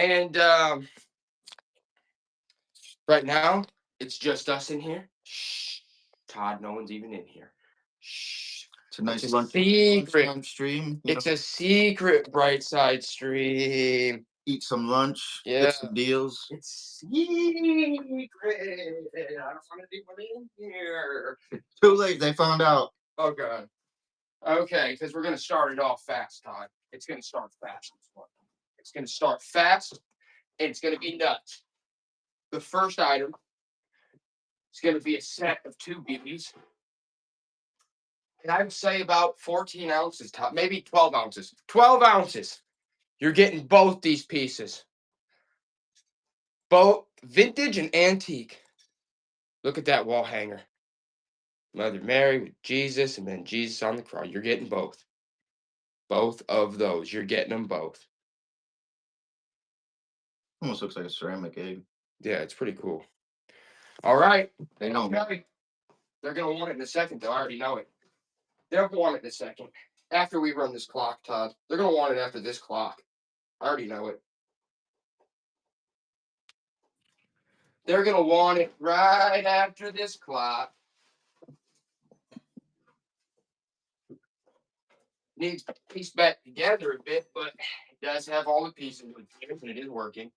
And right now, it's just us in here. Shh. Todd, no one's even in here. Shh. It's a nice secret stream. It's a secret Brightside stream. Eat some lunch. Yeah. Get some deals. It's secret. I don't want anyone in here. Too late. They found out. Oh, God. Okay, because we're going to start it off fast, Todd. It's going to start fast. It's going to start fast, and it's going to be nuts. The first item is going to be a set of 2 BBs. And I would say about 14 ounces, Todd. Maybe 12 ounces. 12 ounces. You're getting both these pieces. Both vintage and antique. Look at that wall hanger. Mother Mary with Jesus and then Jesus on the cross. You're getting both. Both of those. You're getting them both. Almost looks like a ceramic egg. Yeah, it's pretty cool. All right. They know me. They're going to want it in a second, though. I already know it. They'll want it in a second. After we run this clock, Todd. They're going to want it after this clock. I already know it. They're going to want it right after this clock. Needs to piece back together a bit, but it does have all the pieces with it, and it is working.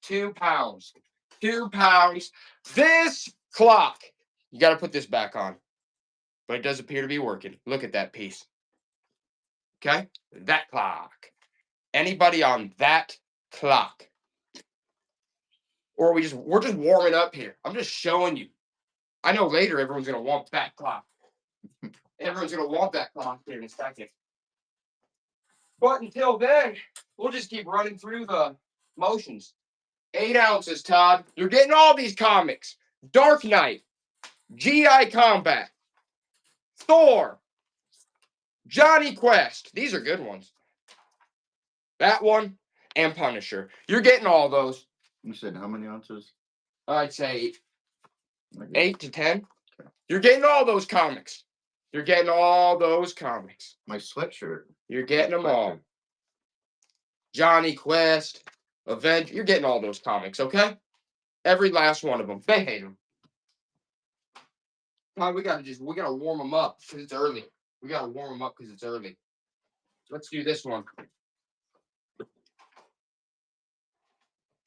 2 pounds. 2 pounds. This clock. You got to put this back on. But it does appear to be working. Look at that piece. Okay? That clock. Anybody on that clock? Or we're just warming up here. I'm just showing you. I know later everyone's going to want that clock. Everyone's going to want that clock here in a second. But until then, we'll just keep running through the motions. 8 ounces, Todd. You're getting all these comics. Dark Knight. GI Combat. Thor. Johnny Quest. These are good ones. That one and Punisher. You're getting all those. You said how many ounces? I'd say 8 to 10. Okay. You're getting all those comics. You're getting all those comics. My sweatshirt. You're getting them all. Johnny Quest, Avenger. You're getting all those comics, okay? Every last one of them. They hate them. We gotta warm them up because it's early. We gotta warm them up because it's early. Let's do this one.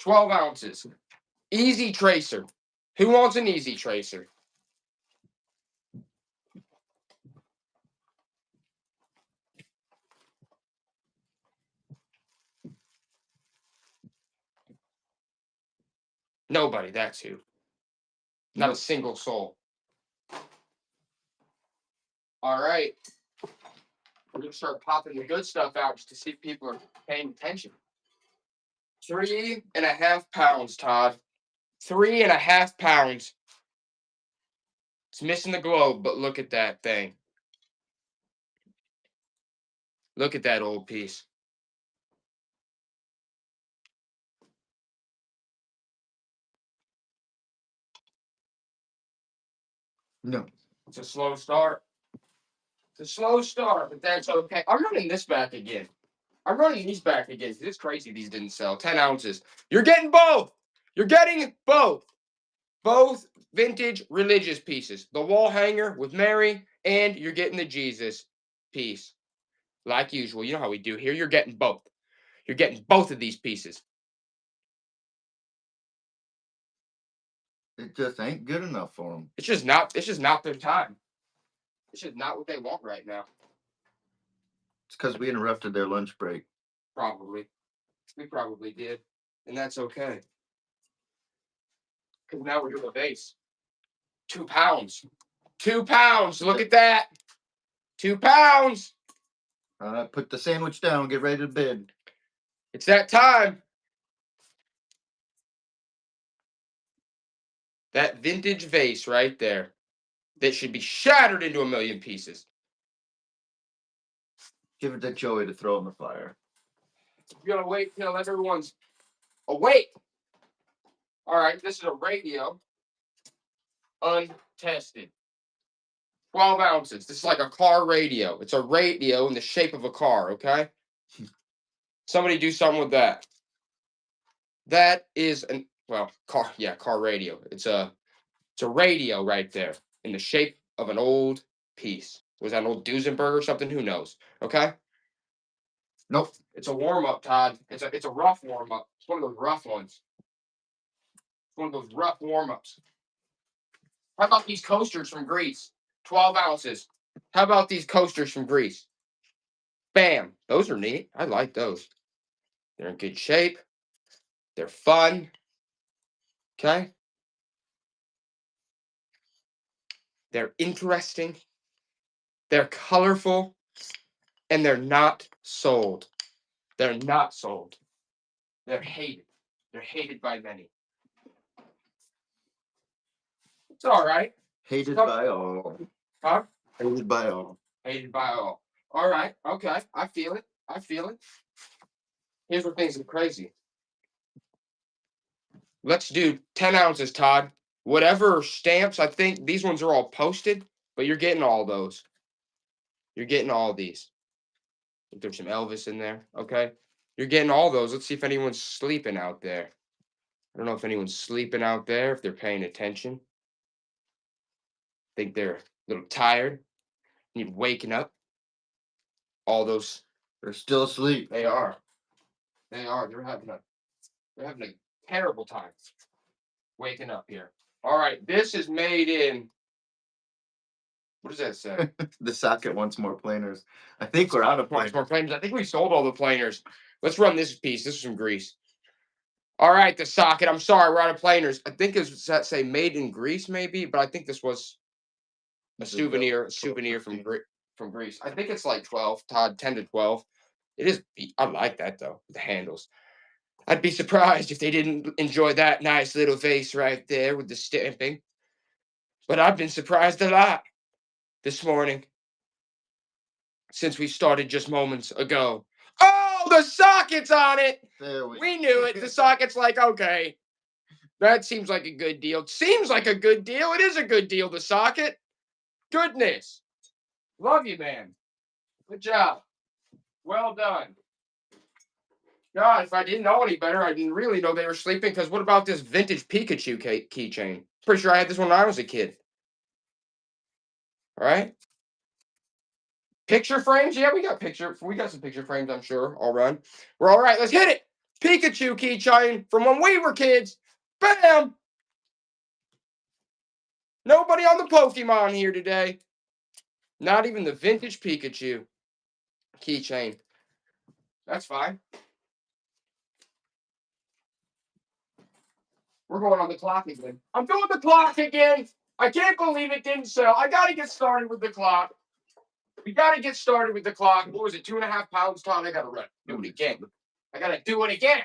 12 ounces. Easy Tracer. Who wants an Easy Tracer? Nobody, that's who. Not a single soul. All right. We're going to start popping the good stuff out just to see if people are paying attention. 3.5 pounds, Todd. 3.5 pounds. It's missing the globe, but look at that thing. Look at that old piece. No. It's a slow start. It's a slow start, but that's okay. I'm running this back again. I'm running these back again. It's crazy these didn't sell. 10 ounces. You're getting both. You're getting both. Both vintage religious pieces. The wall hanger with Mary, and you're getting the Jesus piece. Like usual. You know how we do here. You're getting both. You're getting both of these pieces. It just ain't good enough for them. It's just not their time. It's just not what they want right now. It's because we interrupted their lunch break. Probably. We probably did. And that's okay. Because now we're doing a base. 2 pounds. 2 pounds. Look at that. 2 pounds. Put the sandwich down. Get ready to bed. It's that time. That vintage vase right there. That should be shattered into a million pieces. Give it to Joey to throw in the fire. We're going to wait till everyone's awake. All right, this is a radio. Untested. 12 ounces. This is like a car radio. It's a radio in the shape of a car, okay? Somebody do something with that. That is car radio. It's a radio right there in the shape of an old piece. Was that an old Duesenberg or something? Who knows? Okay. Nope. It's a warm up, Todd. It's a rough warm up. It's one of those rough ones. It's one of those rough warm ups. How about these coasters from Greece? 12 ounces. How about these coasters from Greece? Bam. Those are neat. I like those. They're in good shape. They're fun. Okay. They're interesting. They're colorful. And they're not sold. They're not sold. They're hated. They're hated by many. It's all right. Hated by all. Huh? Hated by all. Hated by all. All right. Okay. I feel it. I feel it. Here's where things get crazy. Let's do 10 ounces, Todd. Whatever stamps, I think these ones are all posted, but you're getting all those. You're getting all these. There's some Elvis in there. Okay. You're getting all those. Let's see if anyone's sleeping out there. I don't know if anyone's sleeping out there, if they're paying attention. Think they're a little tired. Need waking up. All those. They're still asleep. They are. They are. They're having a terrible time waking up here. All right. This is made in. What does that say? The socket wants more planers. I think we're out of planers. More planers. I think we sold all the planers. Let's run this piece. This is from Greece. All right, the socket. I'm sorry, we're out of planers. I think it's that say made in Greece, maybe, but I think this was a souvenir from Greece. I think it's like 12, Todd, 10 to 12. It is. I like that though. The handles. I'd be surprised if they didn't enjoy that nice little vase right there with the stamping. But I've been surprised a lot this morning since we started just moments ago. Oh, the socket's on it. We knew it. The socket's like, okay, that seems like a good deal. Seems like a good deal. It is a good deal, the socket. Goodness. Love you, man. Good job. Well done. God, if I didn't know any better, I didn't really know they were sleeping, because what about this vintage Pikachu keychain? Pretty sure I had this one when I was a kid. All right. Picture frames? Yeah, we got some picture frames, I'm sure. I'll run. We're all right. Let's hit it. Pikachu keychain from when we were kids. Bam! Nobody on the Pokemon here today. Not even the vintage Pikachu keychain. That's fine. We're going on the clock again. I'm doing the clock again. I can't believe it didn't sell. I got to get started with the clock. We got to get started with the clock. What was it, 2.5 pounds, Todd? I got to do it again. I got to do it again.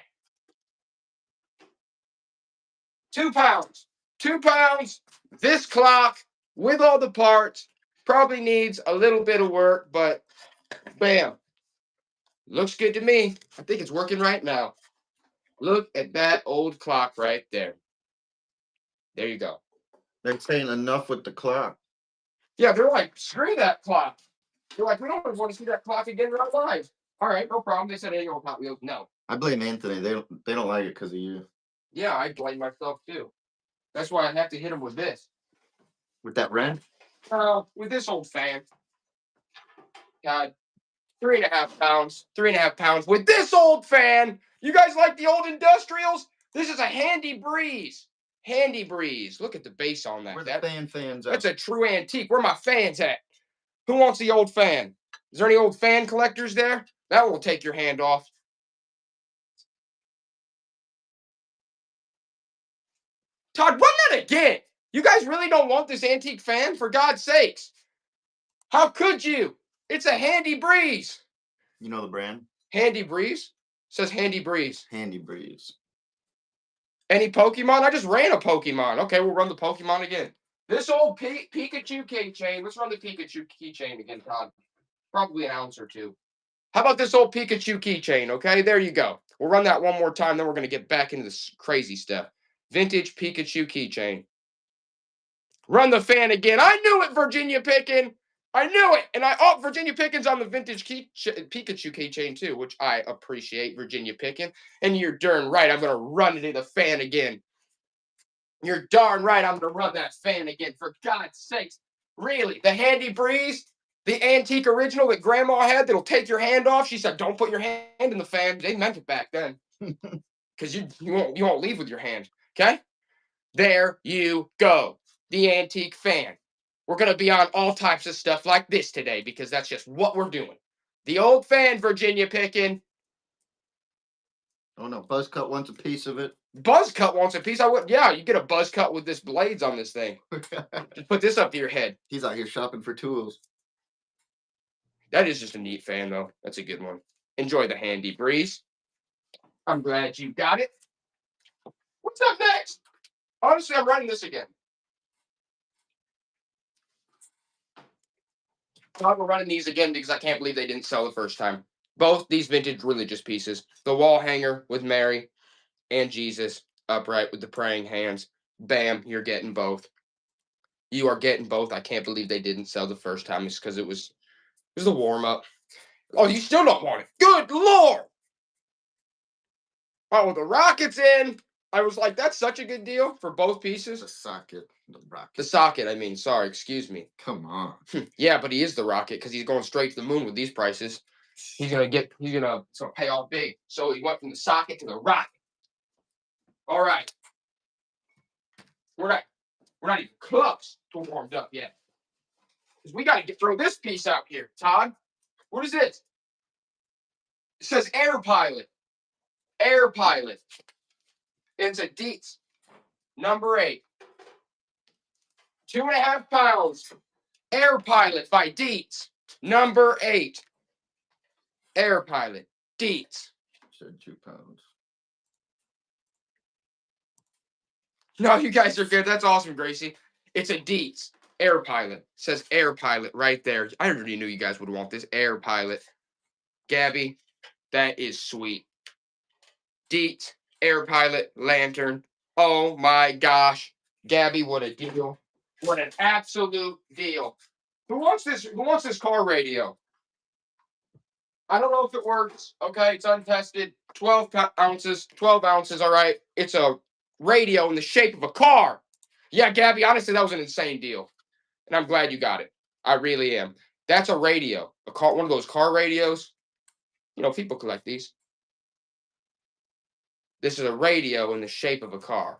2 pounds. 2 pounds. This clock, with all the parts, probably needs a little bit of work, but bam. Looks good to me. I think it's working right now. Look at that old clock right there. There you go. They're saying enough with the clock. Yeah, they're like, screw that clock. They're like, we don't want to see that clock again in our lives. All right, no problem. They said annual Hot Wheels. No. I blame Anthony. They don't like it because of you. Yeah, I blame myself too. That's why I have to hit him with this. With that wrench? With this old fan. God, 3.5 pounds. 3.5 pounds with this old fan. You guys like the old industrials? This is a Handy Breeze. Handy Breeze. Look at the base on that. Where the fans at? That's a true antique. Where my fans at? Who wants the old fan? Is there any old fan collectors there? That will take your hand off. Todd, run that again. You guys really don't want this antique fan? For God's sakes. How could you? It's a Handy Breeze. You know the brand? Handy Breeze? It says Handy Breeze. Handy Breeze. Any Pokemon? I just ran a Pokemon. Okay, we'll run the Pokemon again. This old Pikachu keychain. Let's run the Pikachu keychain again, Todd. Probably an ounce or two. How about this old Pikachu keychain? Okay, there you go. We'll run that one more time, then we're going to get back into this crazy stuff. Vintage Pikachu keychain. Run the fan again. I knew it, Virginia Pickin'. I knew it. And oh, Virginia Pickens on the vintage Pikachu keychain too, which I appreciate, Virginia Pickens. And you're darn right, I'm gonna run it in the fan again. You're darn right, I'm gonna run that fan again. For God's sakes, really? The Handy Breeze, the antique original that Grandma had that'll take your hand off. She said, "Don't put your hand in the fan." They meant it back then, because you won't leave with your hand. Okay, there you go. The antique fan. We're going to be on all types of stuff like this today because that's just what we're doing. The old fan, Virginia Pickin. Oh no, Buzzcut wants a piece of it. Buzzcut wants a piece. Yeah, you get a buzz cut with this blades on this thing. Just put this up to your head. He's out here shopping for tools. That is just a neat fan, though. That's a good one. Enjoy the Handy Breeze. I'm glad you got it. What's up next? Honestly, I'm running this again. We're running these again because I can't believe they didn't sell the first time. Both these vintage religious pieces. The wall hanger with Mary and Jesus upright with the praying hands. Bam, you're getting both. You are getting both. I can't believe they didn't sell the first time. It's because it was a warm-up. Oh, you still don't want it. Good Lord. Oh, the Rocket's in. I was like, that's such a good deal for both pieces. The socket, the Rocket. The socket, I mean. Sorry, excuse me. Come on. Yeah, but he is the Rocket because he's going straight to the moon with these prices. He's gonna pay off big. So he went from the socket to the Rocket. All right. We're not even close to warmed up yet. Because we got to throw this piece out here, Todd. What is this? It says Air Pilot. Air Pilot. It's a Dietz. Number 8. 2.5 pounds. Air Pilot by Dietz. Number 8. Air Pilot. Dietz. Said 2 pounds. No, you guys are good. That's awesome, Gracie. It's a Dietz. Air Pilot. It says Air Pilot right there. I already knew you guys would want this. Air Pilot. Gabby, that is sweet. Dietz. Air Pilot. Lantern. Oh my gosh. Gabby, what a deal. What an absolute deal. Who wants this car radio? I don't know if it works. Okay, it's untested. 12 ounces. 12 ounces, all right. It's a radio in the shape of a car. Yeah, Gabby, honestly, that was an insane deal. And I'm glad you got it. I really am. That's a radio. One of those car radios. You know, people collect these. This is a radio in the shape of a car.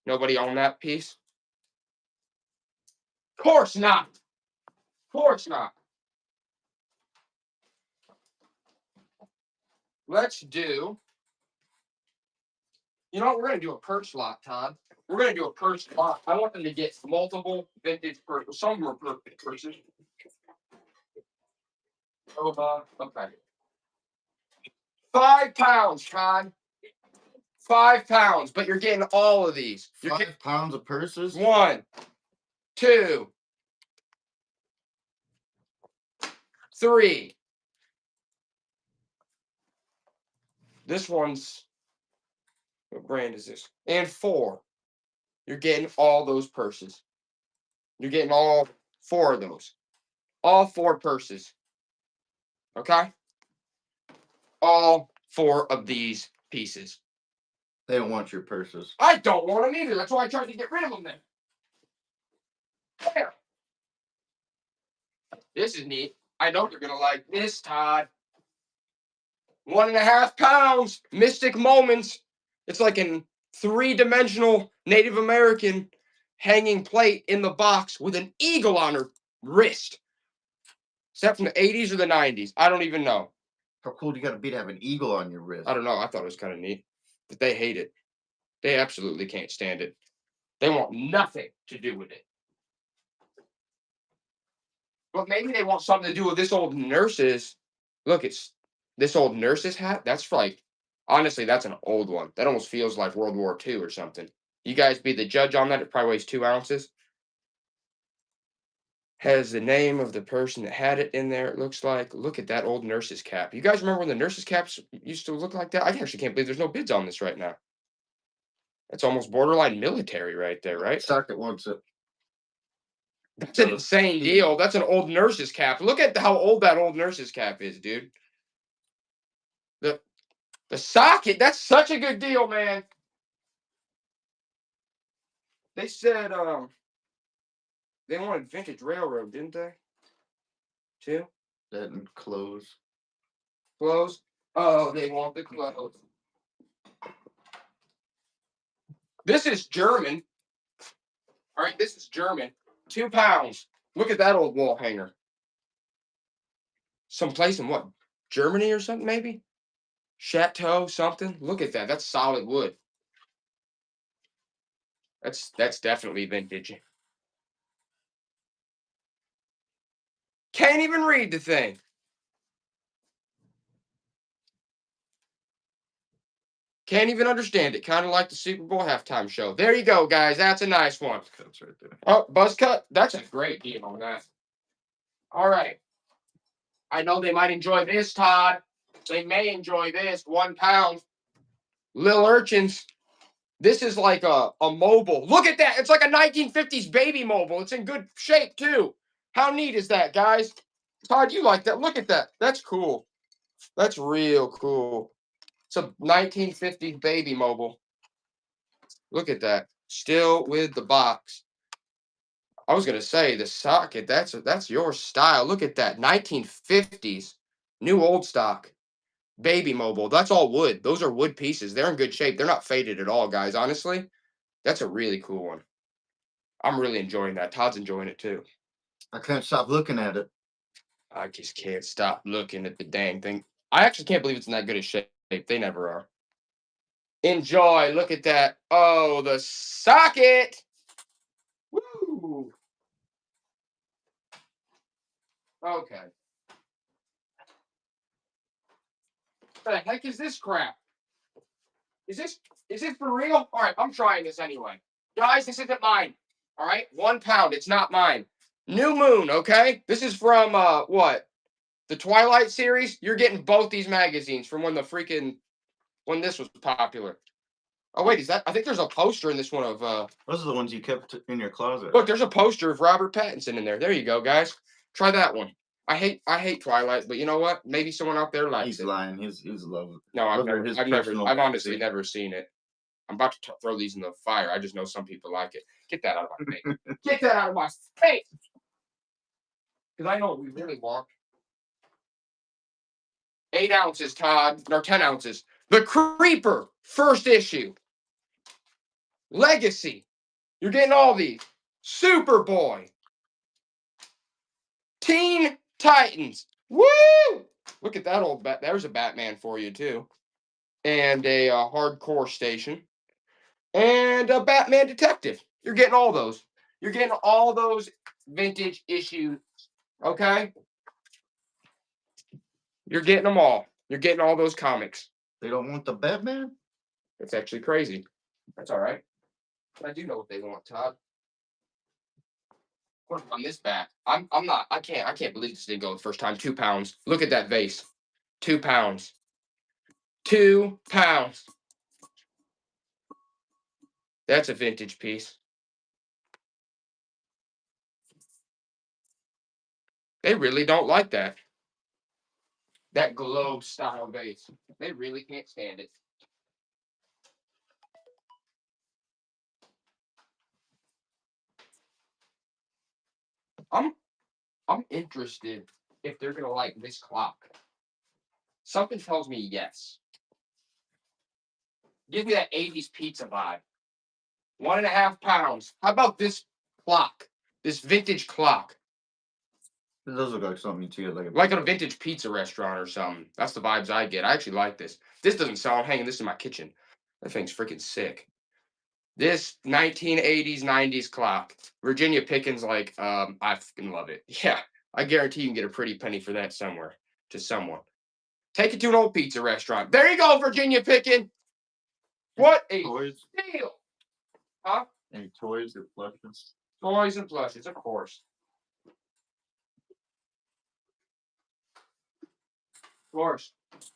Nobody own that piece? Of course not. Of course not. Let's do. You know what? We're going to do a purse lot, Todd. We're going to do a purse lot. I want them to get multiple vintage purses. Some of them are perfect purses. Oh, okay. 5 pounds, Todd. 5 pounds, but you're getting all of these. You're 5 pounds of purses? 1, 2, 3. This one's, what brand is this? And 4. You're getting all those purses. You're getting all 4 of those. All 4 purses. Okay? All 4 of these pieces. They don't want your purses. I don't want them either. That's why I tried to get rid of them then. There. This is neat. I know you're going to like this, Todd. 1.5 pounds. Mystic Moments. It's like an 3-dimensional Native American hanging plate in the box with an eagle on her wrist. Is that from the 80s or the 90s? I don't even know. How cool do you got to be to have an eagle on your wrist? I don't know. I thought it was kind of neat. But they hate it. They absolutely can't stand it. They want nothing to do with it. But maybe they want something to do with this old nurse's. Look, it's this old nurse's hat. That's like, honestly, that's an old one. That almost feels like World War II or something. You guys be the judge on that. It probably weighs 2 ounces. Has the name of the person that had it in there, it looks like. Look at that old nurse's cap. You guys remember when the nurse's caps used to look like that? I actually can't believe there's no bids on this right now. That's almost borderline military right there, right? Socket wants it. That's an insane deal. That's an old nurse's cap. Look at how old that old nurse's cap is, dude. The socket, that's such a good deal, man. They said they wanted vintage railroad, didn't they? Too? That and clothes. Clothes? Oh, they want the clothes. This is German. All right, this is German. 2 pounds. Look at that old wall hanger. Someplace in what? Germany or something, maybe? Chateau, something. Look at that. That's solid wood. That's definitely vintage. Can't even read the thing. Can't even understand it. Kind of like the Super Bowl halftime show. There you go, guys. That's a nice one. Cuts right there. Oh, buzz cut. That's a great deal on that. All right. I know they might enjoy this, Todd. They may enjoy this. 1 pound. Lil Urchins. This is like a mobile. Look at that. It's like a 1950s baby mobile. It's in good shape, too. How neat is that, guys? Todd, you like that. Look at that. That's cool. That's real cool. It's a 1950s baby mobile. Look at that. Still with the box. I was gonna say the socket. That's your style. Look at that. 1950s. New old stock. Baby mobile. That's all wood. Those are wood pieces. They're in good shape. They're not faded at all, guys. Honestly, that's a really cool one. I'm really enjoying that. Todd's enjoying it too. I can't stop looking at it. I just can't stop looking at the dang thing. I actually can't believe it's in that good a shape. They never are. Enjoy. Look at that. Oh, the socket. Woo. Okay. What the heck is this crap? Is this for real? All right, I'm trying this anyway. Guys, this isn't mine. All right, 1 pound. It's not mine. New Moon. Okay, this is from what? The Twilight series. You're getting both these magazines from when this was popular. Oh wait, is that? I think there's a poster in this one of. Those are the ones you kept in your closet. Look, there's a poster of Robert Pattinson in there. There you go, guys. Try that one. I hate Twilight, but you know what? Maybe someone out there likes He's it. lying. He's love. No, I've honestly fantasy. never seen it. I'm about to throw these in the fire. I just know some people like it. Get that out of my face. Get that out of my face. Because I know what we really want. 8 ounces, Todd. Or 10 ounces. The Creeper, first issue. Legacy. You're getting all these. Superboy. Teen Titans. Woo! Look at that old bat. There's a Batman for you, too. And a hardcore station. And a Batman Detective. You're getting all those. You're getting all those vintage issues. Okay? You're getting them all. You're getting all those comics. They don't want the Batman? That's actually crazy. That's all right. I do know what they want, Todd. What on this back? I'm not. I can't believe this didn't go the first time. 2 pounds. Look at that vase. 2 pounds. 2 pounds. That's a vintage piece. They really don't like that. That globe style vase. They really can't stand it. I'm interested if they're gonna like this clock. Something tells me yes. Give me that 80s pizza vibe. 1.5 pounds. How about this clock? This vintage clock. Those look like something you see at like a vintage pizza restaurant or something. That's the vibes I get. I actually like this. This doesn't sell. I'm hanging this in my kitchen. That thing's freaking sick. This 1980s, 90s clock. Virginia Pickens, like, I fucking love it. Yeah, I guarantee you can get a pretty penny for that somewhere to someone. Take it to an old pizza restaurant. There you go, Virginia Pickens. What a steal. Huh? Any toys or plushes? Toys and plushes, of course. Of course. Is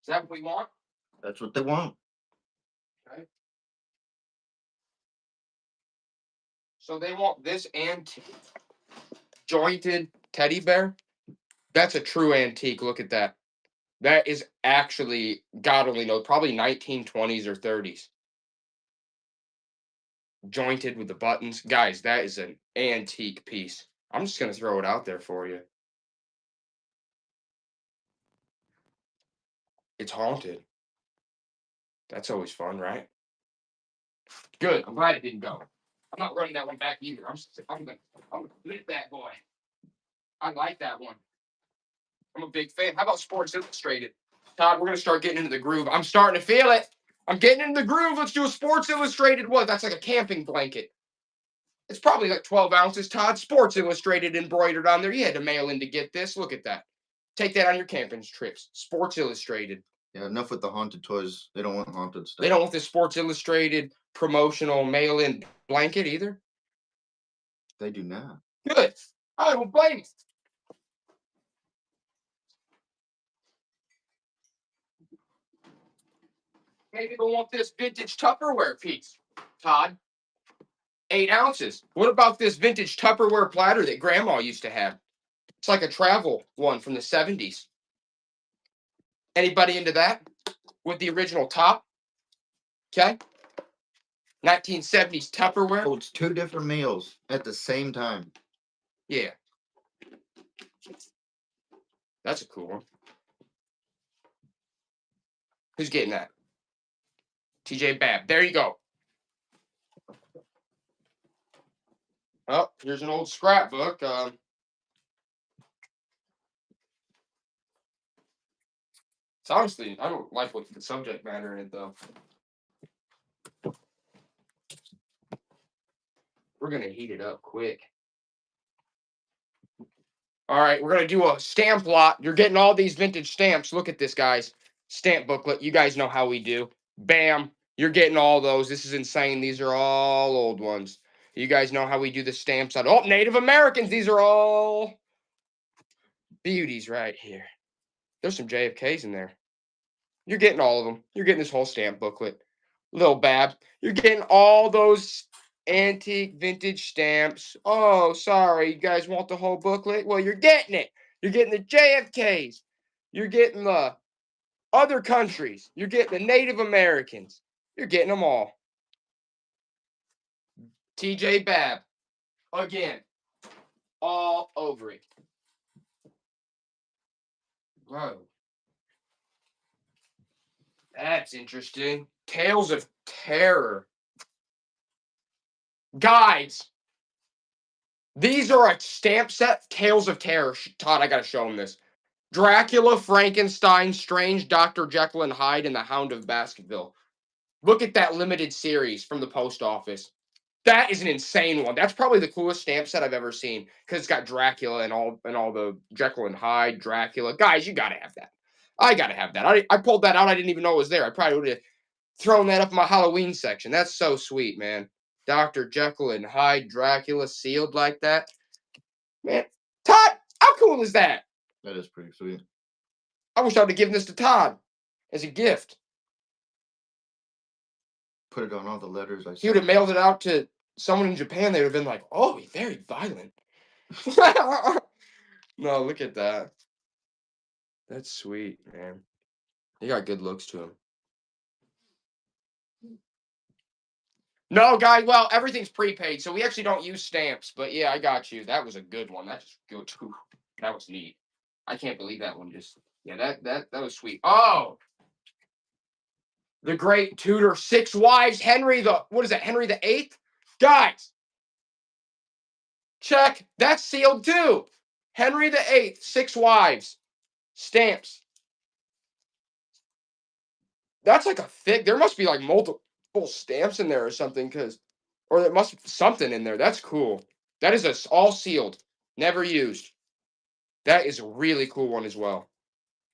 that what we want? That's what they want. Okay. So they want this antique jointed teddy bear. That's a true antique. Look at that. That is actually, God only knows, probably 1920s or 30s. Jointed with the buttons. Guys, that is an antique piece. I'm just going to throw it out there for you. It's haunted. That's always fun, right? Good. I'm glad it didn't go. I'm not running that one back either. I'm gonna flip that boy. I like that one. I'm a big fan. How about Sports Illustrated? Todd, we're gonna start getting into the groove. I'm starting to feel it. I'm getting into the groove. Let's do a Sports Illustrated one. That's like a camping blanket. It's probably like 12 ounces, Todd. Sports Illustrated embroidered on there. You had to mail in to get this. Look at that. Take that on your camping trips. Sports Illustrated. Yeah, enough with the haunted toys. They don't want haunted stuff. They don't want this Sports Illustrated promotional mail-in blanket either. They do not. Good. I don't blame you. Maybe they'll want this vintage Tupperware piece, Todd. 8 ounces. What about this vintage Tupperware platter that Grandma used to have? It's like a travel one from the 70s. Anybody into that? With the original top? Okay. 1970s Tupperware. Oh, it's 2 different meals at the same time. Yeah. That's a cool one. Who's getting that? TJ Babb. There you go. Oh, here's an old scrapbook. It's honestly, I don't like what the subject matter in it, though. We're going to heat it up quick. All right, we're going to do a stamp lot. You're getting all these vintage stamps. Look at this, guys. Stamp booklet. You guys know how we do. Bam. You're getting all those. This is insane. These are all old ones. You guys know how we do the stamps on. Oh, Native Americans. These are all beauties right here. There's some JFKs in there. You're getting all of them. You're getting this whole stamp booklet. Little Bab. You're getting all those antique vintage stamps. Oh, sorry. You guys want the whole booklet? Well, you're getting it. You're getting the JFKs. You're getting the other countries. You're getting the Native Americans. You're getting them all. TJ Babb. Again. All over it. Whoa. That's interesting. Tales of Terror. Guys. These are a stamp set. Tales of Terror. Todd, I got to show him this. Dracula, Frankenstein, Strange, Dr. Jekyll and Hyde, and the Hound of Baskerville. Look at that limited series from the post office. That is an insane one. That's probably the coolest stamp set I've ever seen because it's got Dracula and all the Jekyll and Hyde, Dracula. Guys, you got to have that. I got to have that. I pulled that out. I didn't even know it was there. I probably would have thrown that up in my Halloween section. That's so sweet, man. Dr. Jekyll and Hyde, Dracula sealed like that. Man, Todd, how cool is that? That is pretty sweet. I wish I would have given this to Todd as a gift. Put it on all the letters I He would have mailed it out to someone in Japan. They would have been like, oh, he's very violent. No, look at that. That's sweet, man. He got good looks to him. No, guys, well, everything's prepaid, so we actually don't use stamps. But yeah, I got you. That was a good one. That's good too. That was neat. I can't believe that one just. Yeah, that was sweet. Oh, the great Tudor 6 wives, Henry the what is that? Henry the VIII, guys. Check. That's sealed too. Henry the VIII, 6 wives, stamps. That's like a thick. There must be like multiple stamps in there or something, or there must be something in there. That's cool. That is all sealed, never used. That is a really cool one as well.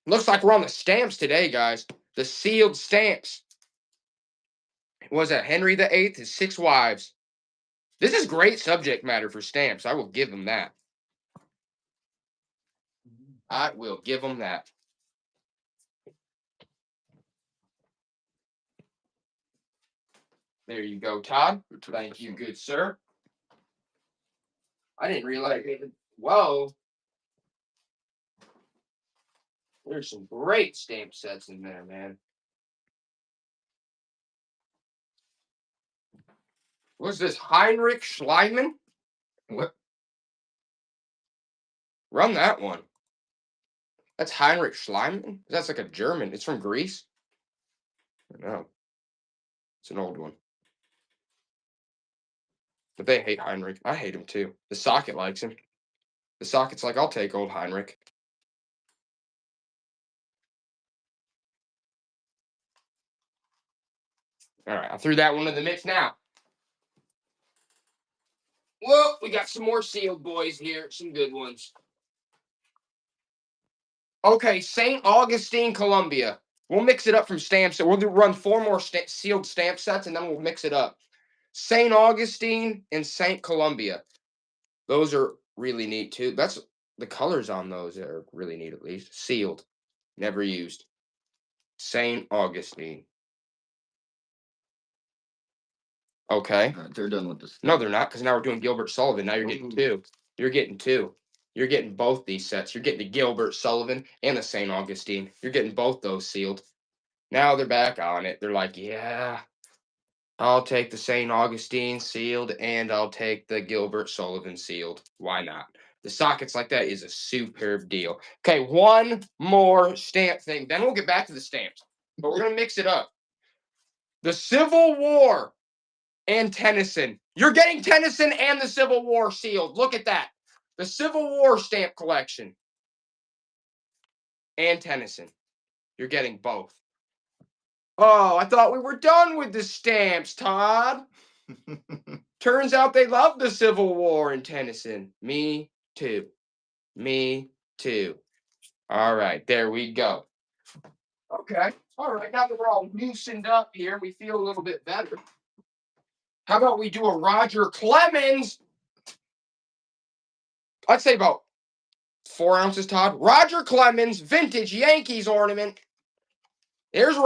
Looks like we're on the stamps today, guys. The sealed stamps. Was that Henry the VIII, his 6 wives? This is great subject matter for stamps. I will give him that. I will give him that. There you go, Todd. Thank you, good sir. I didn't realize. Whoa. There's some great stamp sets in there, man. What's this? Heinrich Schliemann? What? Run that one. That's Heinrich Schliemann? That's like a German. It's from Greece? No. It's an old one. But they hate Heinrich. I hate him too. The socket likes him. The socket's like, I'll take old Heinrich. All right, I threw that one in the mix now. Whoa, we got some more sealed boys here. Some good ones. Okay, St. Augustine, Columbia. We'll mix it up from stamps. We'll run 4 more sealed stamp sets, and then we'll mix it up. St. Augustine and St. Columbia. Those are really neat, too. That's the colors on those are really neat, at least. Sealed. Never used. St. Augustine. Okay. They're done with this. No, they're not, because now we're doing Gilbert Sullivan. Now you're getting 2. You're getting 2. You're getting both these sets. You're getting the Gilbert Sullivan and the St. Augustine. You're getting both those sealed. Now they're back on it. They're like, yeah, I'll take the St. Augustine sealed and I'll take the Gilbert Sullivan sealed. Why not? The sockets like that is a superb deal. Okay, one more stamp thing. Then we'll get back to the stamps. But we're going to mix it up. The Civil War and Tennyson. You're getting Tennyson and the Civil War sealed. Look at that. The Civil War stamp collection. And Tennyson. You're getting both. Oh, I thought we were done with the stamps, Todd. Turns out they love the Civil War in Tennyson. Me too. Me too. All right, there we go. Okay. All right, now that we're all loosened up here, we feel a little bit better. How about we do a Roger Clemens? I'd say about 4 ounces, Todd. Roger Clemens vintage Yankees ornament. There's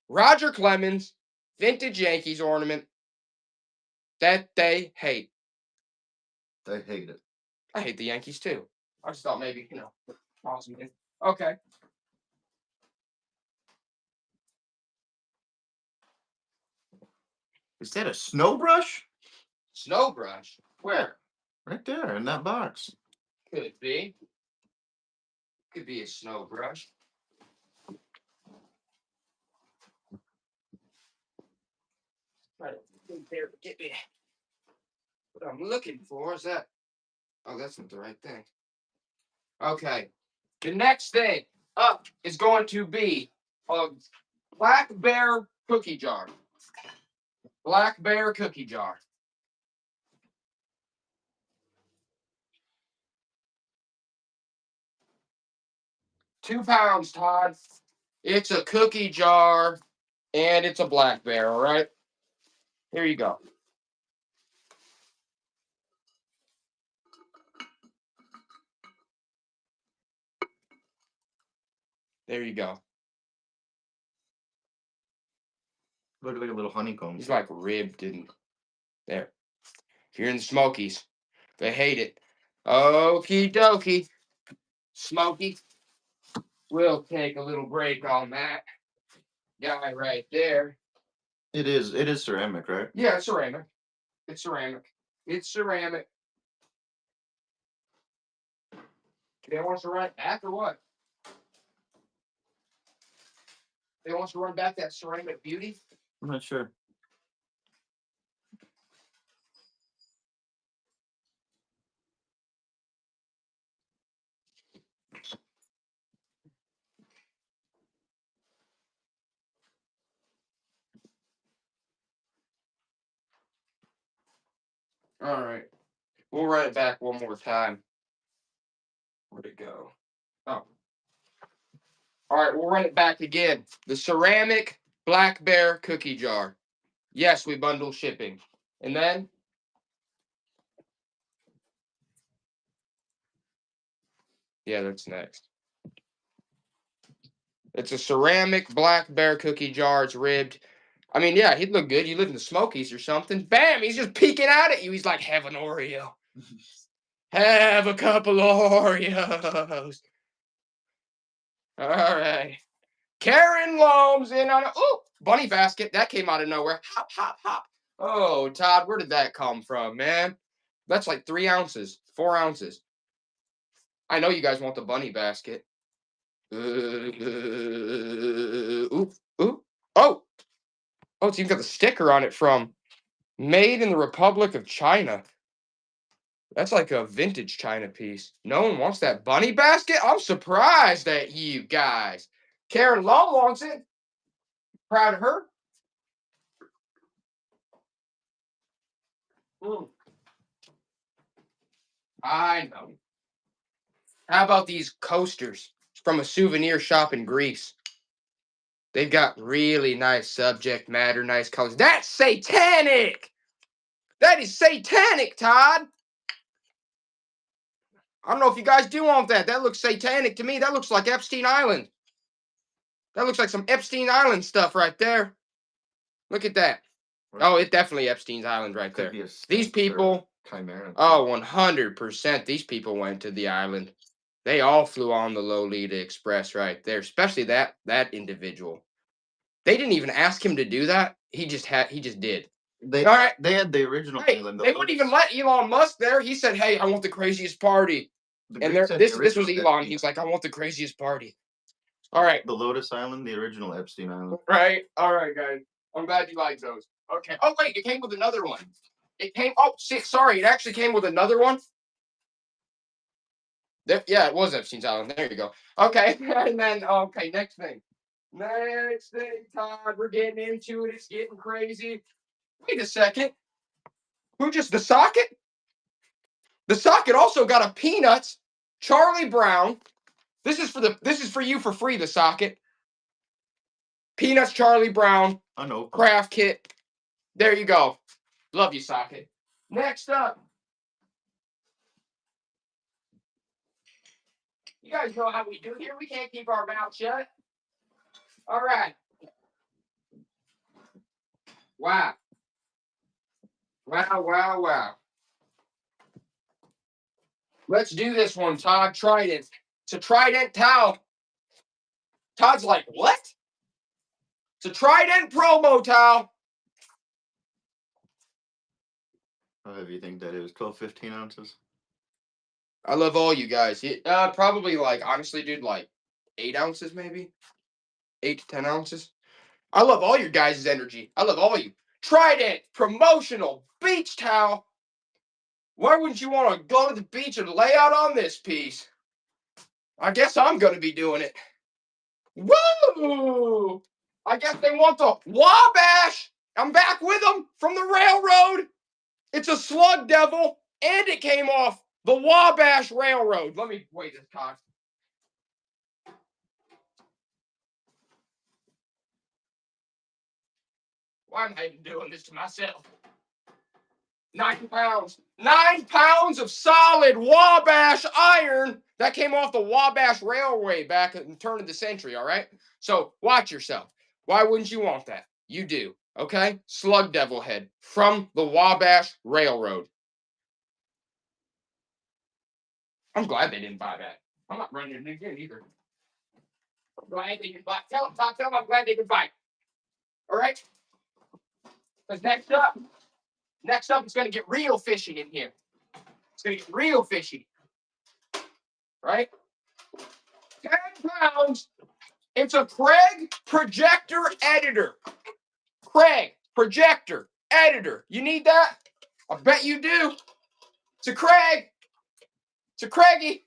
Roger Clemens vintage Yankees ornament that they hate. They hate it. I hate the Yankees too. I just thought maybe, awesome. Okay. Is that a snow brush? Snow brush? Where? Right there in that box. Could be. Could be a snow brush. Right there, get me. What I'm looking for is that. Oh, that's not the right thing. Okay. The next thing up is going to be a Black Bear cookie jar. Black Bear cookie jar. £2, Todd. It's a cookie jar and it's a Black Bear, all right? Here you go. There you go. Look like a little honeycomb. He's like ribbed and there. If you're in the Smokies, they hate it. Okie dokie. Smokey. We'll take a little break on that guy right there. It is ceramic, right? Yeah, it's ceramic. It's ceramic. It's ceramic. They wants to run it back or what? They wants to run back that ceramic beauty? I'm not sure. All right. We'll run it back one more time. Where'd it go? Oh. All right, we'll run it back again. The ceramic Black Bear cookie jar. Yes, we bundle shipping. And then? Yeah, that's next. It's a ceramic Black Bear cookie jar. It's ribbed. I mean, yeah, he'd look good. You live in the Smokies or something. Bam, he's just peeking out at you. He's like, have an Oreo. Have a couple Oreos. All right. Karen Loam's in on a bunny basket. That came out of nowhere. Hop, hop, hop. Oh, Todd, where did that come from, man? That's like 3 ounces, 4 ounces. I know you guys want the bunny basket. Ooh, ooh. Oh, it's even got the sticker on it from Made in the Republic of China. That's like a vintage China piece. No one wants that bunny basket? I'm surprised at you guys. Karen Long wants it. Proud of her. I know. How about these coasters from a souvenir shop in Greece? They've got really nice subject matter, nice colors. That's satanic! That is satanic, Todd! I don't know if you guys do want that. That looks satanic to me. That looks like Epstein Island. That looks like some Epstein Island stuff right there. Look at that. Oh, it's definitely Epstein's Island right there. These people, oh, 100%. These people went to the island. They all flew on the Lolita Express right there, especially that individual. They didn't even ask him to do that. He just did. They all right. They had the original island. They wouldn't even let Elon Musk there. He said, "Hey, I want the craziest party." And this was Elon. He's like, "I want the craziest party." All right. The Lotus Island, the original Epstein Island. Right. All right, guys. I'm glad you like those. Okay. Oh wait, it came with another one. It came. Oh, sorry. It actually came with another one. Yeah, it was Epstein's Island. There you go. Okay, and then next thing. Next thing, Todd. We're getting into it. It's getting crazy. Wait a second. The socket? The socket also got a Peanuts Charlie Brown. This is for you for free. The socket. Peanuts Charlie Brown. I know. Craft kit. There you go. Love you, socket. Next up. You guys know how we do here. We can't keep our mouth shut. All right. Wow. Wow. Let's do this one, Todd. Trident. It's a Trident towel. Todd's like, what? It's a Trident promo towel. How heavy do you think that is? 12, 15 ounces? I love all you guys. Probably honestly, dude, 8 ounces maybe. 8 to 10 ounces. I love all your guys' energy. I love all you. Trident promotional beach towel. Why wouldn't you want to go to the beach and lay out on this piece? I guess I'm going to be doing it. Woo! I guess they want the Wabash. I'm back with them from the railroad. It's a slug devil, and it came off the Wabash Railroad. Let me wait this cock. Why am I even doing this to myself? 9 pounds. 9 pounds of solid Wabash iron that came off the Wabash Railway back at the turn of the century, all right? So watch yourself. Why wouldn't you want that? You do, okay? Slug devil head from the Wabash Railroad. I'm glad they didn't buy that. I'm not running it again either. I'm glad they didn't buy it. Tell them I'm glad they didn't buy it. All right? Because next up, it's going to get real fishy in here. It's going to get real fishy. Right? 10 pounds. It's a Craig projector editor. Craig projector editor. You need that? I bet you do. It's a Craig. It's a Craigie.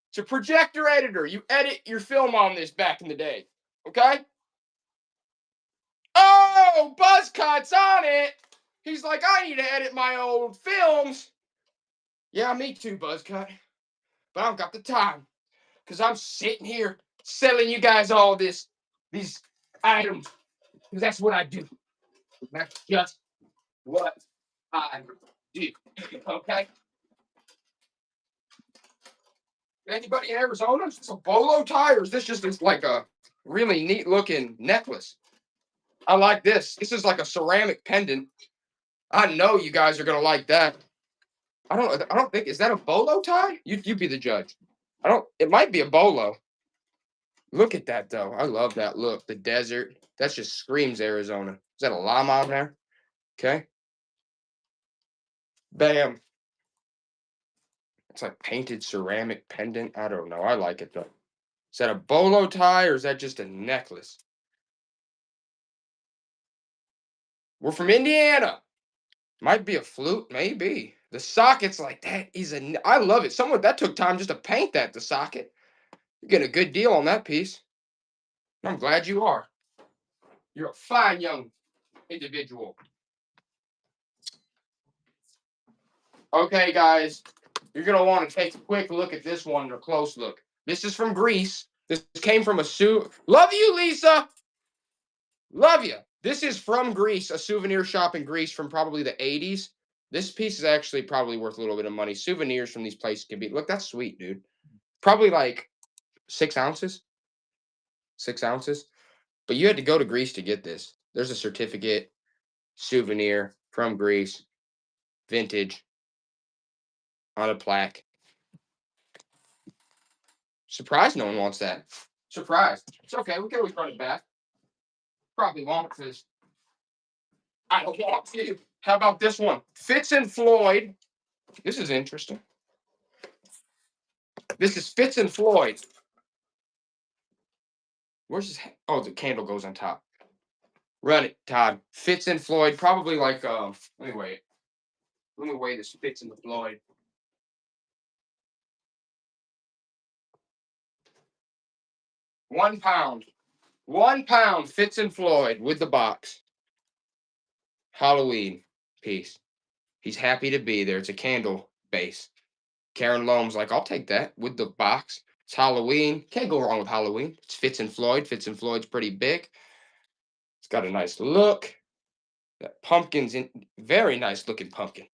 It's a projector editor. You edit your film on this back in the day. Okay? Oh, Buzzcut's on it. He's like, I need to edit my old films. Yeah, me too, Buzzcut. But I don't got the time. Because I'm sitting here selling you guys all these items. Because that's what I do. That's just what I do. Okay? Anybody in Arizona? It's a bolo tie, or is this just like a really neat looking necklace? I like this. This is like a ceramic pendant. I know you guys are going to like that. I don't think, is that a bolo tie? You be the judge. It might be a bolo. Look at that though. I love that look. The desert. That just screams Arizona. Is that a llama on there? Okay. Bam. It's like painted ceramic pendant. I don't know. I like it though. Is that a bolo tie or is that just a necklace? We're from Indiana. Might be a flute, maybe. The socket's like that. I love it. Someone that took time just to paint that, the socket. You get a good deal on that piece. I'm glad you are. You're a fine young individual. Okay, guys, you're going to want to take a quick look at this one, a close look. This is from Greece. This came from Love you, Lisa. Love you. This is from Greece, a souvenir shop in Greece from probably the 80s. This piece is actually probably worth a little bit of money. Souvenirs from these places can be, look, that's sweet, dude. Probably like 6 ounces. 6 ounces. But you had to go to Greece to get this. There's a certificate, souvenir from Greece, vintage, on a plaque. Surprised no one wants that. Surprised. It's okay. We can always run it back. Probably won't because I don't want to. How about this one? Fitz and Floyd. This is interesting. This is Fitz and Floyd. Where's his head? Oh, the candle goes on top. Run it, Todd. Fitz and Floyd. Probably like, let me wait. Let me weigh this Fitz and Floyd. 1 pound. 1 pound Fitz and Floyd with the box. Halloween piece. He's happy to be there. It's a candle base. Karen Loam's like, I'll take that with the box. It's Halloween. Can't go wrong with Halloween. It's Fitz and Floyd. Fitz and Floyd's pretty big. It's got a nice look. That pumpkin's in very nice looking pumpkin.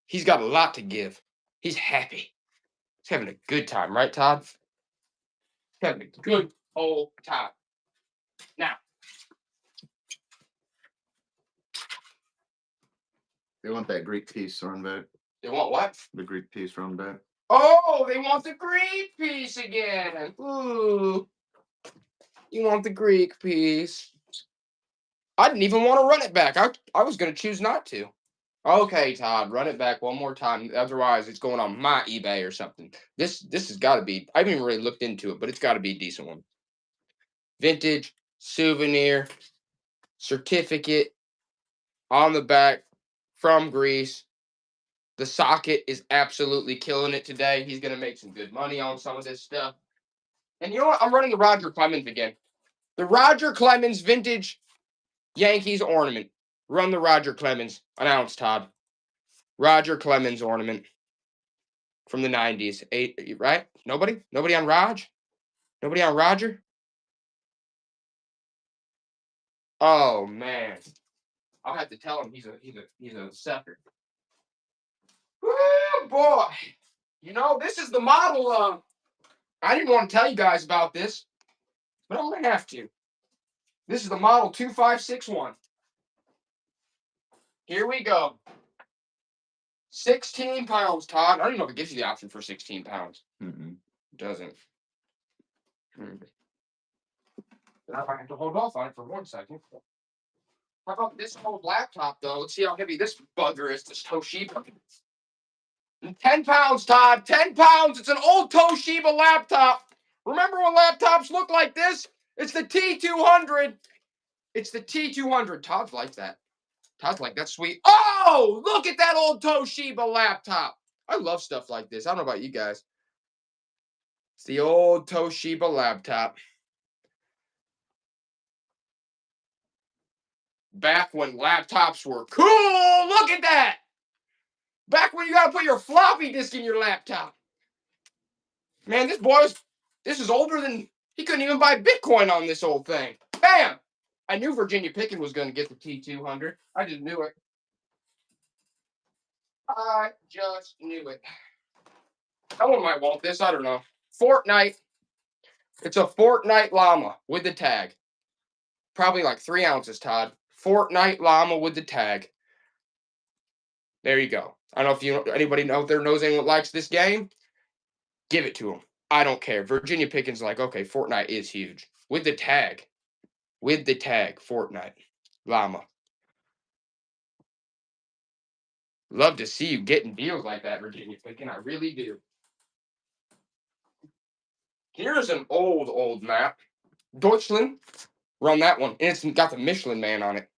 He's got a lot to give. He's happy. He's having a good time, right, Todd? He's having a good old time. Now, They want that Greek piece thrown back. they want what? The Greek piece thrown back. Oh, they want the Greek piece again. Ooh. You want the Greek piece. I didn't even want to run it back. I was going to choose not to. Okay, Todd, run it back one more time. Otherwise, it's going on my eBay or something. This has got to be, I haven't even really looked into it, but it's got to be a decent one. Vintage, souvenir, certificate on the back from Greece. The socket is absolutely killing it today. He's going to make some good money on some of this stuff. And you know what? I'm running the Roger Clemens again. The Roger Clemens vintage Yankees ornament. Run the Roger Clemens. Announce, Todd. Roger Clemens ornament from the 90s. Right? Nobody? Nobody on Raj? Nobody on Roger? Oh, man. I'll have to tell him he's a sucker. Woo, boy. You know, this is the model. I didn't want to tell you guys about this, but I'm going to have to. This is the model 2561. Here we go. 16 pounds, Todd. I don't even know if it gives you the option for 16 pounds. Mm-mm. It doesn't. I might have to hold off on it for 1 second. How about this old laptop, though? Let's see how heavy this bugger is, this Toshiba. 10 pounds, Todd. 10 pounds. It's an old Toshiba laptop. Remember when laptops look like this? It's the T200. It's the T200. Todd's like that. Todd's like, that's sweet. Oh, look at that old Toshiba laptop. I love stuff like this. I don't know about you guys. It's the old Toshiba laptop. Back when laptops were cool. Look at that. Back when you got to put your floppy disk in your laptop. Man, this is older than, he couldn't even buy Bitcoin on this old thing. Bam. I knew Virginia Pickett was going to get the T200. I just knew it. I just knew it. Someone might want this. I don't know. Fortnite. It's a Fortnite llama with the tag. Probably like 3 ounces, Todd. Fortnite llama with the tag. There you go. I don't know if anybody out there knows anyone likes this game. Give it to them. I don't care. Virginia Pickens like, okay, Fortnite is huge. With the tag. Fortnite. Llama. Love to see you getting deals like that, Virginia Pickens. I really do. Here's an old map. Deutschland. Run that one. And it's got the Michelin Man on it.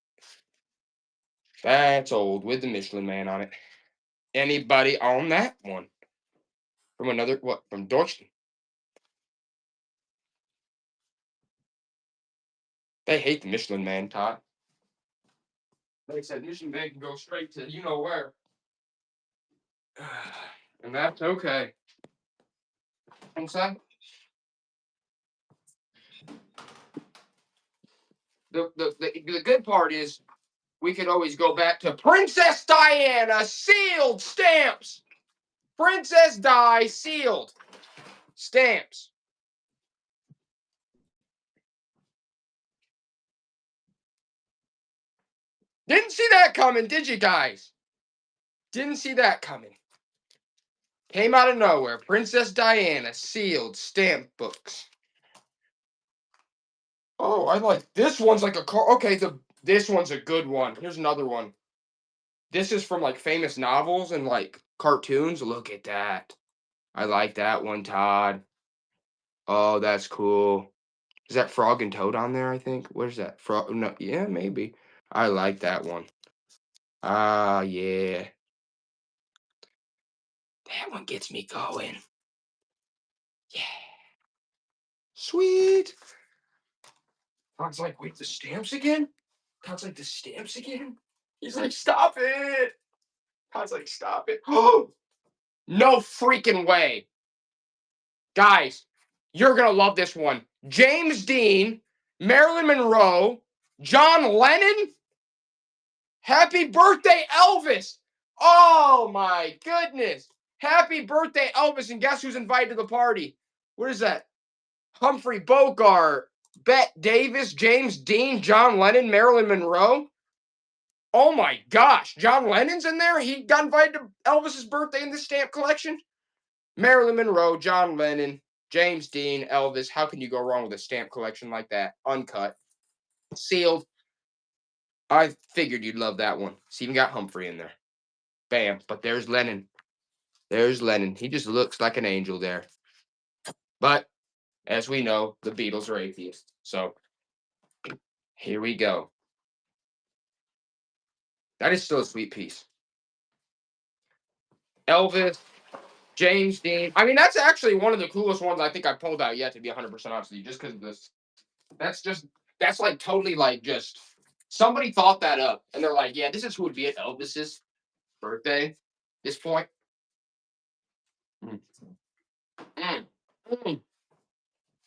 That's old with the Michelin Man on it. Anybody on that one? From From Deutschland. They hate the Michelin Man, Todd. They said Michelin Man can go straight to you know where. And that's okay. What's that? The good part is we could always go back to Princess Diana sealed stamps. Princess Di sealed stamps. Didn't see that coming, did you guys? Didn't see that coming. Came out of nowhere. Princess Diana sealed stamp books. Oh, I like this one's like a car. Okay, this one's a good one. Here's another one. This is from like famous novels and like cartoons. Look at that. I like that one, Todd. Oh, that's cool. Is that Frog and Toad on there, I think? Where's that? Frog? No, yeah, maybe. I like that one. Ah, yeah. That one gets me going. Yeah. Sweet. Todd's like, wait, the stamps again? Todd's like, the stamps again? He's like, stop it. Todd's like, stop it. Oh, no freaking way. Guys, you're going to love this one. James Dean, Marilyn Monroe, John Lennon. Happy birthday, Elvis. Oh, my goodness. Happy birthday, Elvis. And guess who's invited to the party? What is that? Humphrey Bogart, Bette Davis, James Dean, John Lennon, Marilyn Monroe. Oh, my gosh. John Lennon's in there? He got invited to Elvis's birthday in this stamp collection? Marilyn Monroe, John Lennon, James Dean, Elvis. How can you go wrong with a stamp collection like that? Uncut. Sealed. I figured you'd love that one. It's even got Humphrey in there. Bam. But there's Lennon. There's Lennon. He just looks like an angel there. But, as we know, the Beatles are atheists. So, here we go. That is still a sweet piece. Elvis, James Dean. I mean, that's actually one of the coolest ones I think I pulled out yet, to be 100% honest with you, just because of this. That's like totally like just somebody thought that up and they're like, yeah, this is who would be at Elvis's birthday. This point. Mm. Mm. Mm.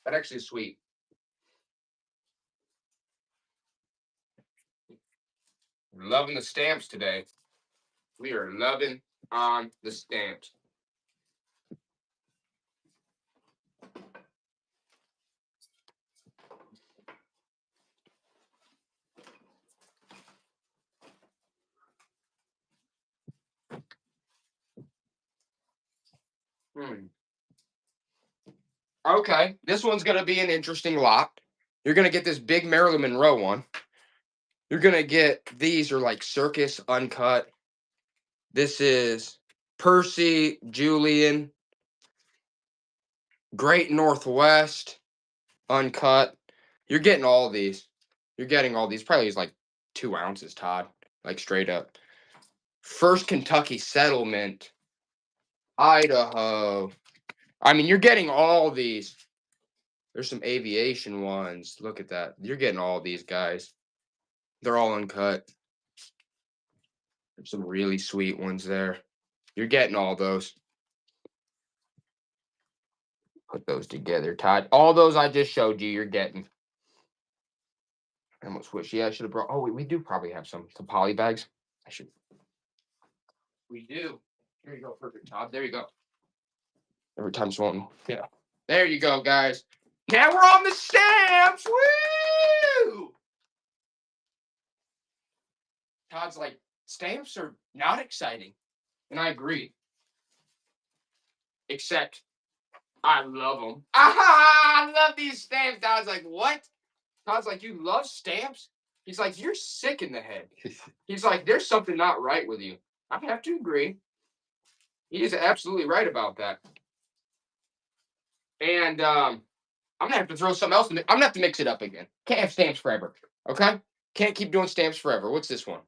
That actually is sweet. We're loving the stamps today. We are loving on the stamps. Hmm. Okay, this one's going to be an interesting lot. You're going to get this big Marilyn Monroe one. You're going to get these are like circus uncut. This is Percy, Julian, Great Northwest, uncut. You're getting all these. You're getting all these. Probably is like 2 ounces, Todd. Like straight up. First Kentucky settlement. Idaho. I mean, you're getting all these. There's some aviation ones. Look at that. You're getting all these guys. They're all uncut. There's some really sweet ones there. You're getting all those. Put those together, Todd. All those I just showed you, you're getting. I almost wish. Yeah, I should have brought. Oh, we do probably have some poly bags. I should. We do. Here you go. Perfect, Todd. There you go. Every time someone. Yeah. There you go, guys. Now we're on the stamps. Woo! Todd's like, stamps are not exciting. And I agree. Except I love them. Ah, I love these stamps. Todd's like, what? Todd's like, you love stamps? He's like, you're sick in the head. He's like, there's something not right with you. I have to agree. He is absolutely right about that. And I'm gonna have to throw something else. I'm gonna have to mix it up again. Can't have stamps forever. Okay? Can't keep doing stamps forever. What's this one?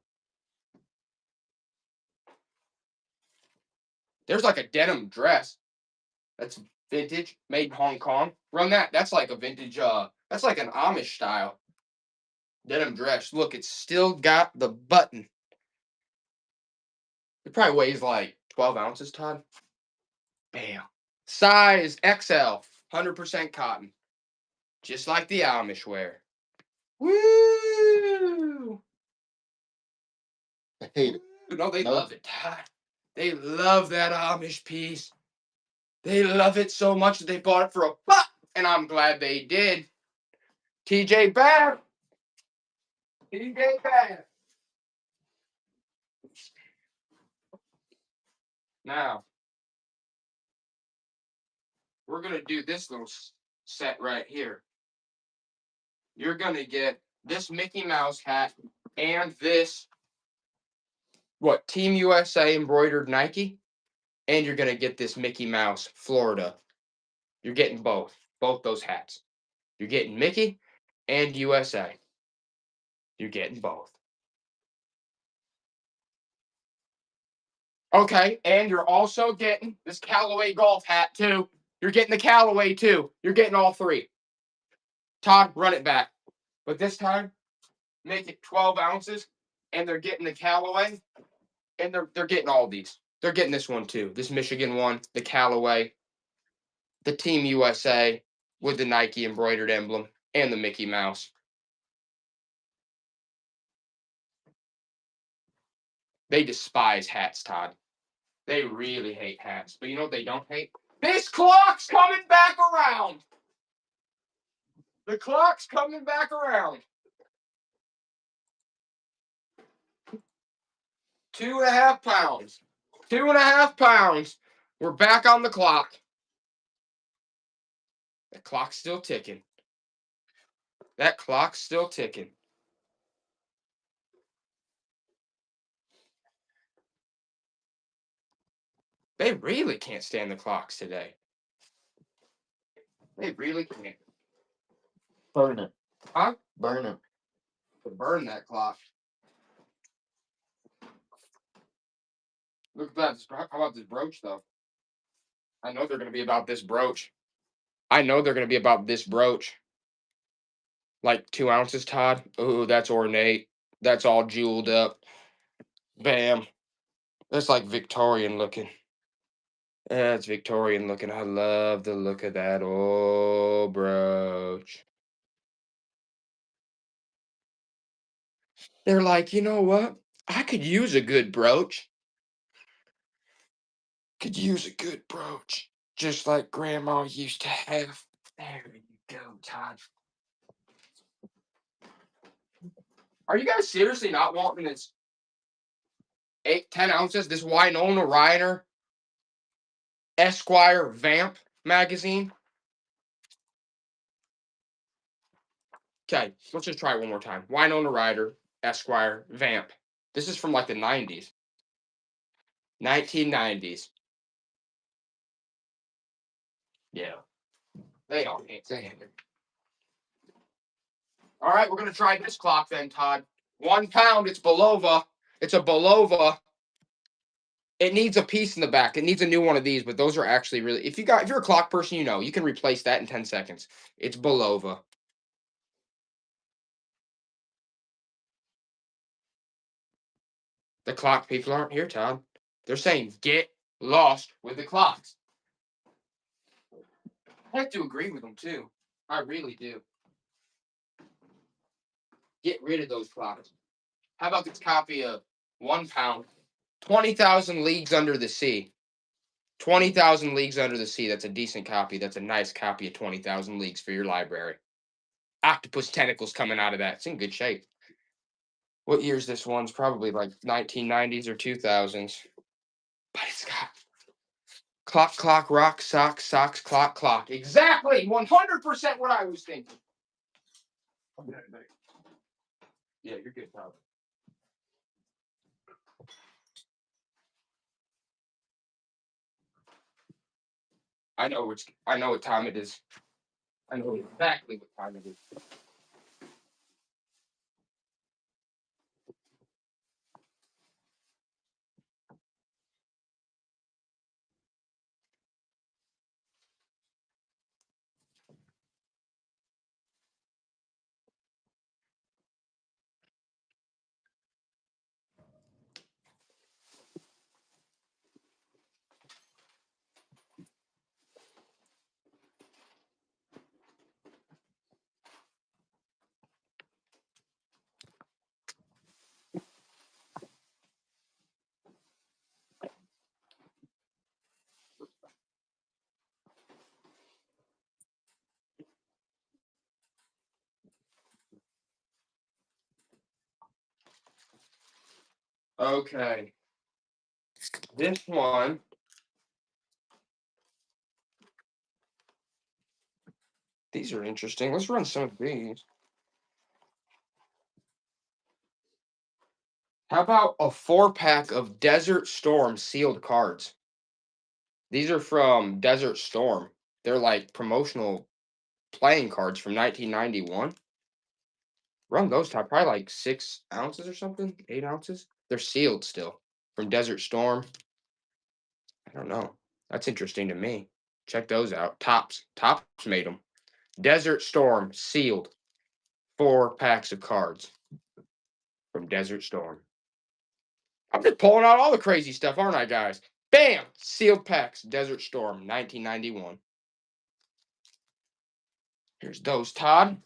There's like a denim dress. That's vintage, made in Hong Kong. Run that. That's like a vintage. That's like an Amish style denim dress. Look, it's still got the button. It probably weighs like 12 ounces, Todd. Bam. Size XL, 100% cotton, just like the Amish wear. Woo! I hate it. No, they Nope. love it, Todd. They love that Amish piece. They love it so much that they bought it for a buck, and I'm glad they did. TJ Babb. TJ Babb. Now, we're going to do this little set right here. You're going to get this Mickey Mouse hat and this, what, Team USA embroidered Nike? And you're going to get this Mickey Mouse Florida. You're getting both those hats. You're getting Mickey and USA. You're getting both. Okay, and you're also getting this Callaway golf hat too. You're getting the Callaway too. You're getting all three. Todd, run it back. But this time, make it 12 ounces, and they're getting the Callaway, and they're getting all these. They're getting this one too. This Michigan one, the Callaway, the Team USA with the Nike embroidered emblem, and the Mickey Mouse. They despise hats, Todd. They really hate hats. But you know what they don't hate? This clock's coming back around. The clock's coming back around. 2.5 pounds. 2.5 pounds. We're back on the clock. The clock's still ticking. That clock's still ticking. They really can't stand the clocks today. They really can't. Burn it. Huh? Burn it. Burn that clock. Look at that. How about this brooch, though? I know they're going to be about this brooch. Like 2 ounces, Todd. Ooh, that's ornate. That's all jeweled up. Bam. That's like Victorian looking. That's Victorian looking. I love the look of that old brooch. They're like, you know what? I could use a good brooch. Could use a good brooch. Just like Grandma used to have. There you go, Todd. Are you guys seriously not wanting this 10 ounces? This Winona Ryder Esquire Vamp magazine? Okay, let's just try it one more time. Winona Ryder Esquire Vamp. This is from like the 90s. 1990s. Yeah. They all can't say it. All right, we're going to try this clock then, Todd. 1 pound, it's Belova. It's a Belova. It needs a piece in the back. It needs a new one of these, but those are actually really, if you're a clock person, you know, you can replace that in 10 seconds. It's Belova. The clock people aren't here, Todd. They're saying get lost with the clocks. I have to agree with them too. I really do. Get rid of those clocks. How about this copy of 1 pound, 20,000 Leagues Under the Sea? 20,000 Leagues Under the Sea. That's a decent copy. That's a nice copy of 20,000 Leagues for your library. Octopus tentacles coming out of that. It's in good shape. What year's this one's? Probably like 1990s or 2000s. But it's got clock, clock, rock, socks, socks, clock, clock. Exactly, 100% what I was thinking. Yeah, you're good, Tyler. I know what time it is. I know exactly what time it is. Okay. This one. These are interesting. Let's run some of these. How about a 4-pack of Desert Storm sealed cards? These are from Desert Storm. They're like promotional playing cards from 1991. Run those top, probably like 6 ounces or something, 8 ounces. They're sealed still from Desert Storm. I don't know. That's interesting to me. Check those out. Tops made them. Desert Storm sealed 4 packs of cards from Desert Storm. I'm just pulling out all the crazy stuff, aren't I, guys? Bam! Sealed packs, Desert Storm, 1991. Here's those, Todd.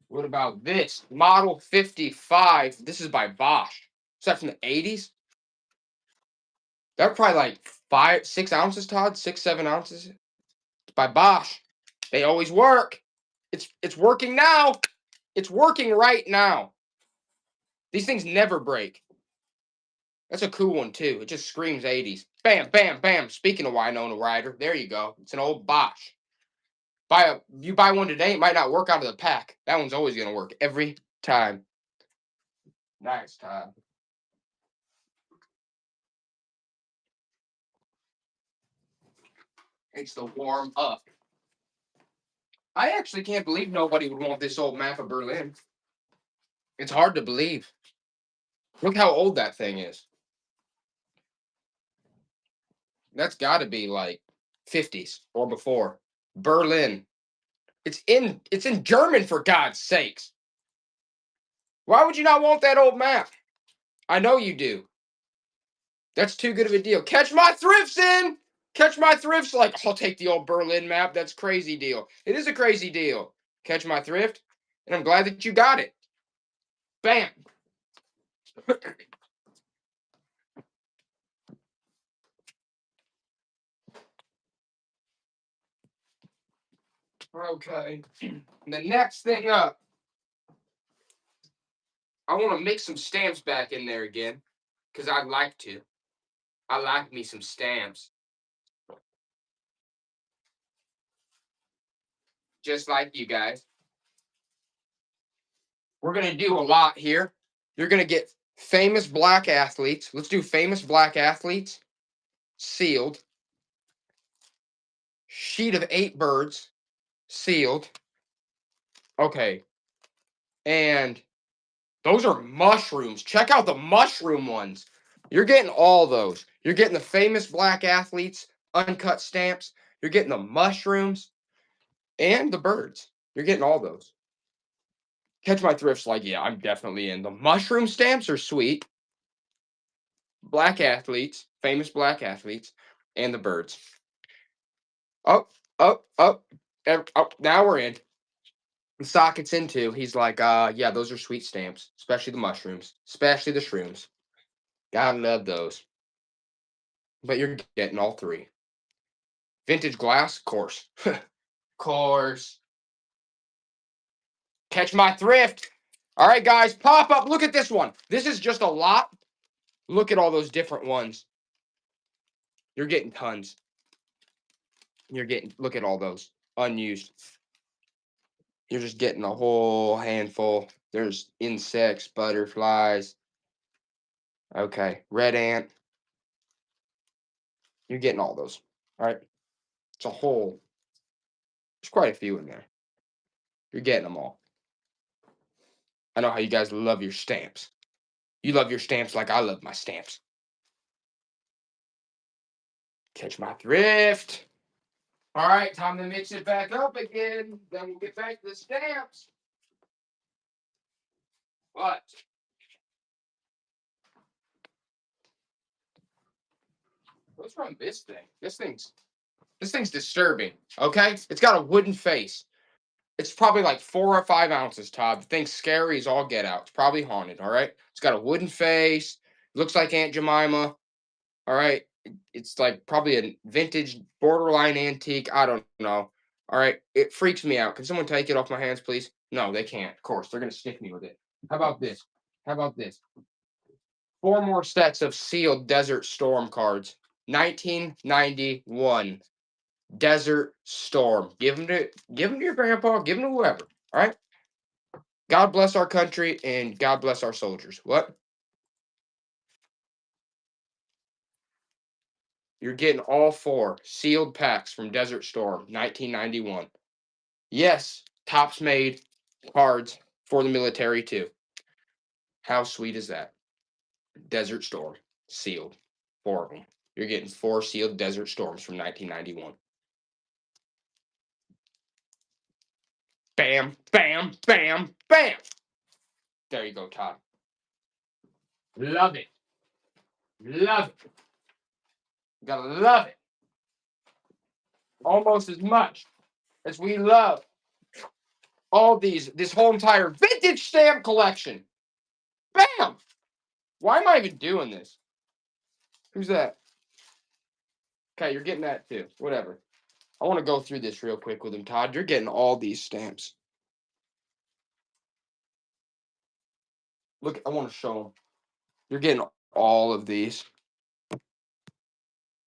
What about this? Model 55. This is by Bosch. Is that from the 80s? They're probably like 6 ounces, Todd. 6, 7 ounces. It's by Bosch. They always work. It's working now. It's working right now. These things never break. That's a cool one too. It just screams 80s. Bam, bam, bam. Speaking of Winona Ryder, there you go. It's an old Bosch. You buy one today, it might not work out of the pack. That one's always gonna work every time. Nice, Todd. It's the warm up. I actually can't believe nobody would want this old map of Berlin. It's hard to believe. Look how old that thing is. That's got to be like 50s or before. Berlin. It's in German, for God's sakes. Why would you not want that old map? I know you do. That's too good of a deal. Catch my thrifts in. Catch my thrifts. Like, I'll take the old Berlin map. That's crazy deal. It is a crazy deal. Catch my thrift. And I'm glad that you got it. Bam. Okay. The next thing up, I want to mix some stamps back in there again. Because I'd like to. I like me some stamps. Just like you guys. We're going to do a lot here. You're going to get famous black athletes. Let's do famous black athletes. Sealed. Sheet of 8 birds. Sealed. Okay. And those are mushrooms. Check out the mushroom ones. You're getting all those. You're getting the famous black athletes, uncut stamps. You're getting the mushrooms and the birds. You're getting all those. Catch my thrifts, like, yeah, I'm definitely in. The mushroom stamps are sweet. Black athletes, famous black athletes, and the birds. Oh, oh, oh. Oh, now we're in. The socket's into. He's like, yeah, those are sweet stamps, especially the mushrooms, especially the shrooms. Gotta love those. But you're getting all 3. Vintage glass, course. Course. Catch my thrift. All right, guys, pop up. Look at this one. This is just a lot. Look at all those different ones. You're getting tons. Look at all those unused. You're just getting a whole handful. There's insects, butterflies. Okay, red ant. You're getting all those. All right. It's a whole. There's quite a few in there. You're getting them all. I know how you guys love your stamps. You love your stamps like I love my stamps. Catch my thrift. All right, time to mix it back up again. Then we'll get back to the stamps. But what's wrong with this thing? This thing's disturbing. Okay, it's got a wooden face. It's probably like 4 or 5 ounces, Todd. The thing's scary as all get out. It's probably haunted. All right, it's got a wooden face. Looks like Aunt Jemima. All right, it's like probably a vintage, borderline antique. I don't know. All right, it freaks me out. Can someone take it off my hands, please? No, they can't. Of course, they're gonna stick me with it. How about this? How about this? 4 more sets of sealed Desert Storm cards. 1991 Desert Storm. Give them to your grandpa. Give them to whoever. All right. God bless our country and God bless our soldiers. What? You're getting all 4 sealed packs from Desert Storm, 1991. Yes, Topps made cards for the military too. How sweet is that? Desert Storm, sealed. 4 of them. You're getting 4 sealed Desert Storms from 1991. Bam, bam, bam, bam. There you go, Todd. Love it. Love it. You gotta love it. Almost as much as we love all this whole entire vintage stamp collection. Bam! Why am I even doing this? Who's that? Okay, you're getting that too. Whatever. I want to go through this real quick with him, Todd. You're getting all these stamps. Look, I want to show them. You're getting all of these.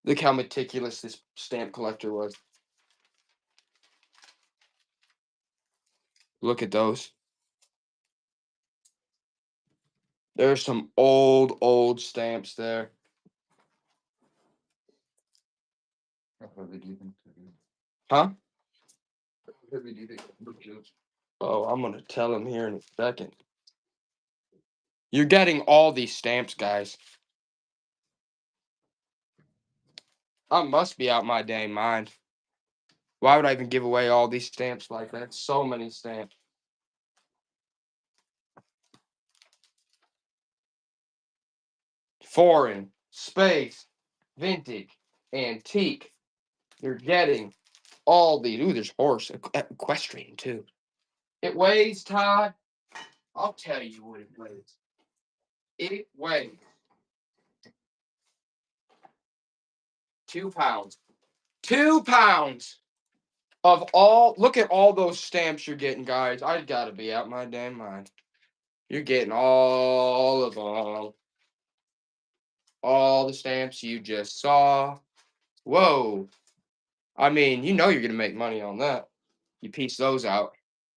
Look how meticulous this stamp collector was. Look at those. There's some old stamps there. Huh? Oh, I'm going to tell him here in a second. You're getting all these stamps, guys. I must be out my dang mind. Why would I even give away all these stamps like that? So many stamps. Foreign, space, vintage, antique. You're getting all these. Ooh, there's horse. Equestrian, too. It weighs, Todd. I'll tell you what it weighs. It weighs 2 pounds. 2 pounds of all. Look at all those stamps you're getting, guys. I gotta be out my damn mind. You're getting all of them. All the stamps you just saw. Whoa. I mean, you know you're going to make money on that. You piece those out.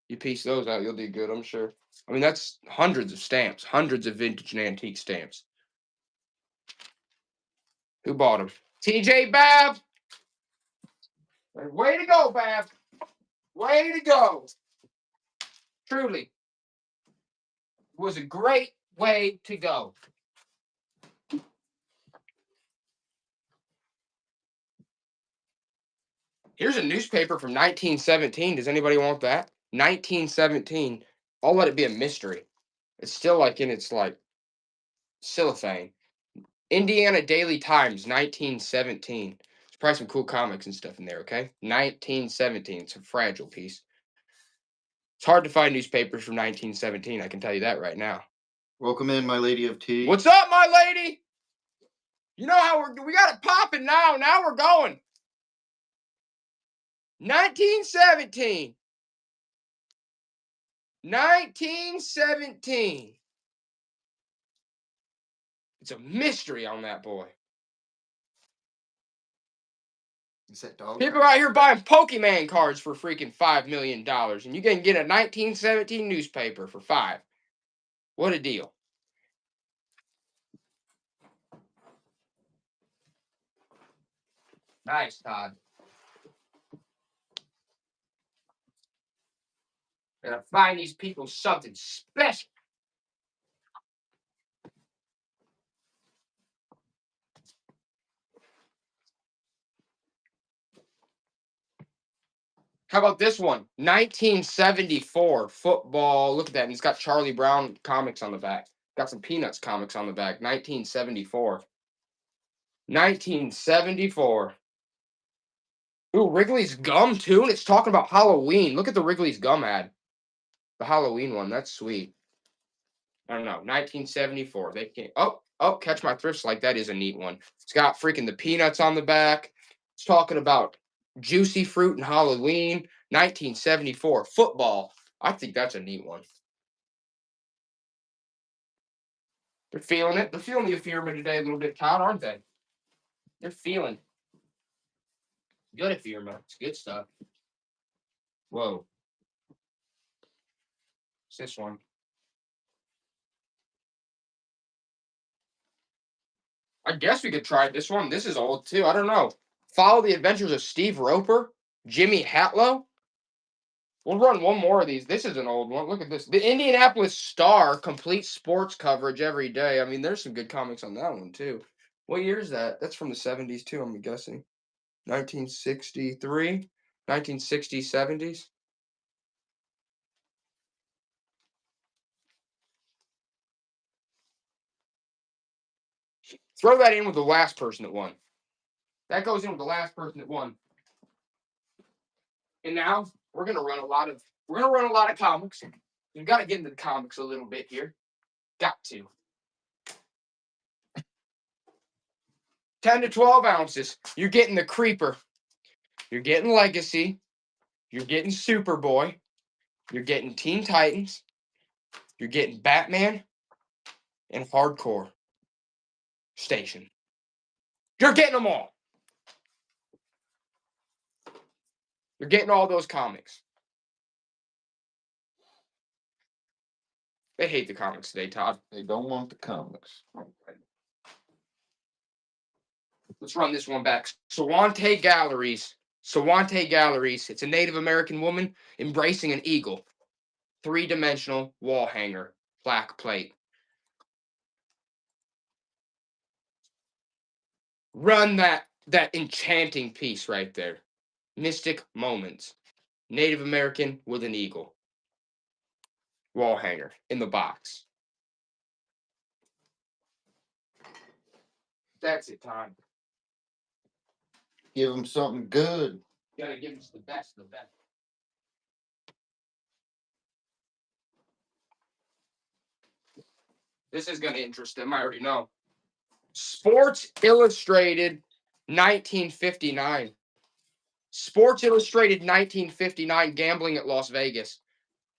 You'll do good, I'm sure. I mean, that's hundreds of stamps. Hundreds of vintage and antique stamps. Who bought them? TJ Bab. Way to go, Bab. Way to go. Truly. It was a great way to go. Here's a newspaper from 1917. Does anybody want that? 1917. I'll let it be a mystery. It's still like in its like cellophane. Indiana Daily Times, 1917. There's probably some cool comics and stuff in there, okay? 1917. It's a fragile piece. It's hard to find newspapers from 1917, I can tell you that right now. Welcome in, my lady of tea. What's up, my lady? You know how we got it popping now. Now we're going. 1917. 1917. It's a mystery on that boy. Is that dog? People out here buying Pokemon cards for freaking $5 million, and you can get a 1917 newspaper for $5. What a deal. Nice, Todd. Gotta find these people something special. How about this one? 1974 football. Look at that. And it's got Charlie Brown comics on the back. Got some Peanuts comics on the back. 1974. 1974. Ooh, Wrigley's gum too. And it's talking about Halloween. Look at the Wrigley's gum ad. The Halloween one. That's sweet. I don't know. 1974. They can't. Oh, Catch My Thrifts. Like that is a neat one. It's got freaking the Peanuts on the back. It's talking about juicy fruit and Halloween. 1974 football. I think that's a neat one. They're feeling it. They're feeling the Ephemera today a little bit, Todd, aren't they? They're feeling good Ephemera. It's good stuff. Whoa. It's this one. I guess we could try this one. This is old too. I don't know. Follow the Adventures of Steve Roper, Jimmy Hatlow. We'll run one more of these. This is an old one. Look at this. The Indianapolis Star, complete sports coverage every day. I mean, there's some good comics on that one, too. What year is that? That's from the 70s, too, I'm guessing. 1963? 1960s, 70s? Throw that in with the last person that won. That goes in with the last person that won. And now we're gonna run a lot of comics. We've got to get into the comics a little bit here. Got to. 10 to 12 ounces. You're getting the Creeper. You're getting Legacy. You're getting Superboy. You're getting Teen Titans. You're getting Batman and Hardcore Station. You're getting them all. You're getting all those comics. They hate the comics today, Todd. They don't want the comics. Let's run this one back. Sawante Galleries. Sawante Galleries. It's a Native American woman embracing an eagle. 3-dimensional wall hanger. Black plate. Run that enchanting piece right there. Mystic Moments. Native American with an eagle. Wall hanger in the box. That's it, Todd. Give them something good. You gotta give us the best of the best. This is gonna interest them, I already know. Sports Illustrated 1959. Sports Illustrated 1959, gambling at Las Vegas.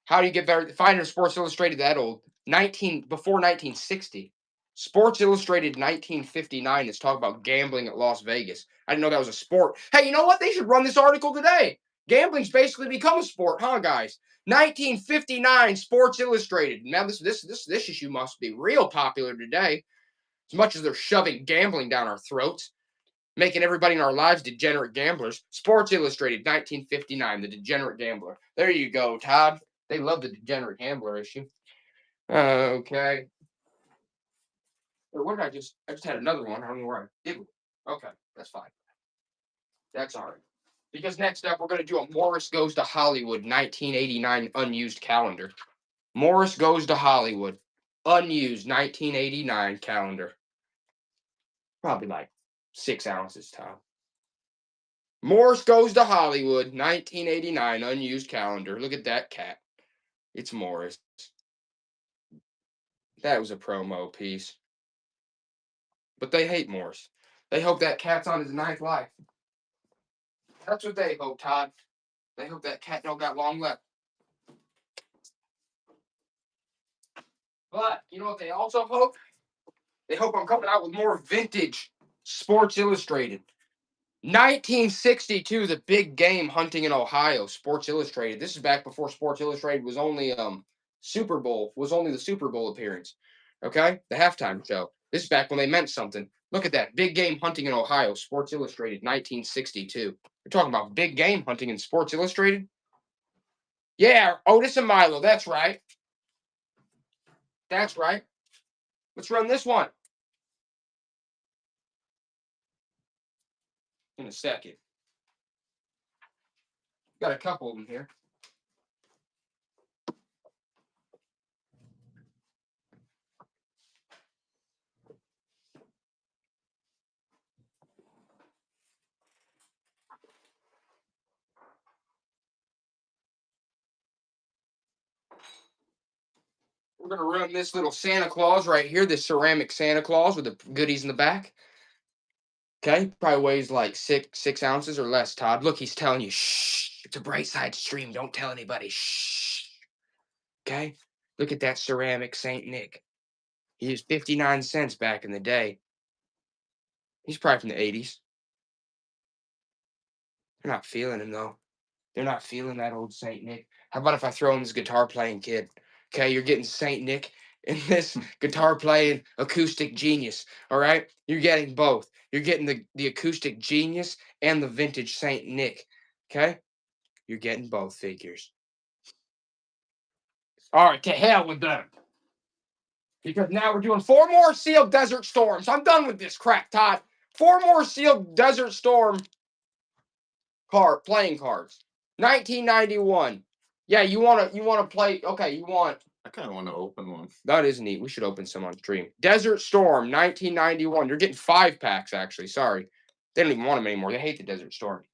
How do you get better? Finding Sports Illustrated that old? Before 1960. Sports Illustrated 1959 is talking about gambling at Las Vegas. I didn't know that was a sport. Hey, you know what? They should run this article today. Gambling's basically become a sport, huh, guys? 1959 Sports Illustrated. Now this issue must be real popular today. As much as they're shoving gambling down our throats, making everybody in our lives degenerate gamblers. Sports Illustrated 1959, The Degenerate Gambler. There you go, Todd. They love the Degenerate Gambler issue. Okay. What did I just had another one. I don't know where I did. Okay, that's fine. That's all right. Because next up, we're going to do a Morris Goes to Hollywood 1989 unused calendar. Morris Goes to Hollywood, unused 1989 calendar. Probably like 6 ounces, Tom. Morris Goes to Hollywood 1989 unused calendar. Look at that cat. It's Morris. That was a promo piece. But they hate Morris. They hope that cat's on his 9th life. That's what they hope, Todd. They hope that cat don't got long left. But you know what they also hope? They hope I'm coming out with more vintage Sports Illustrated. 1962, the big game hunting in Ohio, Sports Illustrated. This is back before Sports Illustrated was only the Super Bowl appearance. Okay? The halftime show. This is back when they meant something. Look at that. Big game hunting in Ohio, Sports Illustrated, 1962. We're talking about big game hunting in Sports Illustrated? Yeah, Otis and Milo. That's right. That's right. Let's run this one in a second. Got a couple of them here. We're going to run this little Santa Claus right here, this ceramic Santa Claus with the goodies in the back. Okay, probably weighs like six ounces or less, Todd. Look, he's telling you, shh, it's a Brightside stream. Don't tell anybody. Shh. Okay, look at that ceramic Saint Nick. He was 59 cents back in the day. He's probably from the 80s. They're not feeling him, though. They're not feeling that old Saint Nick. How about if I throw in this guitar playing kid? Okay, you're getting Saint Nick and this guitar playing acoustic genius. All right, you're getting both. You're getting the acoustic genius and the vintage Saint Nick. Okay, you're getting both figures. All right, to hell with them. Because now we're doing 4 more sealed Desert Storms. I'm done with this crap, Todd. 4 more sealed Desert Storm playing cards. 1991. Yeah, you wanna play? Okay, you want? I kind of want to open one. That is neat. We should open some on stream. Desert Storm, 1991. You're getting 5 packs, actually. Sorry, they don't even want them anymore. They hate the Desert Storm.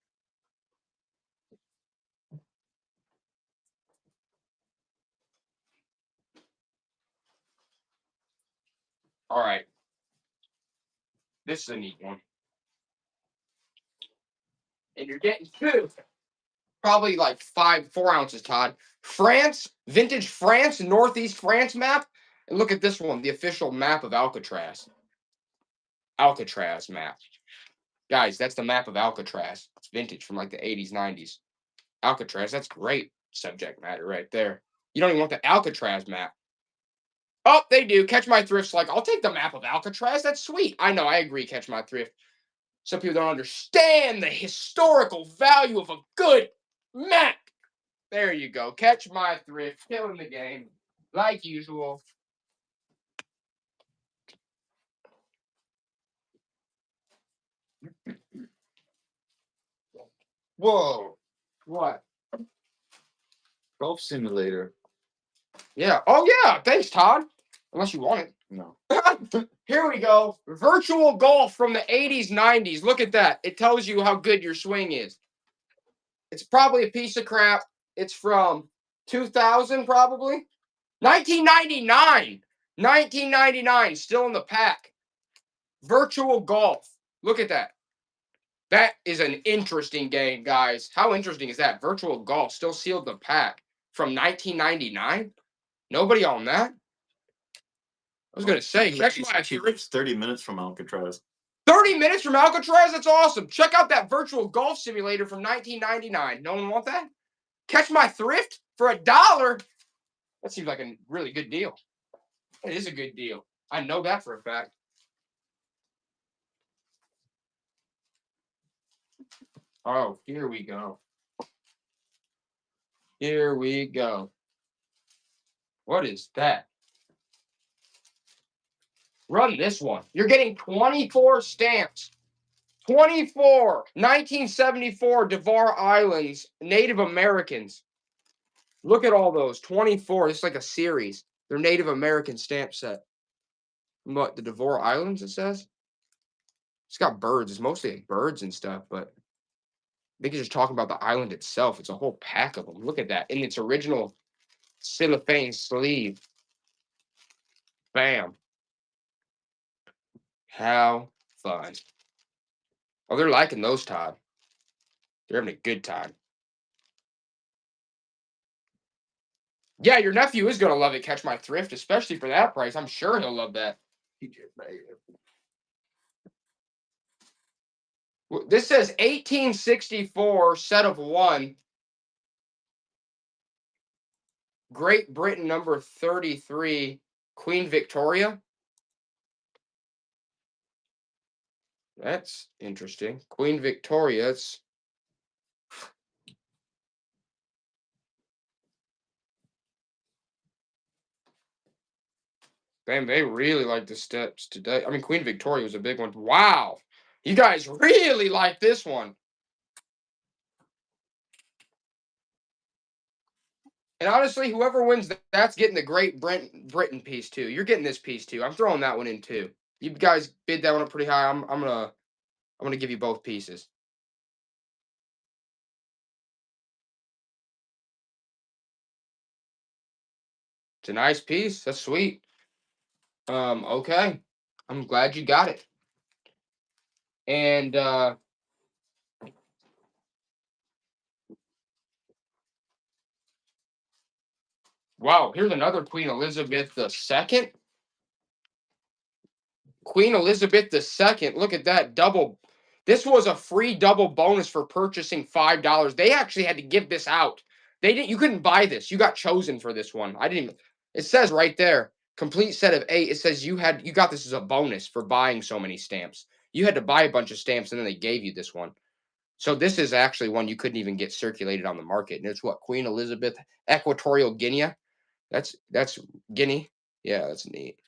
All right, this is a neat one, and you're getting 2. Probably like 4 ounces, Todd. France, vintage France, Northeast France map. And look at this one, the official map of Alcatraz. Alcatraz map. Guys, that's the map of Alcatraz. It's vintage from like the 80s, 90s. Alcatraz, that's great subject matter right there. You don't even want the Alcatraz map. Oh, they do. Catch My Thrift's like, I'll take the map of Alcatraz. That's sweet. I know, I agree, Catch My Thrift. Some people don't understand the historical value of a good map. There you go. Catch My Thrift. Killing the game. Like usual. Whoa. What? Golf simulator. Yeah. Oh, yeah. Thanks, Todd. Unless you want it. No. Here we go. Virtual golf from the 80s, 90s. Look at that. It tells you how good your swing is. It's probably a piece of crap. It's from 2000, probably. 1999. 1999. Still in the pack. Virtual golf. Look at that. That is an interesting game, guys. How interesting is that? Virtual golf still sealed the pack from 1999. Nobody on that. I was gonna say, catch my It's 30 minutes from Alcatraz. 30 minutes from Alcatraz. That's awesome. Check out that virtual golf simulator from 1999. No one want that? Catch My Thrift for $1. That seems like a really good deal. It is a good deal. I know that for a fact. Oh, here we go. Here we go. What is that? Run this one. You're getting 24 stamps. 24. 1974 Devar Islands, Native Americans. Look at all those. 24. This is like a series. They're Native American stamp set. What, the Devar Islands, it says? It's got birds. It's mostly like birds and stuff, but I think it's just talking about the island itself. It's a whole pack of them. Look at that. In its original cellophane sleeve. Bam. How fun. Oh, they're liking those, Todd. They're having a good time. Yeah, your nephew is gonna love it. Catch my thrift, especially for that price. I'm sure he'll love that. This says 1864 set of one. Great Britain number 33, Queen Victoria. That's interesting. Queen Victoria. It's damn, they really like the steps today. I mean, Queen Victoria was a big one. Wow. You guys really like this one. And honestly, whoever wins, that's getting the Great Britain piece too. You're getting this piece too. I'm throwing that one in too. You guys bid that one up pretty high. I'm gonna give you both pieces. It's a nice piece. That's sweet. Okay. I'm glad you got it. And wow, here's another Queen Elizabeth II. Queen Elizabeth II. Look at that double. This was a free double bonus for purchasing $5. They actually had to give this out. They didn't. You couldn't buy this. You got chosen for this one. I didn't. It says right there, complete set of 8. It says you got this as a bonus for buying so many stamps. You had to buy a bunch of stamps and then they gave you this one. So this is actually one you couldn't even get circulated on the market. And it's what, Queen Elizabeth, Equatorial Guinea. That's Guinea. Yeah, that's neat.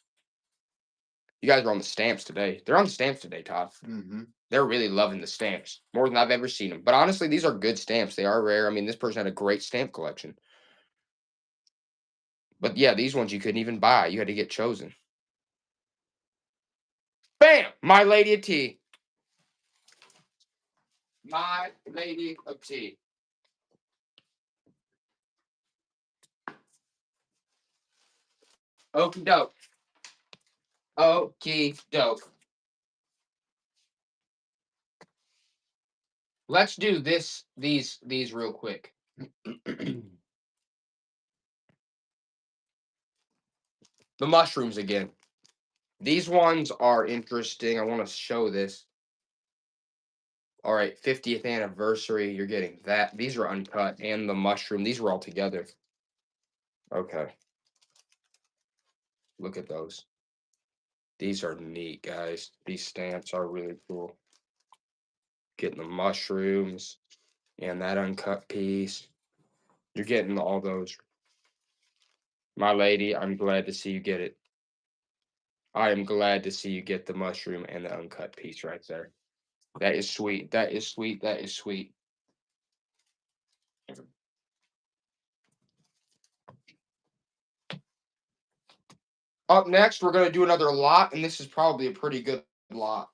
You guys are on the stamps today. They're on the stamps today, Todd. Mm-hmm. They're really loving the stamps more than I've ever seen them. But honestly, these are good stamps. They are rare. I mean, this person had a great stamp collection. But yeah, these ones you couldn't even buy. You had to get chosen. Bam! My Lady of Tea. My Lady of Tea. Okie doke. Okie doke. Let's do these real quick. The mushrooms again. These ones are interesting. I want to show this. All right, 50th anniversary. You're getting that. These are uncut, and the mushroom. These were all together. Okay. Look at those. These are neat, guys. These stamps are really cool. Getting the mushrooms and that uncut piece. You're getting all those. My lady, I'm glad to see you get it. I am glad to see you get the mushroom and the uncut piece right there. That is sweet. That is sweet. That is sweet. Up next, we're going to do another lot, and this is probably a pretty good lot.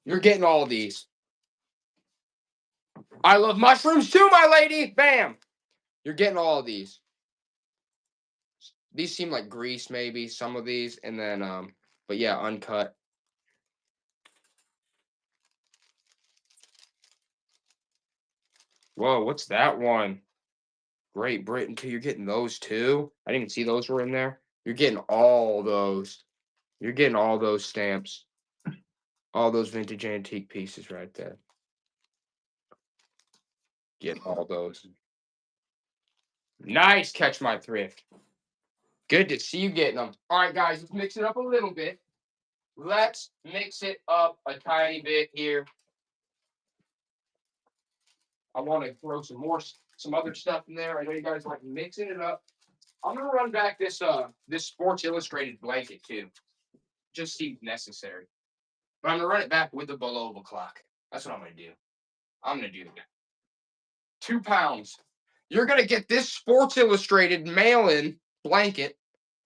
You're getting all of these. I love mushrooms too, my lady. Bam. You're getting all of these. These seem like grease, maybe some of these, and then but yeah, uncut. Whoa, what's that one? Great Britain too. You're getting those too. I didn't see those were in there. You're getting all those. You're getting all those stamps. All those vintage antique pieces right there. Get all those. Nice catch, my thrift. Good to see you getting them. All right, guys, let's mix it up a little bit. Let's mix it up a tiny bit here. I want to throw some other stuff in there. I know you guys like mixing it up. I'm gonna run back this Sports Illustrated blanket too. Just seems necessary. But I'm gonna run it back with the Bulova clock. That's what I'm gonna do. I'm gonna do that. 2 pounds. You're gonna get this Sports Illustrated mail-in blanket.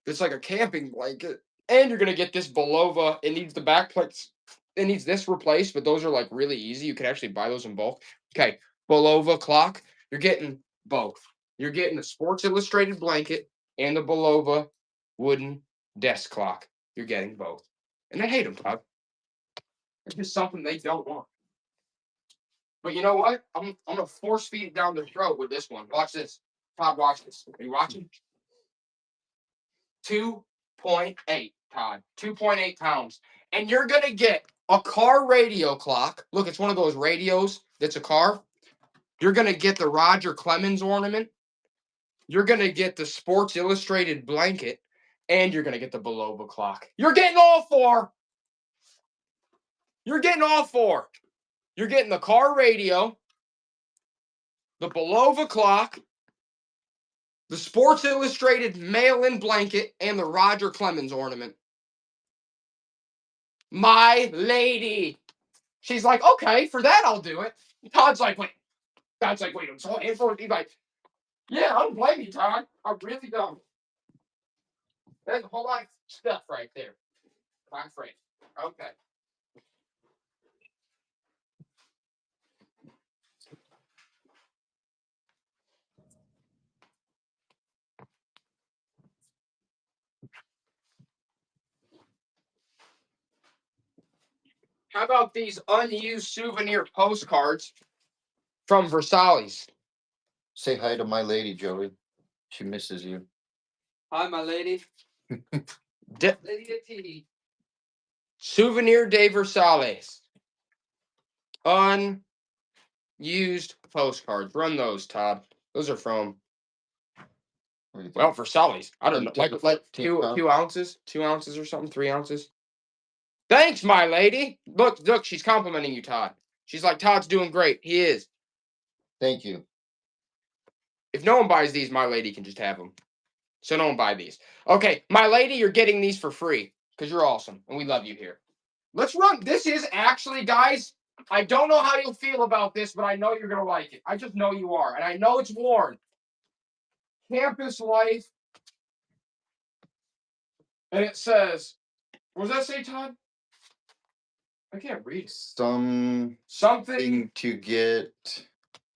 It's like a camping blanket, and you're gonna get this Bulova. It needs the back plates. It needs this replaced, but those are like really easy. You can actually buy those in bulk. Okay, Bulova clock. You're getting both. You're getting the Sports Illustrated blanket and the Bulova wooden desk clock. You're getting both, and they hate them, Todd. It's just something they don't want. But you know what? I'm gonna force feed it down their throat with this one. Watch this. Todd, watch this. Are you watching? 2.8, Todd. 2.8 pounds. And you're gonna get a car radio clock. Look, it's one of those radios that's a car. You're gonna get the Roger Clemens ornament. You're gonna get the Sports Illustrated blanket, and you're gonna get the Belova clock. You're getting all four. You're getting all four. You're getting the car radio, the Belova clock, the Sports Illustrated mail-in blanket, and the Roger Clemens ornament. My lady. She's like, okay, for that I'll do it. Todd's like, wait. Todd's like, wait, it's all info. He's like, yeah, I don't blame you, Todd. I really don't. There's a whole lot of stuff right there. My friend. Okay. How about these unused souvenir postcards from Versailles? Say hi to my lady, Joey. She misses you. Hi, my lady. Lady of tea. Souvenir de Versailles. Unused postcards. Run those, Todd. Those are from, What do you think? well, Versailles. I don't know. Like two Huh? ounces? 2 ounces or something? 3 ounces? Thanks, my lady. Look, she's complimenting you, Todd. She's like, Todd's doing great. He is. Thank you. If no one buys these, my lady can just have them. So don't buy these. Okay, my lady, you're getting these for free because you're awesome and we love you here. Let's run. This is actually, guys, I don't know how you'll feel about this, but I know you're going to like it. I just know you are. And I know it's worn. Campus life. And it says, what does that say, Todd? I can't read. Something to get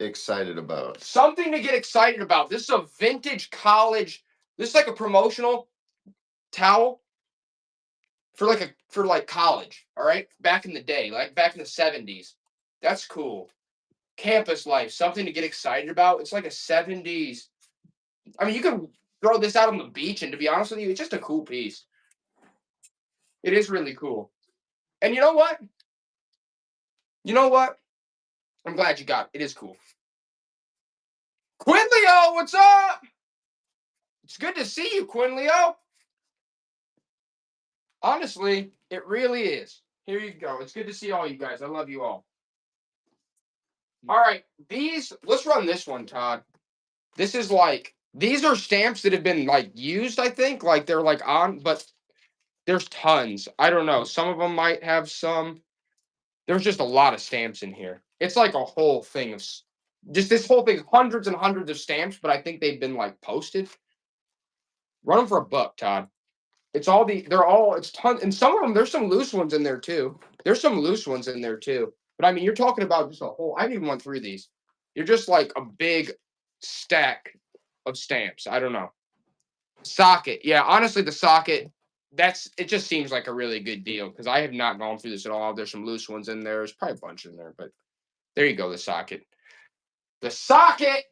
excited about. Something to get excited about. This is a vintage college. This is like a promotional towel for college. All right, back in the day, like back in the 70s. That's cool. Campus life. Something to get excited about. It's like a 70s. I mean, you can throw this out on the beach, and to be honest with you, it's just a cool piece. It is really cool. And you know what? You know what? I'm glad you got it. It is cool. Quinn Leo, what's up? It's good to see you, Quinn Leo. Honestly, it really is. Here you go. It's good to see all you guys. I love you all. All right, let's run this one, Todd. This is like, these are stamps that have been like used, I think. Like they're like on, but there's tons. I don't know. Some of them might have some. There's just a lot of stamps in here. It's like a whole thing of just this whole thing, hundreds and hundreds of stamps, but I think they've been like posted. Run them for $1, Todd. It's tons, and some of them, there's some loose ones in there too. But I mean, you're talking about just a whole, I haven't even went through these. You're just like a big stack of stamps. I don't know. Socket. Yeah, honestly, the socket, it just seems like a really good deal because I have not gone through this at all. There's some loose ones in there. There's probably a bunch in there, but there you go, the socket. The socket!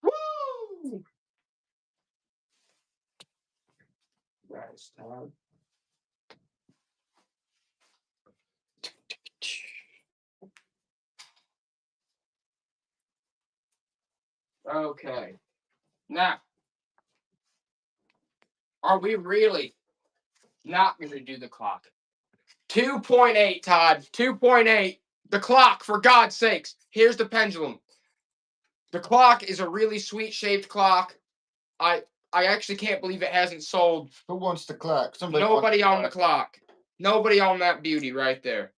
Woo! Nice, Todd. Okay. Now, are we really not going to do the clock? 2.8, Todd. 2.8. The clock, for God's sakes. Here's the pendulum. The clock is a really sweet shaped clock. I actually can't believe it hasn't sold. Who wants the clock? Nobody on the clock. Nobody on that beauty right there.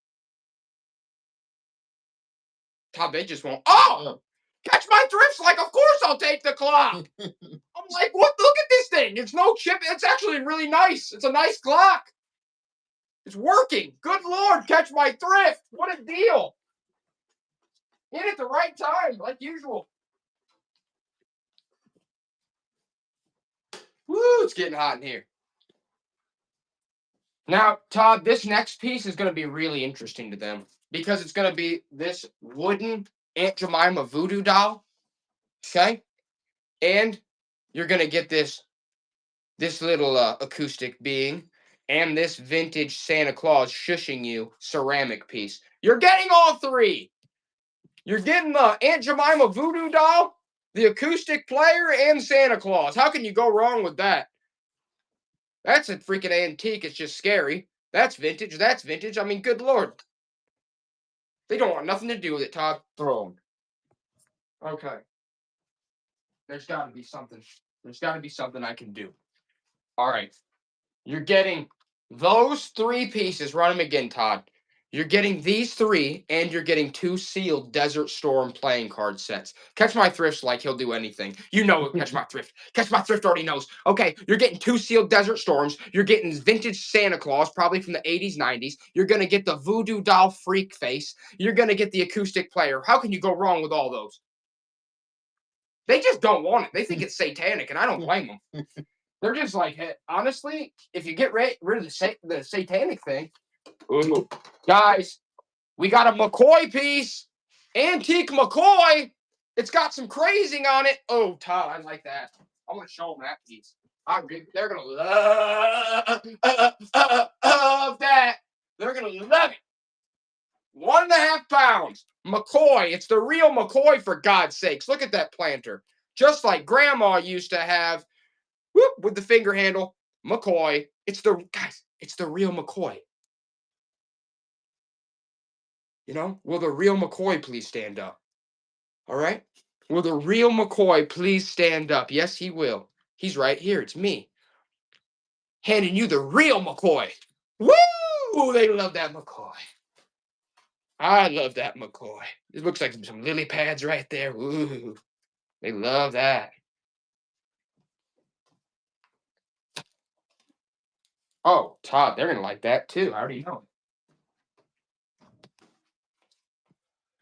Todd, they just won't. Oh! Catch my thrifts, like, of course I'll take the clock. I'm like, what? Look at this thing. It's no chip. It's actually really nice. It's a nice clock. It's working. Good Lord, catch my thrift. What a deal. In at the right time, like usual. Woo, it's getting hot in here. Now, Todd, this next piece is going to be really interesting to them because it's going to be this wooden Aunt Jemima voodoo doll. Okay? And you're going to get this little acoustic being and this vintage Santa Claus shushing you ceramic piece. You're getting all three. You're getting the Aunt Jemima voodoo doll, the acoustic player, and Santa Claus. How can you go wrong with that? That's a freaking antique. It's just scary. That's vintage. That's vintage. I mean, good Lord. They don't want nothing to do with it, Todd. Throw 'em. Okay. There's got to be something. There's got to be something I can do. All right. You're getting those three pieces. Run them again, Todd. You're getting these three, and you're getting 2 sealed Desert Storm playing card sets. Catch My Thrift's like he'll do anything. You know it, Catch My Thrift. Catch My Thrift already knows. Okay, you're getting 2 sealed Desert Storms. You're getting vintage Santa Claus, probably from the 80s, 90s. You're going to get the voodoo doll freak face. You're going to get the acoustic player. How can you go wrong with all those? They just don't want it. They think it's satanic, and I don't blame them. They're just like, hey, honestly, if you get rid of the satanic thing, ooh, guys, we got a McCoy piece, antique McCoy. It's got some crazing on it. Oh, Todd, I like that. I'm gonna show them that piece. They're gonna love that. They're gonna love it. 1.5 pounds. McCoy. It's the real McCoy, for God's sakes. Look at that planter. Just like Grandma used to have. Whoop, with the finger handle. McCoy. It's the real McCoy. You know? Will the real McCoy please stand up? All right? Will the real McCoy please stand up? Yes, he will. He's right here. It's me. Handing you the real McCoy. Woo! They love that McCoy. I love that McCoy. It looks like some lily pads right there. Ooh. They love that. Oh, Todd, they're going to like that too. I already know.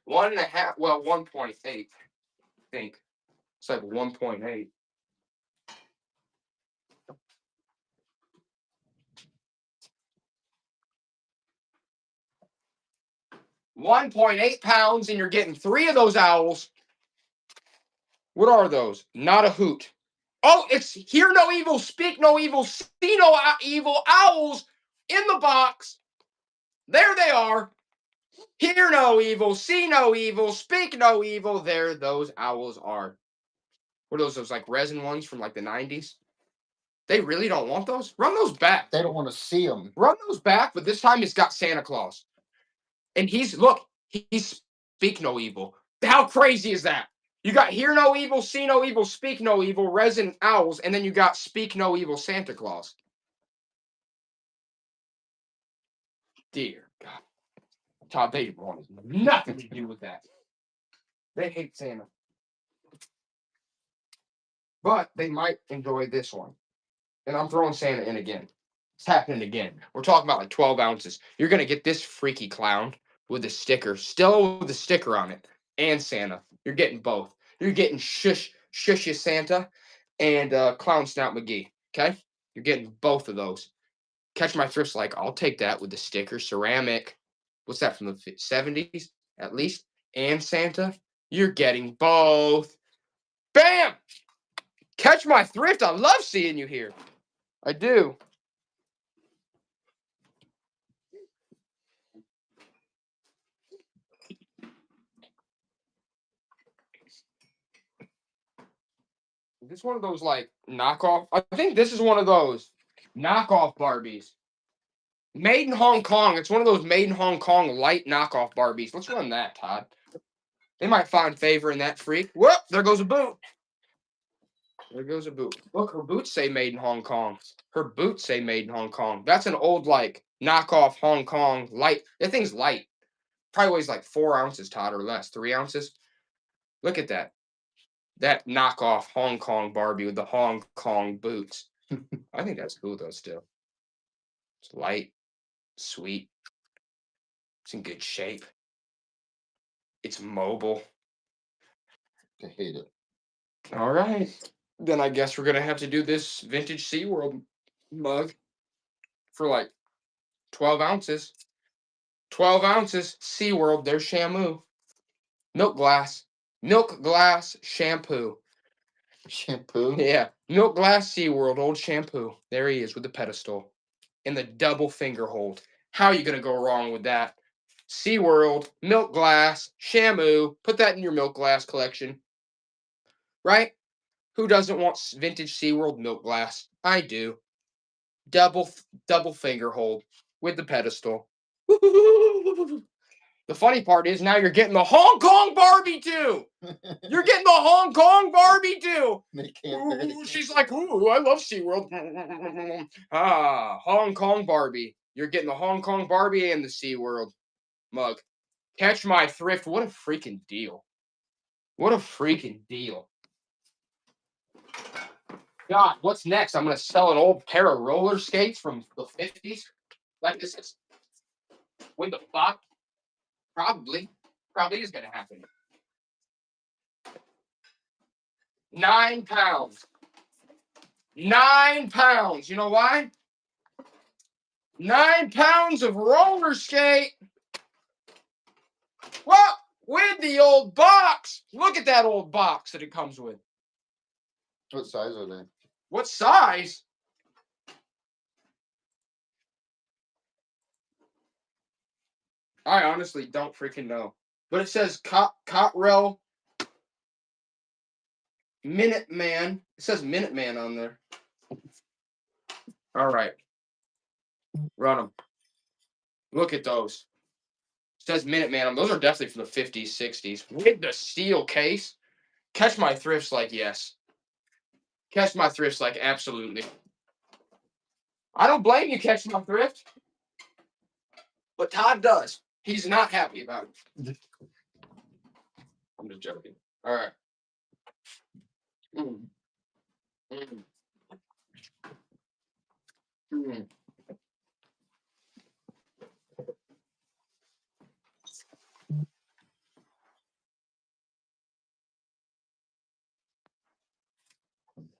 1.5, well, 1.8, I think. It's like 1.8. £1.8, and you're getting 3 of those owls. What are those? Not a hoot. Oh, it's hear no evil, speak no evil, see no evil owls in the box. There they are. Hear no evil, see no evil, speak no evil. There those owls are. What are those like resin ones from like the 90s? They really don't want those? Run those back. They don't want to see them. Run those back, but this time it's got Santa Claus. And he's speak no evil. How crazy is that? You got hear no evil, see no evil, speak no evil, resin owls, and then you got speak no evil Santa Claus. Dear God. Todd, they wanted nothing to do with that. They hate Santa. But they might enjoy this one. And I'm throwing Santa in again. It's happening again. We're talking about like 12 ounces. You're going to get this freaky clown with a sticker, still with a sticker on it, and Santa. You're getting both. You're getting Shushy Santa and Clown Snout McGee. Okay? You're getting both of those. Catch My Thrift's like, I'll take that with the sticker, ceramic. What's that, from the 70s at least? And Santa. You're getting both. Bam! Catch My Thrift. I love seeing you here. I do. Is this one of those like knockoff? I think this is one of those knockoff Barbies. Made in Hong Kong. It's one of those made in Hong Kong light knockoff Barbies. Let's run that, Todd. They might find favor in that freak. Whoop, there goes a boot. There goes a boot. Look, her boots say made in Hong Kong. Her boots say made in Hong Kong. That's an old like knockoff Hong Kong light. That thing's light. Probably weighs like 4 ounces, Todd, or less. 3 ounces. Look at that. That knockoff Hong Kong Barbie with the Hong Kong boots. I think that's cool though still. It's light, sweet. It's in good shape. It's mobile. I hate it. All right. Then I guess we're going to have to do this vintage SeaWorld mug for like 12 ounces. 12 ounces, SeaWorld, there's Shamu. Milk glass. Milk glass shampoo. Shampoo. Yeah. Milk glass SeaWorld old shampoo. There he is with the pedestal. And the double finger hold. How are you going to go wrong with that? SeaWorld, milk glass, shampoo. Put that in your milk glass collection. Right? Who doesn't want vintage SeaWorld milk glass? I do. Double finger hold with the pedestal. The funny part is now you're getting the Hong Kong Barbie too. You're getting the Hong Kong Barbie too. Ooh, she's like, ooh, I love SeaWorld. Hong Kong Barbie. You're getting the Hong Kong Barbie and the SeaWorld mug. Catch my thrift. What a freaking deal. What a freaking deal. God, what's next? I'm going to sell an old pair of roller skates from the 50s. Like this is with the fuck. Probably is going to happen. 9 pounds. 9 pounds. You know why? 9 pounds of roller skate. Well, with the old box. Look at that old box that it comes with. What size are they? What size? I honestly don't freaking know. But it says Cotrell Minuteman. It says Minuteman on there. All right. Run them. Look at those. It says Minuteman on them. Those are definitely from the 50s, 60s. With the steel case. Catch my thrifts like yes. Catch my thrifts like absolutely. I don't blame you, catch my thrift. But Todd does. He's not happy about it. I'm just joking. All right. Mm. Mm. Mm.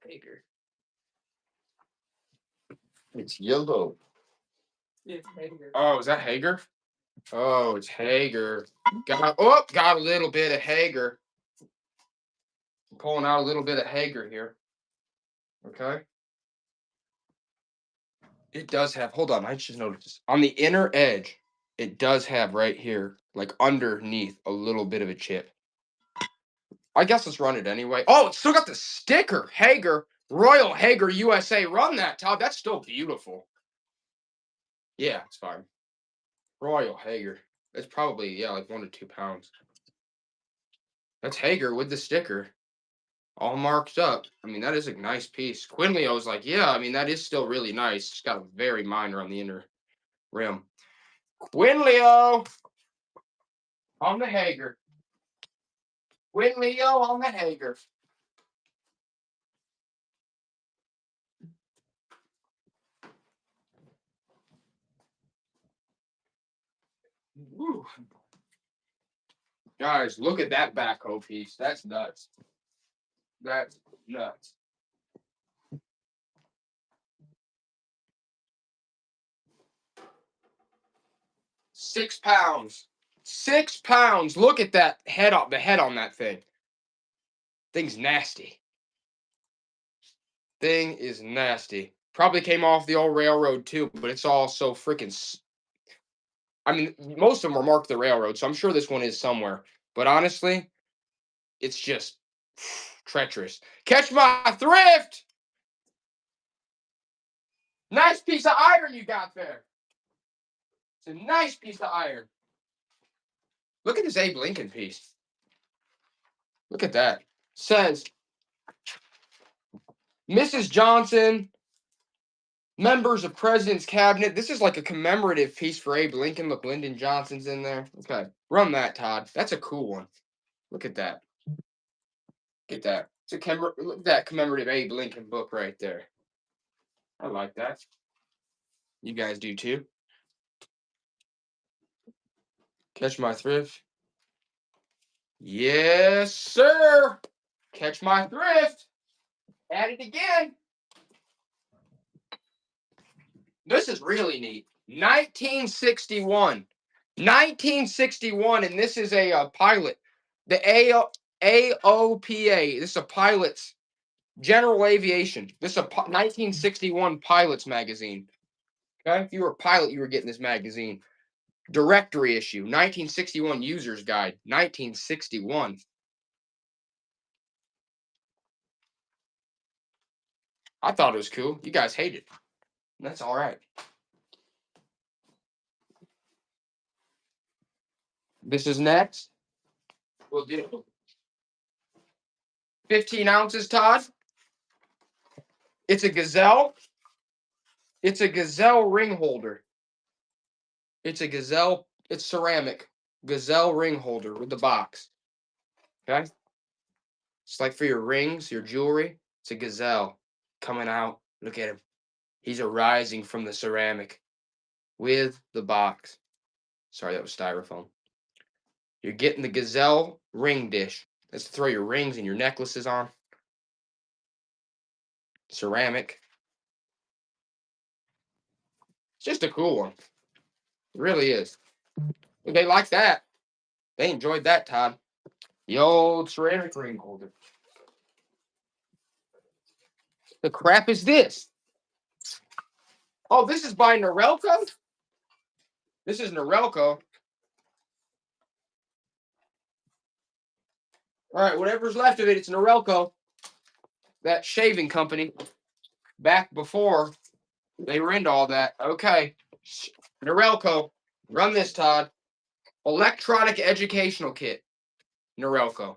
Hager. It's yellow. It's Hager. Oh, is that Hager? Oh, it's Hager. Got a little bit of Hager. I'm pulling out a little bit of Hager here. Okay. It does have, hold on, I just noticed this. On the inner edge, it does have right here, like underneath, a little bit of a chip. I guess let's run it anyway. Oh, it's still got the sticker. Hager, Royal Hager USA. Run that, Todd. That's still beautiful. Yeah, it's fine. Royal Hager. It's probably, yeah, like 1 to 2 pounds. That's Hager with the sticker. All marked up. I mean, that is a nice piece. Quinleo was like, yeah, I mean, that is still really nice. It's got a very minor on the inner rim. Quinleo on the Hager. Quinleo on the Hager. Woo. Guys, look at that backhoe piece. That's nuts. That's nuts. £6. 6 pounds. Look at that head on the head on that thing. Thing's nasty. Thing is nasty. Probably came off the old railroad too, but it's all so freaking. I mean, most of them are marked the railroad, so I'm sure this one is somewhere. But honestly, it's just treacherous. Catch my thrift. Nice piece of iron you got there. It's a nice piece of iron. Look at this Abe Lincoln piece. Look at that. Says Mrs. Johnson, members of President's Cabinet. This is like a commemorative piece for Abe Lincoln. Look, Lyndon Johnson's in there. Okay. Run that, Todd. That's a cool one. Look at that. Get that. It's a look at that commemorative Abe Lincoln book right there. I like that. You guys do too. Catch my thrift. Yes, sir. Catch my thrift. At it again. This is really neat. 1961. 1961, and this is a pilot The AOPA. This is a pilot's general aviation. This is a 1961 pilot's magazine. Okay, if you were a pilot, you were getting this magazine. Directory issue, 1961 User's Guide, 1961. I thought it was cool. You guys hate it. That's all right. This is next. We'll do 15 ounces, Todd. It's a Gazelle. It's a Gazelle ring holder. It's a Gazelle. It's ceramic. Gazelle ring holder with the box. Okay? It's like for your rings, your jewelry. It's a Gazelle coming out. Look at him. He's arising from the ceramic with the box. Sorry, that was styrofoam. You're getting the Gazelle ring dish. That's to throw your rings and your necklaces on. Ceramic. It's just a cool one. It really is. They like that. They enjoyed that, Todd. The old ceramic ring holder. The crap is this? Oh, this is by Norelco? This is Norelco. All right, whatever's left of it, it's Norelco. That shaving company. Back before they were into all that. Okay. Norelco. Run this, Todd. Electronic educational kit. Norelco.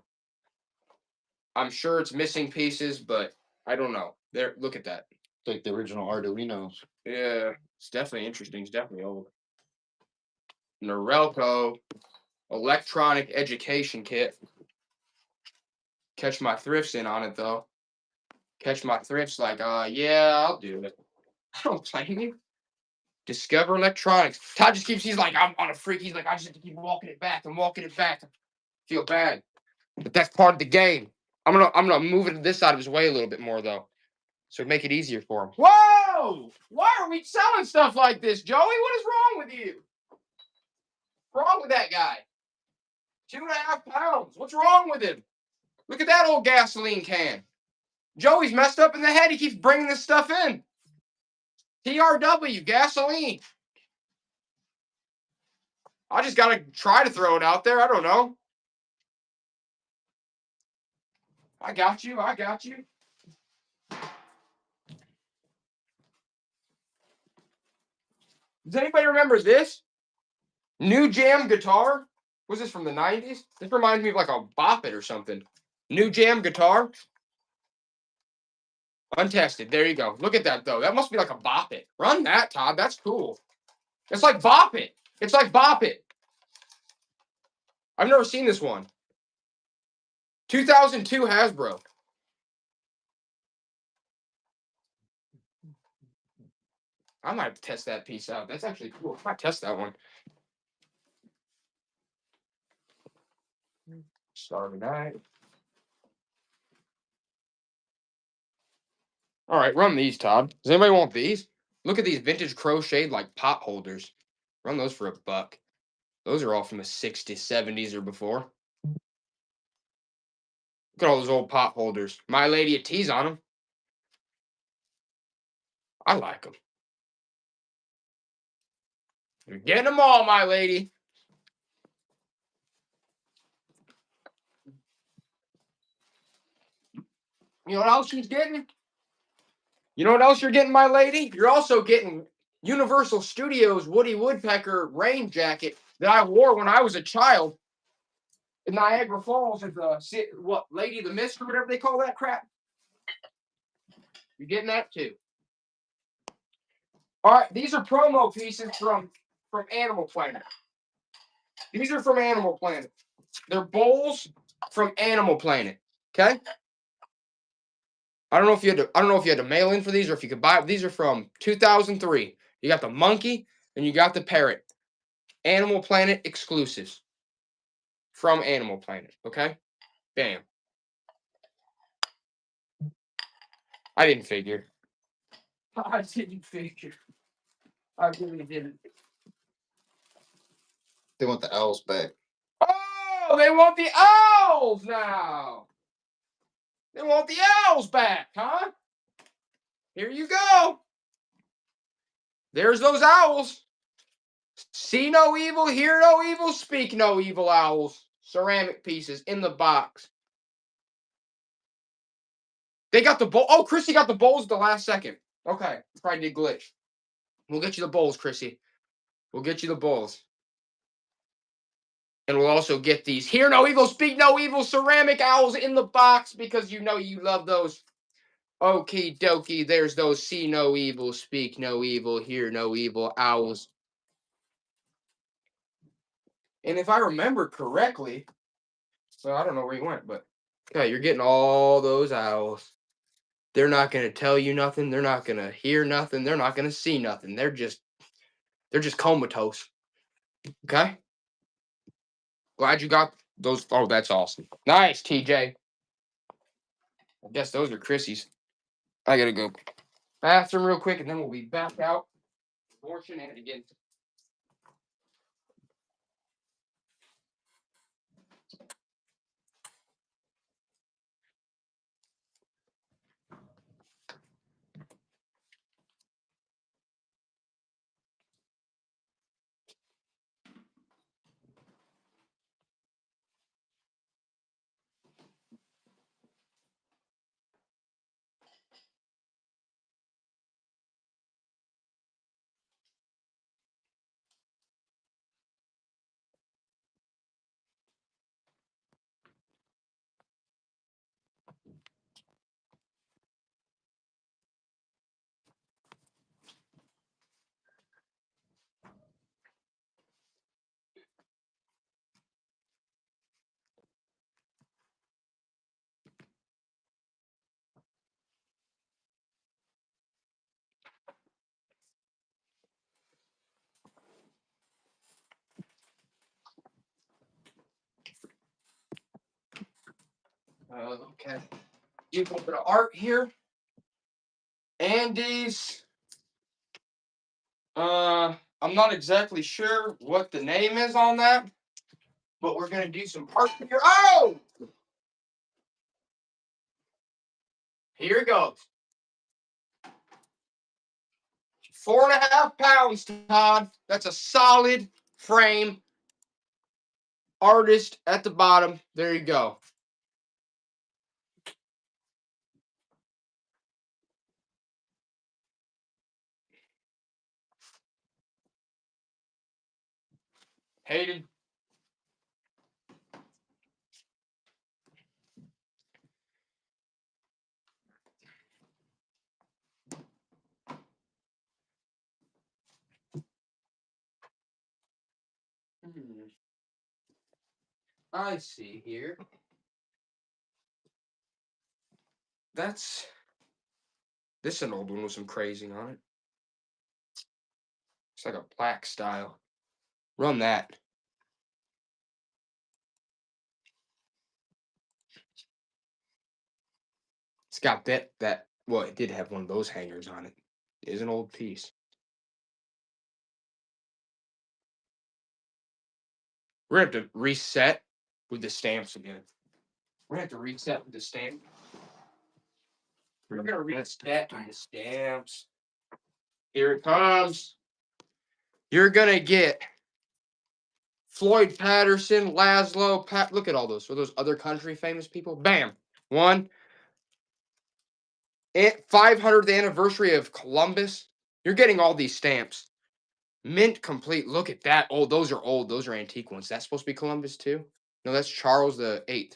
I'm sure it's missing pieces, but I don't know. There, look at that. It's like the original Arduinos. Yeah, it's definitely interesting. It's definitely old. Norelco electronic education kit. Catch my thrifts in on it though. Catch my thrifts like, yeah, I'll do it. I don't blame you. Discover electronics. Todd just keeps. He's like, I'm on a freak. He's like, I just have to keep walking it back and walking it back. Feel bad, but that's part of the game. I'm gonna move it to this side of his way a little bit more though, so make it easier for him. Whoa! Why are we selling stuff like this, Joey? What is wrong with you? What's wrong with that guy? 2.5 pounds. What's wrong with him? Look at that old gasoline can. Joey's messed up in the head. He keeps bringing this stuff in. TRW, gasoline. I just got to try to throw it out there. I don't know. I got you. I got you. Does anybody remember this? New Jam guitar? Was this from the 90s? This reminds me of like a Bop It or something. New Jam guitar? Untested. There you go. Look at that, though. That must be like a Bop It. Run that, Todd. That's cool. It's like Bop It. It's like Bop It. I've never seen this one. 2002 Hasbro. I might test that piece out. That's actually cool. I might test that one. Starry night. All right, run these, Todd. Does anybody want these? Look at these vintage crocheted like pot holders. Run those for $1. Those are all from the 60s, 70s, or before. Look at all those old pot holders. My Lady of T's on them. I like them. You're getting them all, my lady. You know what else she's getting? You know what else you're getting, my lady? You're also getting Universal Studios Woody Woodpecker rain jacket that I wore when I was a child in Niagara Falls as a Lady of the Mist or whatever they call that crap. You're getting that too. All right, these are promo pieces from Animal Planet. These are from Animal Planet. They're bowls from Animal Planet. Okay. I don't know if you had to mail in for these or if you could buy. These are from 2003. You got the monkey and you got the parrot. Animal Planet exclusives from Animal Planet. Okay. Bam. I didn't figure. I didn't figure. I really didn't. They want the owls back. Oh, they want the owls now. They want the owls back, huh? Here you go. There's those owls. See no evil, hear no evil, speak no evil owls. Ceramic pieces in the box. They got the bowl. Oh, Chrissy got the bowls at the last second. Okay, probably did glitch. We'll get you the bowls, Chrissy. We'll get you the bowls. And we'll also get these hear no evil, speak no evil ceramic owls in the box because you know you love those. Okie dokie, there's those see no evil, speak no evil, hear no evil owls. And if I remember correctly, well, I don't know where he went, but okay, you're getting all those owls. They're not going to tell you nothing. They're not going to hear nothing. They're not going to see nothing. They're just comatose. Okay? Glad you got those. Oh, that's awesome. Nice, TJ. I guess those are Chrissy's. I got to go bathroom real quick, and then we'll be back out. More shenanigans. Okay. You a little bit of art here. Andy's. I'm not exactly sure what the name is on that, but we're gonna do some art here. Oh! Here it goes. 4.5 pounds, Todd. That's a solid frame. Artist at the bottom. There you go. Hated. I see here. This is an old one with some crazing on it. It's like a plaque style. Run that. It's got that. Well, it did have one of those hangers on it. It is an old piece. We're gonna have to reset with the stamps again. We're gonna have to reset with the stamp. We're gonna reset with the stamps. Here it comes. You're gonna get Floyd Patterson, Laszlo, look at all those. For those other country famous people. Bam. 500th anniversary of Columbus. You're getting all these stamps. Mint complete. Look at that. Oh, those are old. Those are antique ones. That's supposed to be Columbus too? No, that's Charles VIII.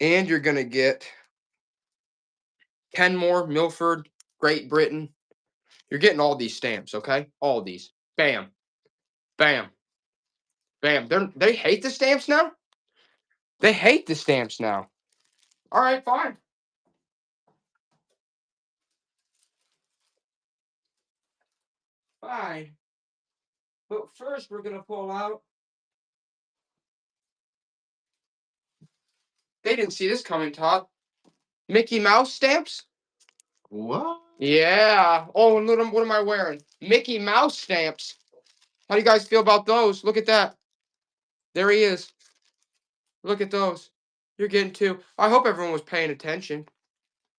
And you're going to get Kenmore, Milford, Great Britain. You're getting all these stamps, okay? All these. Bam. Bam. Bam. They hate the stamps now? They hate the stamps now. All right, fine. Fine. But first, we're going to pull out. They didn't see this coming, Todd. Mickey Mouse stamps? What? Yeah. Oh, and what am I wearing? Mickey Mouse stamps. How do you guys feel about those? Look at that. There he is. Look at those. You're getting 2. I hope everyone was paying attention.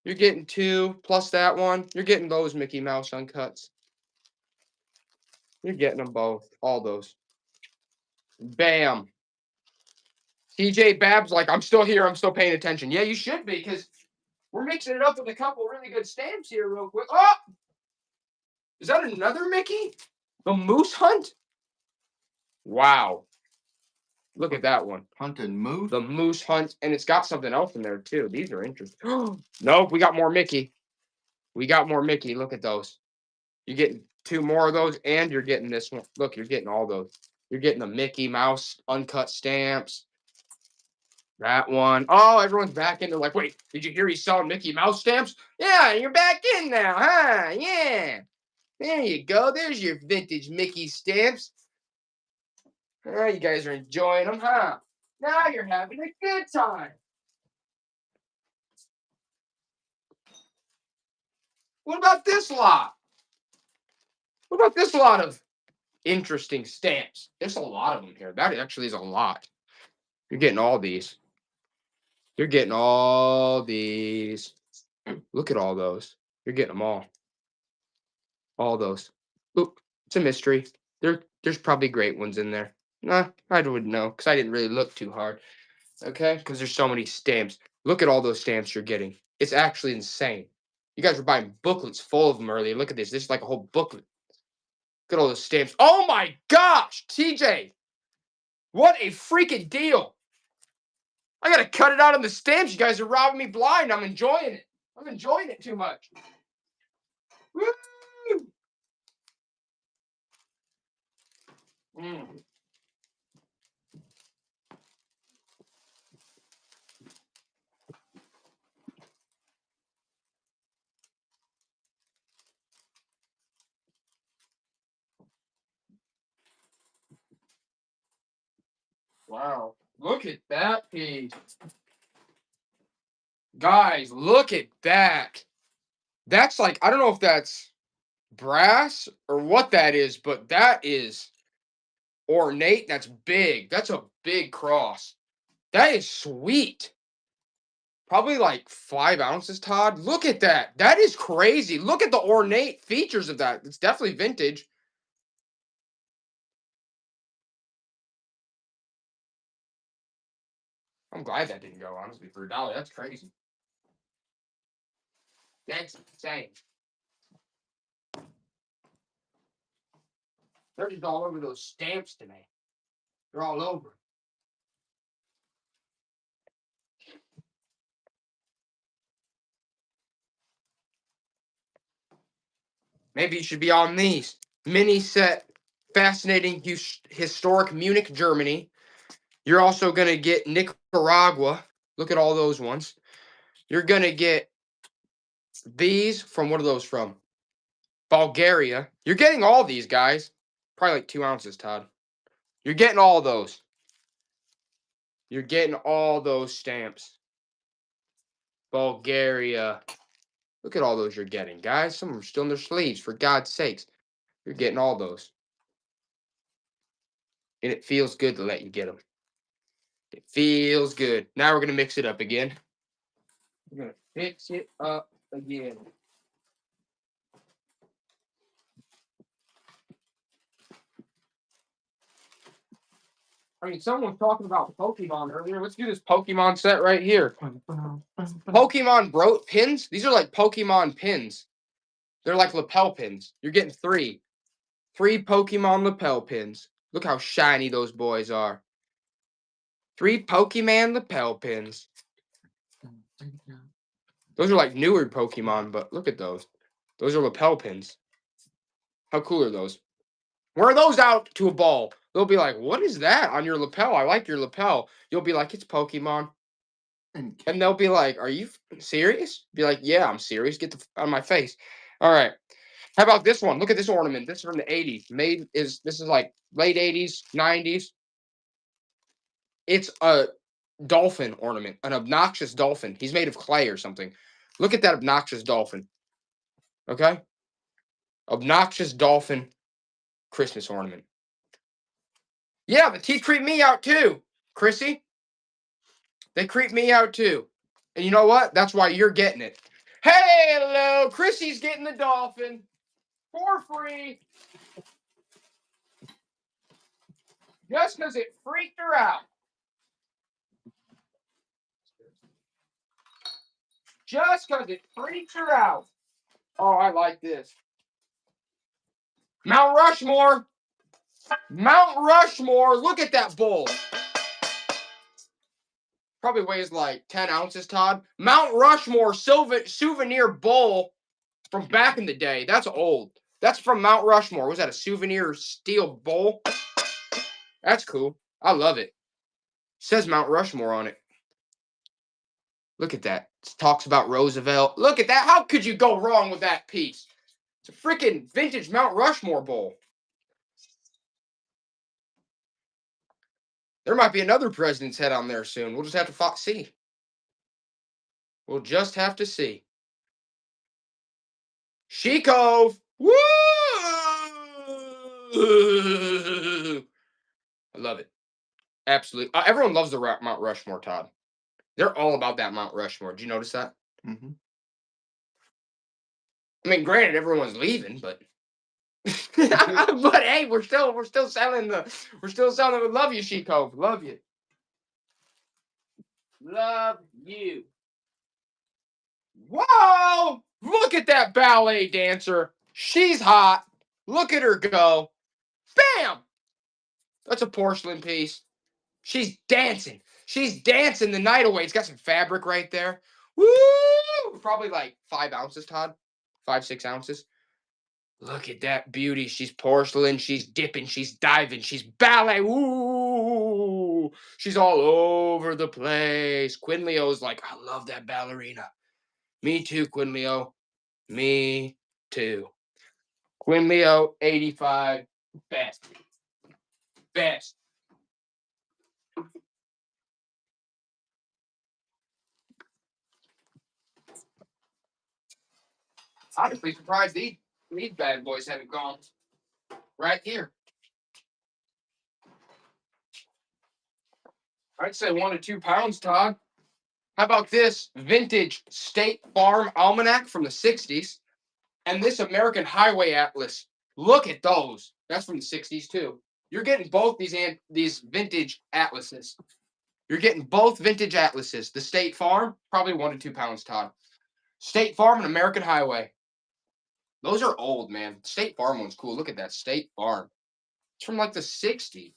You're getting 2 plus that one. You're getting those Mickey Mouse uncuts. You're getting them both. All those. Bam. TJ Babs like, I'm still here. I'm still paying attention. Yeah, you should be, because we're mixing it up with a couple really good stamps here real quick. Oh! Is that another Mickey? The Moose Hunt? Wow. Look at that one. Hunted moose. The Moose Hunt. And it's got something else in there, too. These are interesting. Nope, we got more Mickey. We got more Mickey. Look at those. You're getting 2 more of those, and you're getting this one. Look, you're getting all those. You're getting the Mickey Mouse uncut stamps. That one. Oh, everyone's back into like, wait, did you hear he's selling Mickey Mouse stamps? Yeah, you're back in now, huh? Yeah. There you go. There's your vintage Mickey stamps. Oh, you guys are enjoying them, huh? Now you're having a good time. What about this lot? What about this lot of interesting stamps? There's a lot of them here. That actually is a lot. You're getting all these. You're getting all these. Look at all those. You're getting them all. All those. Oop, it's a mystery. There's probably great ones in there. Nah, I wouldn't know, because I didn't really look too hard. Okay? Because there's so many stamps. Look at all those stamps you're getting. It's actually insane. You guys were buying booklets full of them earlier. Look at this. This is like a whole booklet. Look at all those stamps. Oh my gosh, TJ. What a freaking deal. I gotta cut it out on the stamps. You guys are robbing me blind. I'm enjoying it. I'm enjoying it too much. Woo! Wow. Look at that piece. Guys, look at that. That's like, I don't know if that's brass or what that is, but that is ornate. That's big. That's a big cross. That is sweet. Probably like 5 ounces, Todd. Look at that. That is crazy. Look at the ornate features of that. It's definitely vintage. I'm glad that didn't go, honestly, for $1. That's crazy. That's insane. They're just all over those stamps today. They're all over. Maybe you should be on these. Mini set, fascinating historic Munich, Germany. You're also going to get Nicaragua. Look at all those ones. You're going to get these from, what are those from? Bulgaria. You're getting all these, guys. Probably like 2 ounces, Todd. You're getting all those. You're getting all those stamps. Bulgaria. Look at all those you're getting, guys. Some of them are still in their sleeves, for God's sakes. You're getting all those. And it feels good to let you get them. It feels good. Now we're going to mix it up again. We're going to fix it up again. I mean, someone was talking about Pokemon earlier. Let's do this Pokemon set right here. Pokemon pins. These are like Pokemon pins. They're like lapel pins. You're getting 3. 3 Pokemon lapel pins. Look how shiny those boys are. 3 Pokemon lapel pins. Those are like newer Pokemon, but look at those. Those are lapel pins. How cool are those? Wear those out to a ball. They'll be like, what is that on your lapel? I like your lapel. You'll be like, it's Pokemon. And they'll be like, are you serious? Be like, yeah, I'm serious. Get out of my face. All right. How about this one? Look at this ornament. This is from the 80s. This is like late 80s, 90s. It's a dolphin ornament, an obnoxious dolphin. He's made of clay or something. Look at that obnoxious dolphin. Okay? Obnoxious dolphin Christmas ornament. Yeah, the teeth creep me out too, Chrissy. They creep me out too. And you know what? That's why you're getting it. Hey, hello. Chrissy's getting the dolphin for free. Just because it freaked her out. Just because it freaked her out. Oh, I like this. Mount Rushmore. Mount Rushmore. Look at that bowl. Probably weighs like 10 ounces, Todd. Mount Rushmore souvenir bowl from back in the day. That's old. That's from Mount Rushmore. Was that a souvenir steel bowl? That's cool. I love it. Says Mount Rushmore on it. Look at that. It talks about Roosevelt. Look at that. How could you go wrong with that piece? It's a freaking vintage Mount Rushmore bowl. There might be another president's head on there soon. We'll just have to see. We'll just have to see. She-Cove. Woo! I love it. Absolutely. Everyone loves the Mount Rushmore, Todd. They're all about that Mount Rushmore. Did you notice that? Mm-hmm. I mean, granted, everyone's leaving, but but hey, we're still selling the love you, She-Cove. Love you. Love you. Whoa! Look at that ballet dancer. She's hot. Look at her go. Bam! That's a porcelain piece. She's dancing. She's dancing the night away. It's got some fabric right there. Woo! Probably like 5 ounces, Todd. 5, 6 ounces. Look at that beauty. She's porcelain. She's dipping. She's diving. She's ballet. Woo! She's all over the place. Quinn Leo's like, I love that ballerina. Me too, Quinn Leo. Me too. Quinn Leo, 85. Best. Best. Honestly surprised these bad boys haven't gone right here. I'd say 1 to 2 pounds, Todd. How about this vintage State Farm Almanac from the 60s and this American Highway Atlas? Look at those. That's from the 60s too. You're getting both these vintage atlases. You're getting both vintage atlases. The State Farm, probably 1 to 2 pounds, Todd. State Farm and American Highway. Those are old, man. State Farm one's cool. Look at that State Farm. It's from like the 60s.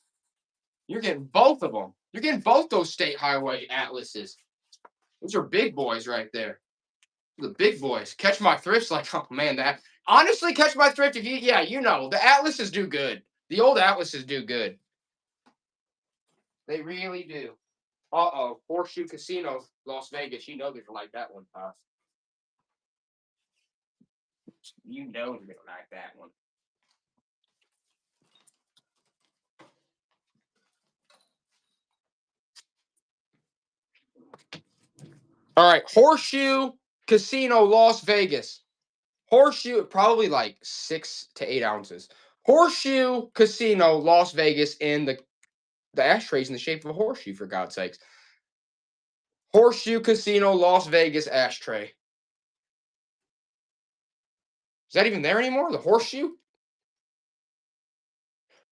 You're getting both of them. You're getting both those State Highway atlases. Those are big boys right there. The big boys. Catch My Thrift's like, oh man, that honestly, Catch My Thrift. If you know, the atlases do good. The old atlases do good. They really do. Uh-oh, Horseshoe Casino, Las Vegas. You know they're gonna like that one, Todd. You know they're gonna like that one. All right, Horseshoe Casino, Las Vegas. Horseshoe, probably like 6 to 8 ounces. Horseshoe Casino, Las Vegas, and the ashtray's in the shape of a horseshoe, for God's sakes. Horseshoe Casino, Las Vegas ashtray. Is that even there anymore? The horseshoe?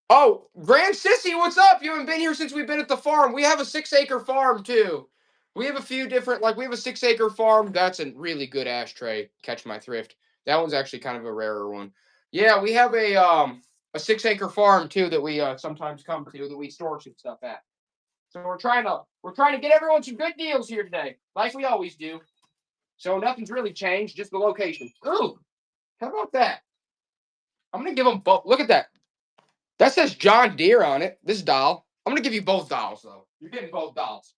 Oh, Grand Sissy, what's up? You haven't been here since we've been at the farm. We have a 6-acre farm, too. We have a few different, we have a 6-acre farm. That's a really good ashtray. Catch My Thrift. That one's actually kind of a rarer one. Yeah, we have a 6-acre farm, too, that we sometimes come to, that we store some stuff at. So we're trying to get everyone some good deals here today, like we always do. So nothing's really changed, just the location. Ooh, how about that? I'm gonna give them both. Look at that. That says John Deere on it. This doll. I'm gonna give you both dolls though. You're getting both dolls.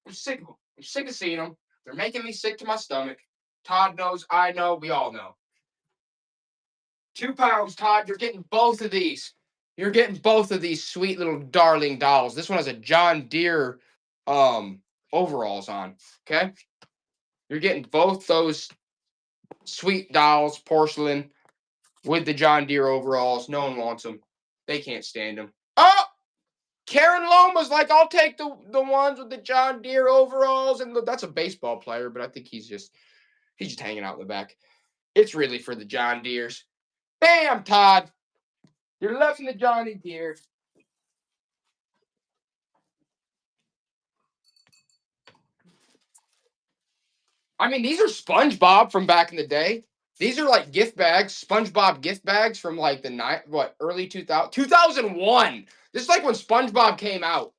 I'm sick of them. I'm sick of seeing them. They're making me sick to my stomach. Todd knows. I know. We all know. 2 pounds, Todd. You're getting both of these. You're getting both of these sweet little darling dolls. This one has a John Deere overalls on. Okay? You're getting both those sweet dolls, porcelain, with the John Deere overalls. No one wants them. They can't stand them. Oh! Karen Lomas! was like, I'll take the ones with the John Deere overalls, and that's a baseball player, but I think he's just hanging out in the back. It's really for the John Deeres. Bam, Todd. You're loving the Johnny Deere. I mean, these are SpongeBob from back in the day. These are like gift bags, SpongeBob gift bags from like the early 2001. This is like when SpongeBob came out.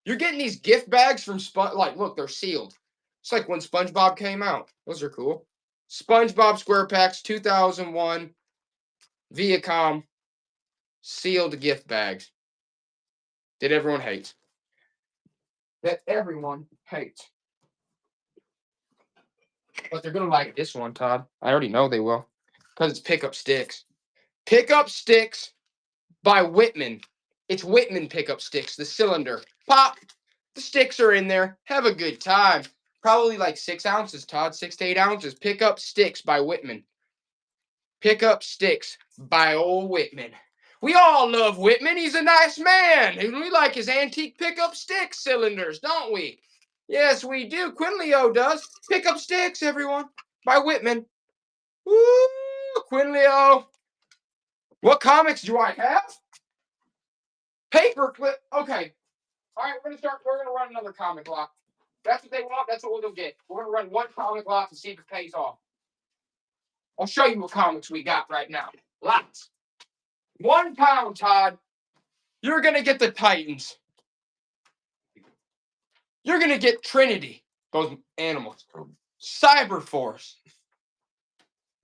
You're getting these gift bags from like, look, they're sealed. It's like when SpongeBob came out. Those are cool. SpongeBob Square Packs 2001 Viacom sealed gift bags that everyone hates. That everyone hates. But they're going to like this one, Todd. I already know they will. Because it's Pickup Sticks. Pickup Sticks by Whitman. It's Whitman Pickup Sticks, the cylinder. Pop. The sticks are in there. Have a good time. Probably like 6 ounces, Todd. 6 to 8 ounces. Pickup Sticks by Whitman. Pickup Sticks by old Whitman. We all love Whitman. He's a nice man. And we like his antique pickup stick cylinders, don't we? Yes, we do. Quinleo does. Pickup Sticks, everyone. By Whitman. Woo! Quinleo. What comics do I have? Paperclip. Okay. All right, we're gonna run another comic lot. That's what they want. That's what we'll get. We're gonna run one comic lot to see if it pays off. I'll show you what comics we got right now. Lots. £1, Todd. You're gonna get the Titans. You're gonna get Trinity. Those animals. Cyberforce.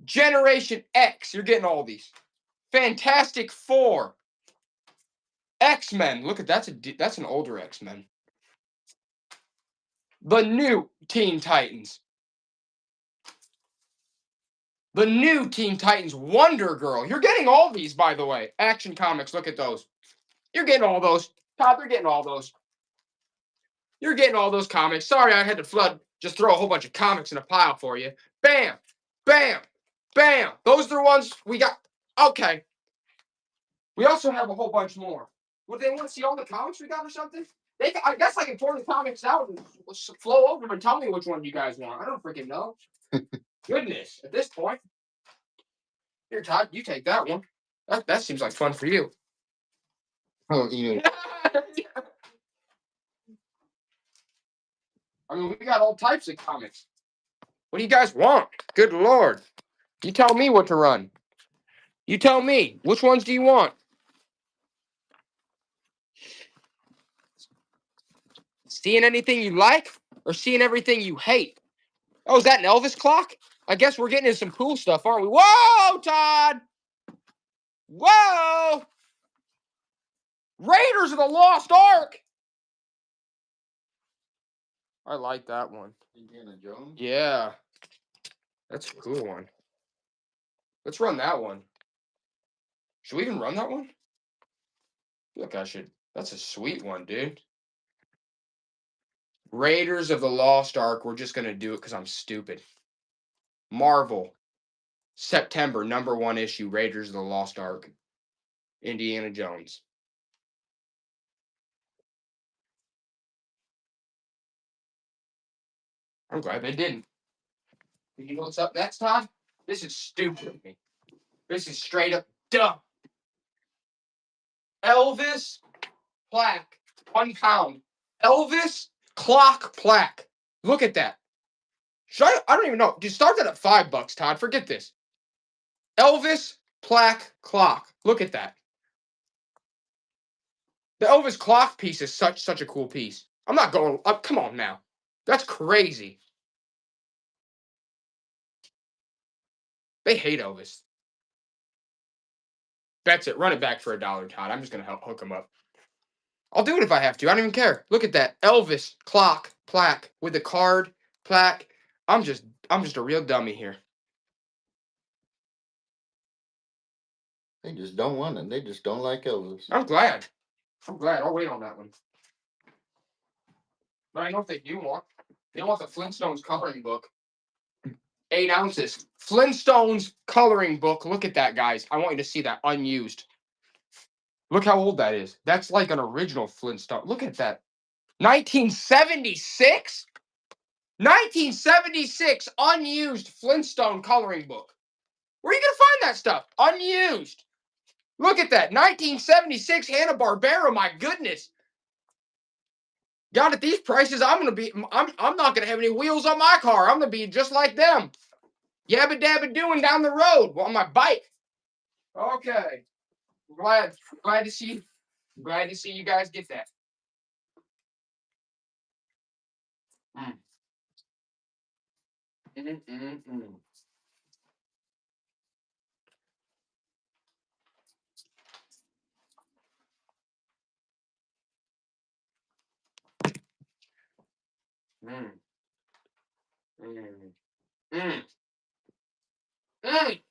Generation X. You're getting all these. Fantastic Four. X-Men. Look at that's an older X-Men. The new Teen Titans. The new Teen Titans. Wonder Girl. You're getting all these, by the way. Action Comics. Look at those. You're getting all those. Todd, they're getting all those. You're getting all those comics. Sorry, I had to just throw a whole bunch of comics in a pile for you. Bam. Bam. Bam. Those are the ones we got. Okay. We also have a whole bunch more. Would they want to see all the comics we got or something? I guess I can pour the comics out and flow over them and tell me which one you guys want. I don't freaking know. Goodness, at this point. Here, Todd, you take that one. That seems like fun for you. Oh, you. I mean, we got all types of comics. What do you guys want? Good Lord. You tell me what to run. You tell me. Which ones do you want? Seeing anything you like or seeing everything you hate? Oh, is that an Elvis clock? I guess we're getting into some cool stuff, aren't we? Whoa, Todd! Whoa! Raiders of the Lost Ark! I like that one. Indiana Jones? Yeah. That's a cool one. Let's run that one. Should we even run that one? Look, I should. That's a sweet one, dude. Raiders of the Lost Ark. We're just going to do it because I'm stupid. Marvel. September, #1 issue. Raiders of the Lost Ark. Indiana Jones. I'm glad they didn't. You know what's up next, Todd? This is stupid of me. This is straight up dumb. Elvis plaque. £1. Elvis clock plaque. Look at that. I don't even know. Dude, start that at $5, Todd. Forget this. Elvis plaque clock. Look at that. The Elvis clock piece is such a cool piece. I'm not going up. Come on now. That's crazy. They hate Elvis. That's it. Run it back for $1, Todd. I'm just going to help hook them up. I'll do it if I have to. I don't even care. Look at that. Elvis clock plaque with the card plaque. I'm just a real dummy here. They just don't want it. They just don't like Elvis. I'm glad. I'll wait on that one. But I know if they do want. They want the Flintstones coloring book. 8 ounces. Flintstones coloring book. Look at that, guys. I want you to see that unused. Look how old that is. That's like an original Flintstone. Look at that. 1976? 1976 unused Flintstone coloring book. Where are you going to find that stuff? Unused. Look at that. 1976 Hanna-Barbera. My goodness. God, at these prices, I'm not going to have any wheels on my car. I'm going to be just like them. Yabba dabba doing down the road on my bike. Okay. Glad to see you guys get that. Mm. Mm. Mm. Mm. Mm.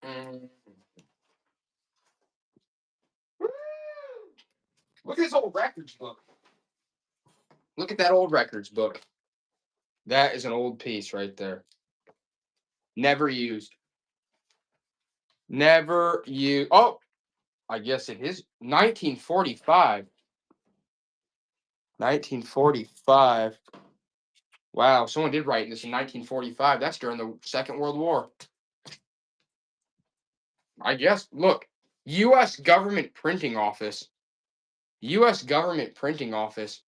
Mm. Woo! Look at this old records book. Look at that old records book. That is an old piece right there. Never used. Never used. Oh, I guess it is 1945. 1945. Wow, someone did write this in 1945. That's during the Second World War. I guess. Look, U.S. Government Printing Office. U.S. Government Printing Office.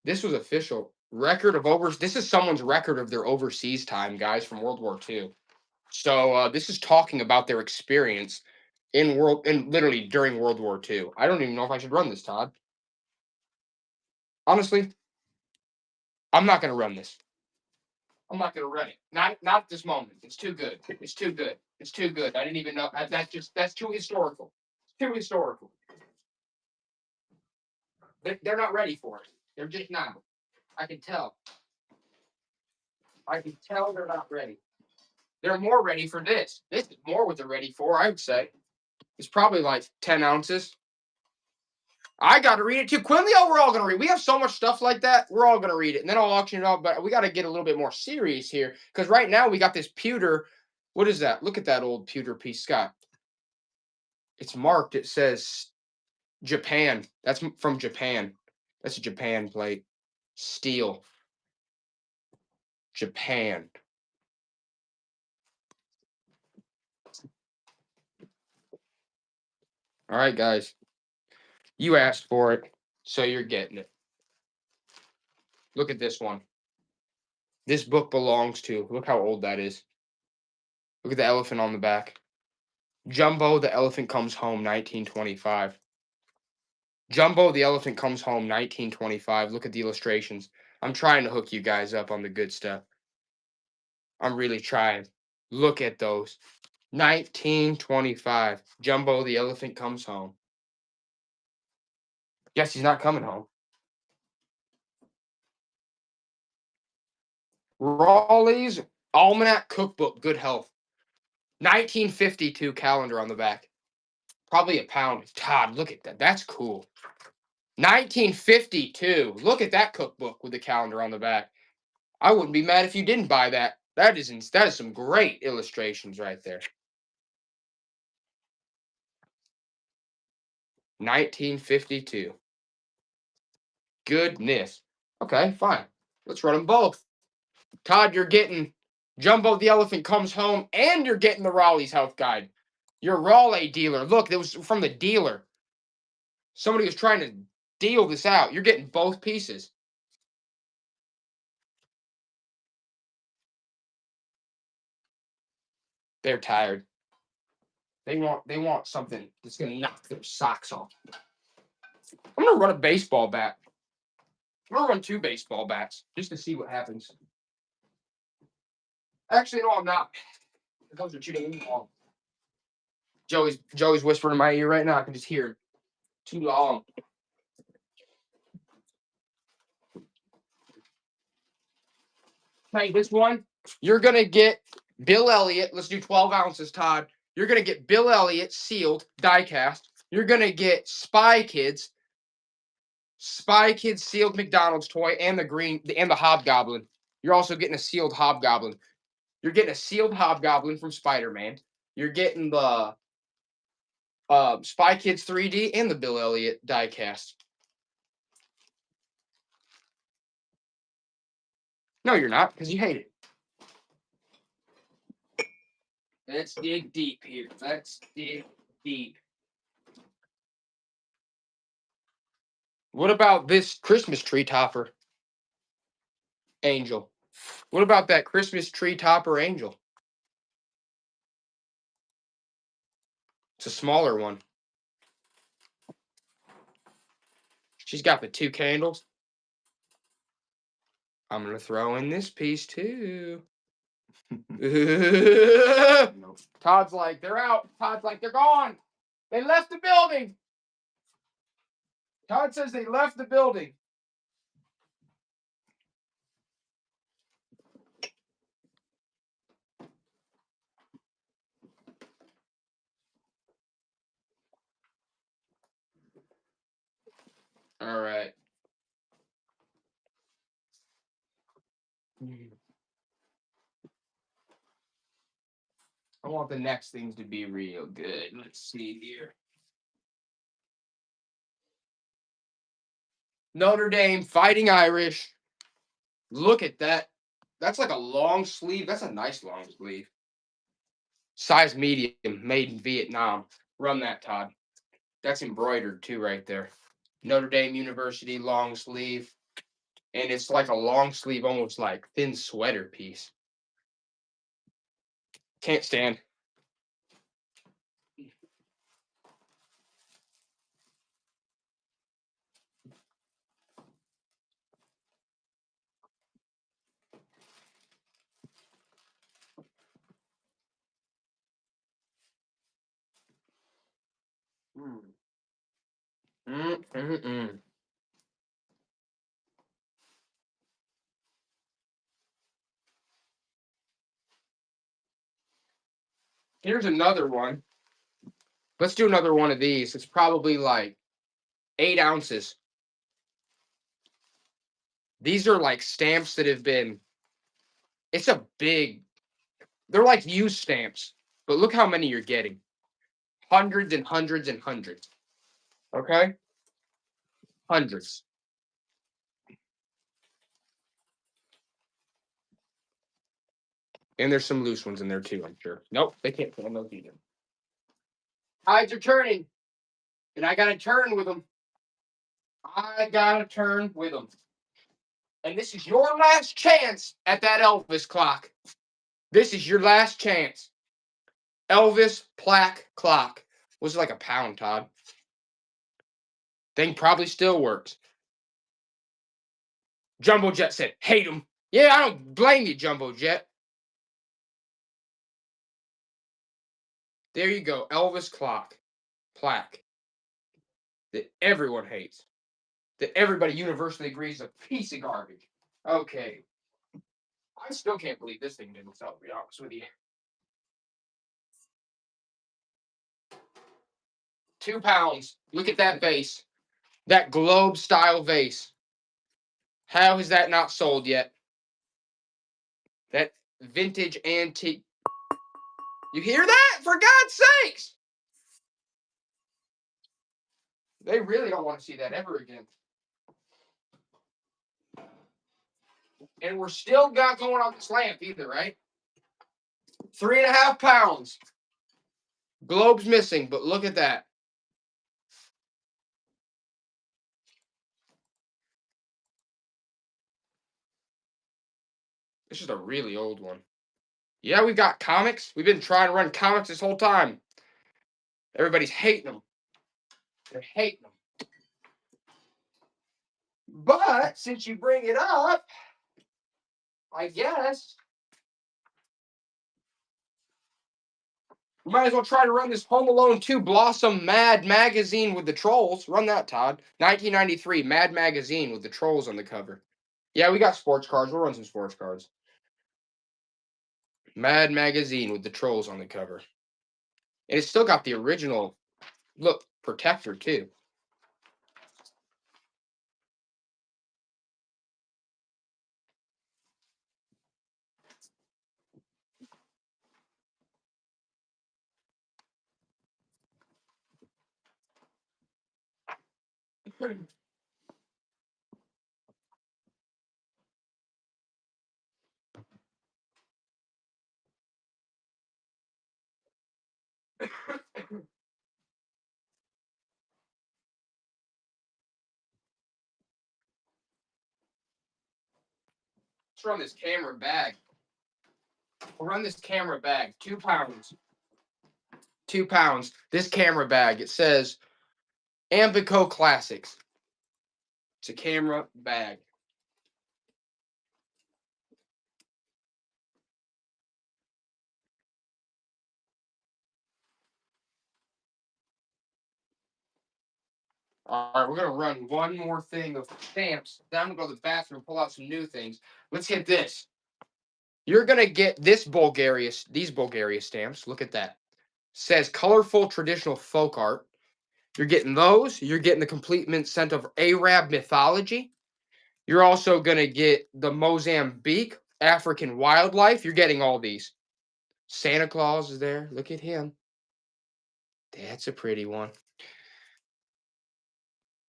This was official. Record of This is someone's record of their overseas time, guys, from World War II. So this is talking about their experience in literally during World War II. I don't even know if I should run this, Todd. Honestly, I'm not going to run this. I'm not going to run it. Not at this moment. It's too good. It's too good. It's too good. I didn't even know. That's too historical. It's too historical. They're not ready for it. They're just not. I can tell. I can tell they're not ready. They're more ready for this. This is more what they're ready for, I would say. It's probably like 10 ounces. I got to read it too. Quinleo, we're all going to read. We have so much stuff like that. We're all going to read it. And then I'll auction it off. But we got to get a little bit more serious here. Because right now we got this pewter. What is that? Look at that old pewter piece, Scott. It's marked. It says Japan. That's from Japan. That's a Japan plate. Steel. Japan. All right, guys. You asked for it, so you're getting it. Look at this one. This book belongs to. Look how old that is. Look at the elephant on the back. Jumbo the Elephant Comes Home, 1925. Jumbo the Elephant Comes Home, 1925. Look at the illustrations. I'm trying to hook you guys up on the good stuff. I'm really trying. Look at those. 1925. Jumbo the Elephant Comes Home. Guess he's not coming home. Raleigh's Almanac Cookbook, Good Health. 1952 calendar on the back. Probably a pound. Todd, look at that. That's cool. 1952. Look at that cookbook with the calendar on the back. I wouldn't be mad if you didn't buy that. That is some great illustrations right there. 1952. Goodness. Okay, fine. Let's run them both. Todd, you're getting Jumbo the Elephant Comes Home, and you're getting the Raleigh's Health Guide. You're a Raleigh dealer. Look, it was from the dealer. Somebody was trying to deal this out. You're getting both pieces. They're tired. They want something that's gonna knock their socks off. I'm gonna run a baseball bat. I'm gonna run 2 baseball bats just to see what happens. Actually, no, I'm not. Those are too long. Joey's whispering in my ear right now. I can just hear him. Too long. Hey, this one, you're gonna get Bill Elliott. Let's do 12 ounces, Todd. You're gonna get Bill Elliott sealed, die cast. You're gonna get Spy Kids sealed McDonald's toy, and the Hobgoblin. You're also getting a sealed Hobgoblin. You're getting a sealed Hobgoblin from Spider-Man. You're getting the Spy Kids 3D and the Bill Elliott diecast. No, you're not, because you hate it. Let's dig deep here. Let's dig deep. What about this Christmas tree topper? Angel. What about that Christmas tree topper angel? It's a smaller one. She's got the 2 candles. I'm going to throw in this piece too. Todd's like, they're out. Todd's like, they're gone. They left the building. Todd says they left the building. All right. I want the next things to be real good. Let's see here. Notre Dame Fighting Irish. Look at that. That's like a long sleeve. That's a nice long sleeve. Size medium, made in Vietnam. Run that, Todd. That's embroidered too, right there. Notre Dame University long sleeve. And it's like a long sleeve, almost like thin sweater piece. Can't stand. Mm. Here's another one. Let's do another one of these. It's probably like 8 ounces. These are like stamps that have been, it's a big, they're like used stamps, but look how many you're getting. Hundreds and hundreds and hundreds. Okay? Hundreds. And there's some loose ones in there too, I'm sure. Nope, they can't put on those either. Tides are turning. And I got to turn with them. I got to turn with them. And this is your last chance at that Elvis clock. This is your last chance. Elvis plaque clock. Was like £1, Todd. Thing probably still works. Jumbo Jet said, hate him. Yeah, I don't blame you, Jumbo Jet. There you go. Elvis clock. Plaque. That everyone hates. That everybody universally agrees is a piece of garbage. Okay. I still can't believe this thing didn't sell, to be honest with you. £2. Look at that vase. That globe style vase. How has that not sold yet? That vintage antique. You hear that? For God's sakes! They really don't want to see that ever again. And we're still not going on this lamp either, right? 3.5 pounds. Globe's missing, but look at that. This is a really old one. Yeah, we've got comics. We've been trying to run comics this whole time. Everybody's hating them. They're hating them. But since you bring it up, I guess we might as well try to run this Home Alone 2 Blossom Mad magazine with the trolls. Run that, Todd. 1993 Mad magazine with the trolls on the cover. Yeah, we got sports cards. We'll run some sports cards. Mad magazine with the trolls on the cover. And it's still got the original, look, protector too. Let's run this camera bag. We'll run this camera bag. 2 pounds. 2 pounds. This camera bag. It says Ambico Classics. It's a camera bag. All right, we're gonna run one more thing of stamps. Then I'm gonna go to the bathroom, pull out some new things. Let's hit this. You're gonna get these Bulgaria stamps. Look at that. Says colorful traditional folk art. You're getting those. You're getting the complete mint scent of Arab mythology. You're also gonna get the Mozambique African wildlife. You're getting all these. Santa Claus is there. Look at him. That's a pretty one.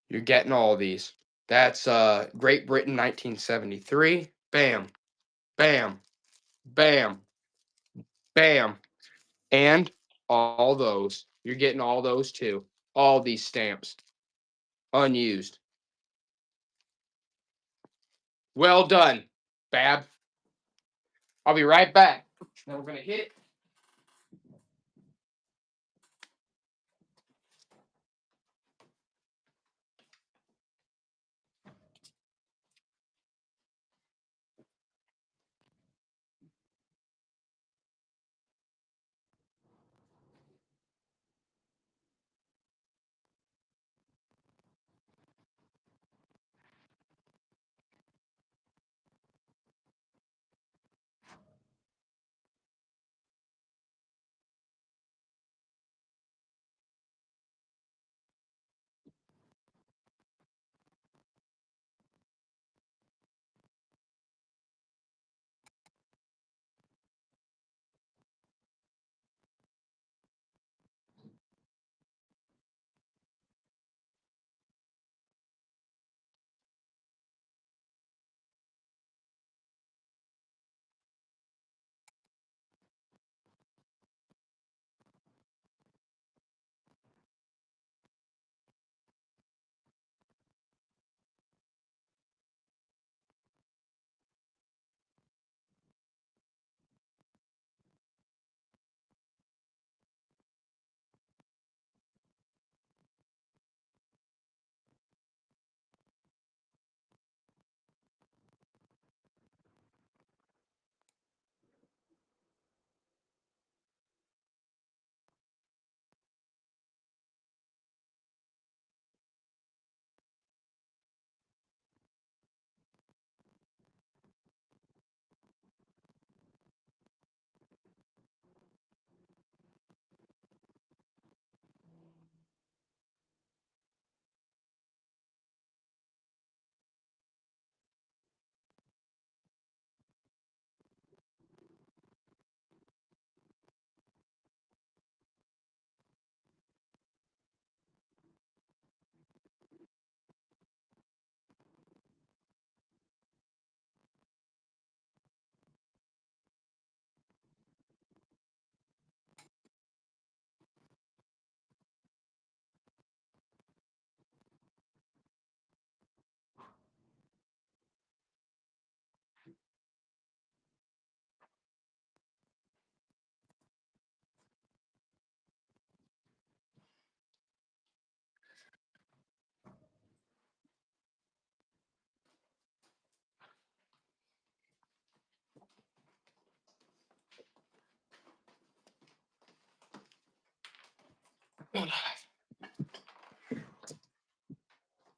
You're getting all these. That's Great Britain 1973. Bam. Bam. Bam. Bam. And all those. You're getting all those too. All these stamps. Unused. Well done, Bab. I'll be right back. Now we're going to hit it.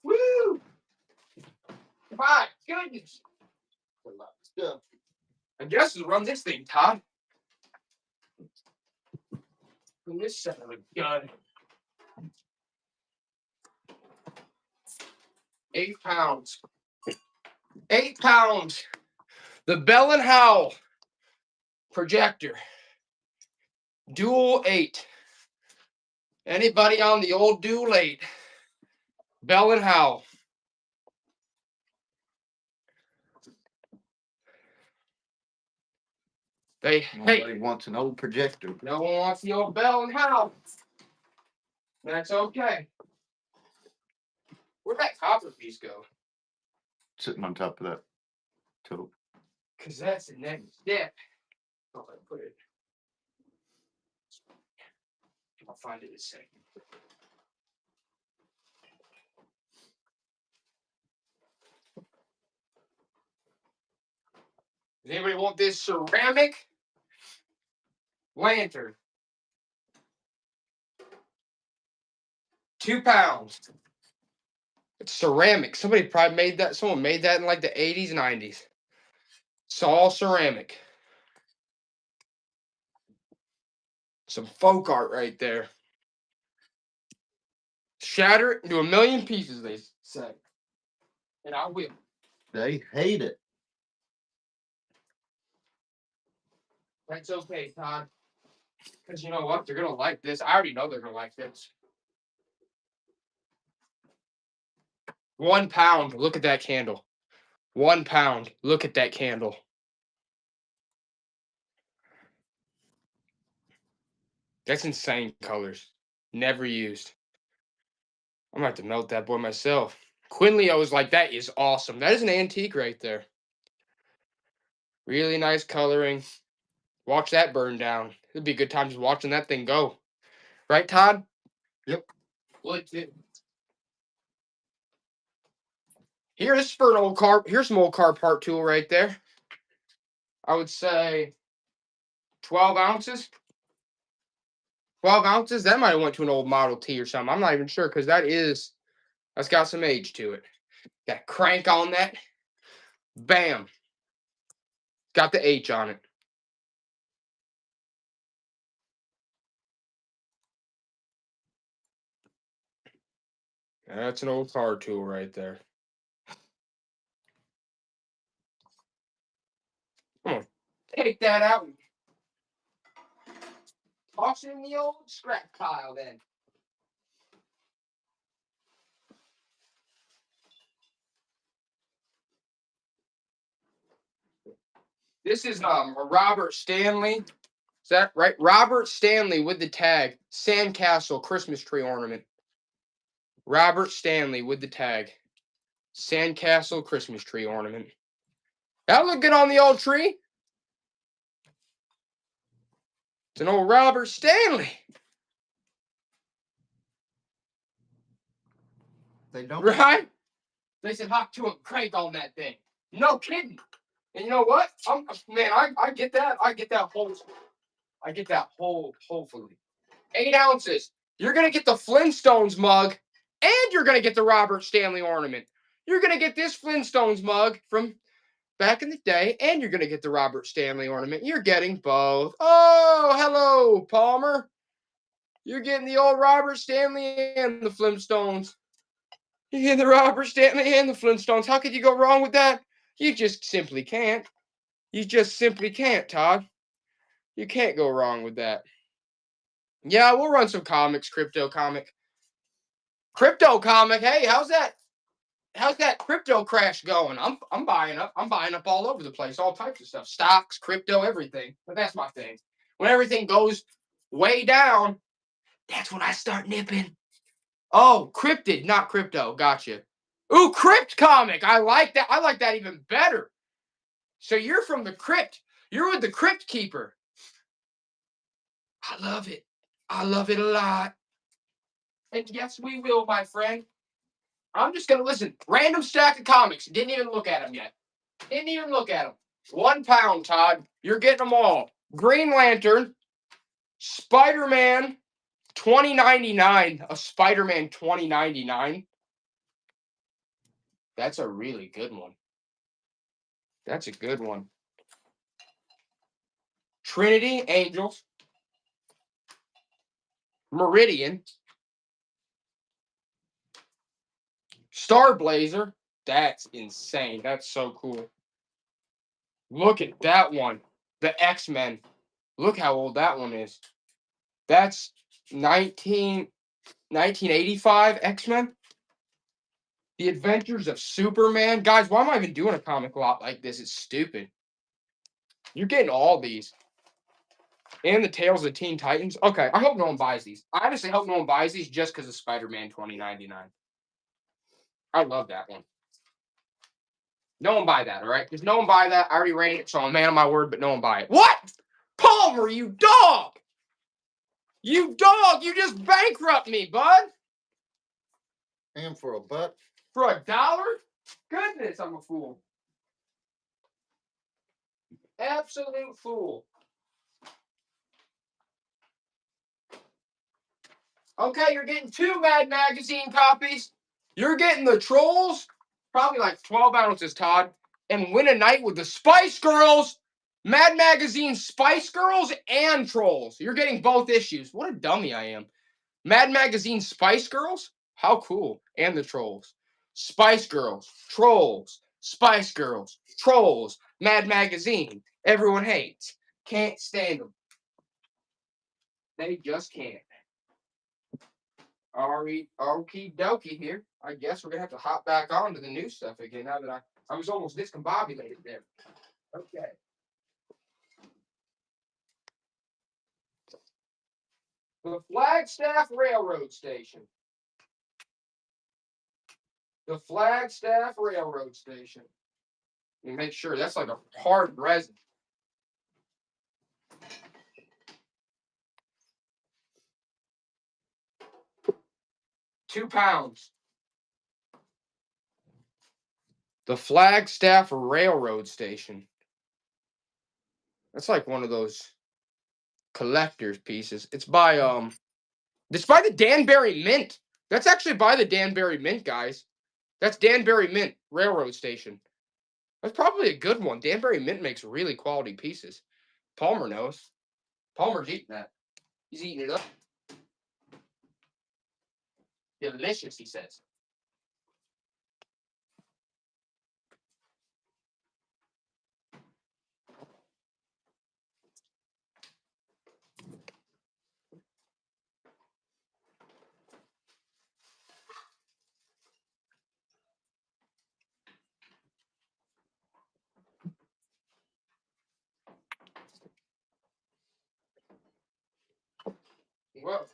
Woo! My goodness. I guess we'll run this thing, Todd. Run this son of a gun. 8 pounds. 8 pounds. The Bell and Howell projector. Dual 8. Anybody on the old Dual 8? Bell and Howell. Nobody wants an old projector. No one wants the old Bell and Howell. That's okay. Where'd that copper piece go? Sitting on top of that tote. Because that's the next step. Oh, I put it. I'll find it in a second. Does anybody want this ceramic lantern? 2 pounds. It's ceramic. Somebody probably made that. Someone made that in like the 80s, 90s. It's all ceramic. Some folk art right there. Shatter it into a million pieces, they say. And I will. They hate it. That's okay, Todd. Because you know what? They're going to like this. I already know they're going to like this. 1 pound. Look at that candle. 1 pound. Look at that candle. That's insane colors. Never used. I'm going to have to melt that boy myself. Quinleo was like, that is awesome. That is an antique right there. Really nice coloring. Watch that burn down. It'd be a good time just watching that thing go. Right, Todd? Yep. Legit. Here's for an old car. Here's some old car part tool right there. I would say 12 ounces. 12 ounces. That might have went to an old Model T or something. I'm not even sure because that's got some age to it. Got a crank on that. Bam. Got the H on it. That's an old car tool right there. Come on. Take that out. Toss it in the old scrap pile then. This is Robert Stanley. Is that right? Robert Stanley with the tag. Sandcastle Christmas tree ornament. Robert Stanley with the tag. Sandcastle Christmas tree ornament. That'll look good on the old tree. It's an old Robert Stanley. They don't. Right? They said hop to a crank on that thing. No kidding. And you know what? I get that. I get that hopefully. 8 ounces. You're going to get the Flintstones mug and you're going to get the Robert Stanley ornament. You're going to get this Flintstones mug from back in the day and you're going to get the Robert Stanley ornament. You're getting both. Oh, hello, Palmer. You're getting the old Robert Stanley and the Flintstones. You're getting the Robert Stanley and the Flintstones. How could you go wrong with that? You just simply can't. You just simply can't, Todd. You can't go wrong with that. Yeah, we'll run some comics, crypto comic. Crypto comic, hey, how's that crypto crash going? I'm buying up. I'm buying up all over the place, all types of stuff. Stocks, crypto, everything. But that's my thing. When everything goes way down, that's when I start nipping. Oh, cryptid, not crypto. Gotcha. Ooh, crypt comic. I like that. I like that even better. So you're from the crypt. You're with the crypt keeper. I love it. I love it a lot. And yes, we will, my friend. I'm just going to listen. Random stack of comics. Didn't even look at them yet. Didn't even look at them. 1 pound, Todd. You're getting them all. Green Lantern. Spider-Man 2099. A Spider-Man 2099. That's a really good one. That's a good one. Trinity Angels. Meridian. Star Blazer. That's insane. That's so cool. Look at that one. The X-Men. Look how old that one is. That's 1985 X-Men. The Adventures of Superman. Guys, why am I even doing a comic lot like this? It's stupid. You're getting all these. And the Tales of the Teen Titans. Okay, I hope no one buys these. I honestly hope no one buys these just because of Spider-Man 2099. I love that one. No one buy that, all right? Because no one buy that. I already ran it, so I'm a man of my word, but no one buy it. What? Palmer, you dog! You dog! You just bankrupt me, bud! And for a buck. For $1? Goodness, I'm a fool. Absolute fool. Okay, you're getting 2 Mad Magazine copies. You're getting the Trolls, probably like 12 ounces, Todd, and Win a Night with the Spice Girls. Mad Magazine Spice Girls and Trolls. You're getting both issues. What a dummy I am. Mad Magazine Spice Girls? How cool. And the Trolls. Spice Girls, Trolls, Spice Girls, Trolls, Mad Magazine. Everyone hates. Can't stand them. They just can't. Okie dokie here. I guess we're going to have to hop back on to the new stuff again now that I was almost discombobulated there. Okay. The Flagstaff Railroad Station. The Flagstaff Railroad Station. Let me make sure that's like a hard resin. £2. The Flagstaff Railroad Station. That's like one of those collector's pieces. It's by the Danbury Mint. That's actually by the Danbury Mint, guys. That's Danbury Mint Railroad Station. That's probably a good one. Danbury Mint makes really quality pieces. Palmer knows. Palmer's eating that. He's eating it up. Delicious, he says. Whoa.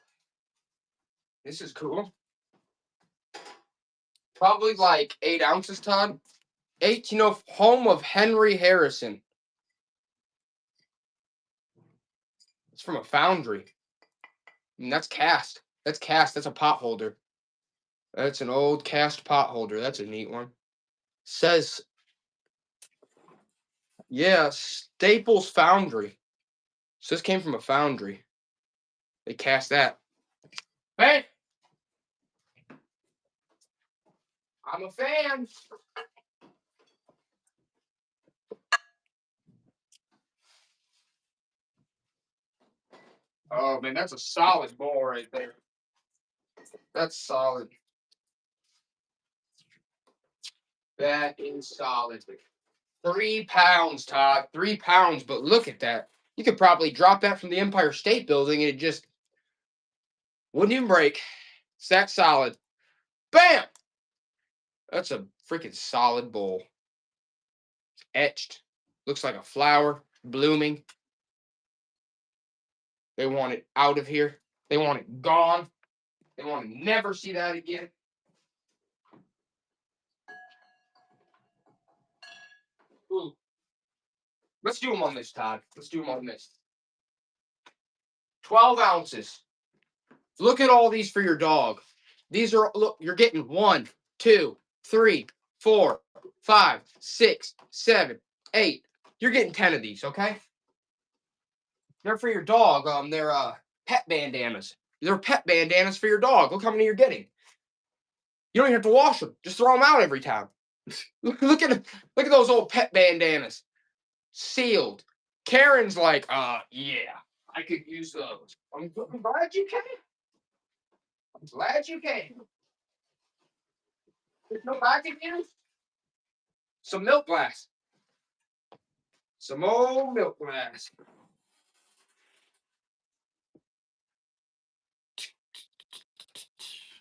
This is cool. Probably like 8 ounces, Todd. 8, home of Henry Harrison. It's from a foundry. That's cast. That's cast. That's a pot holder. That's an old cast pot holder. That's a neat one. Says, yeah, Staples Foundry. So this came from a foundry. They cast that. Hey! I'm a fan. Oh, man, that's a solid bowl right there. That's solid. That is solid. 3 pounds, Todd. 3 pounds, but look at that. You could probably drop that from the Empire State Building and it just wouldn't even break. It's that solid. Bam! That's a freaking solid bowl. It's etched. Looks like a flower blooming. They want it out of here. They want it gone. They want to never see that again. Ooh. Let's do them on this, Todd. Let's do them on this. 12 ounces. Look at all these for your dog. These are, look, you're getting 1, 2, 3, 4, 5, 6, 7, 8. You're getting 10 of these, okay? They're for your dog. They're pet bandanas. They're pet bandanas for your dog. Look how many you're getting. You don't even have to wash them. Just throw them out every time. look at those old pet bandanas. Sealed. Karen's like, yeah, I could use those. I'm glad you came. I'm glad you came. There's no I can use. Some milk glass. Some old milk glass.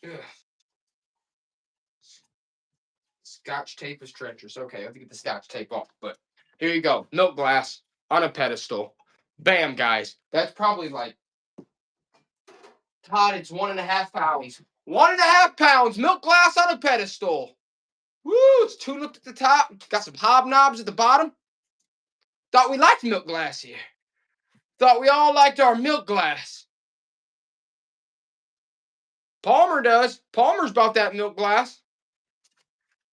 Ugh. Scotch tape is treacherous. Okay, I have to get the Scotch tape off. But here you go. Milk glass on a pedestal. Bam, guys. That's probably like, Todd, it's 1.5 pounds. 1.5 pounds. Milk glass on a pedestal. Woo, it's tulip at the top. Got some hobnobs at the bottom. Thought we liked milk glass here. Thought we all liked our milk glass. Palmer does. Palmer's bought that milk glass.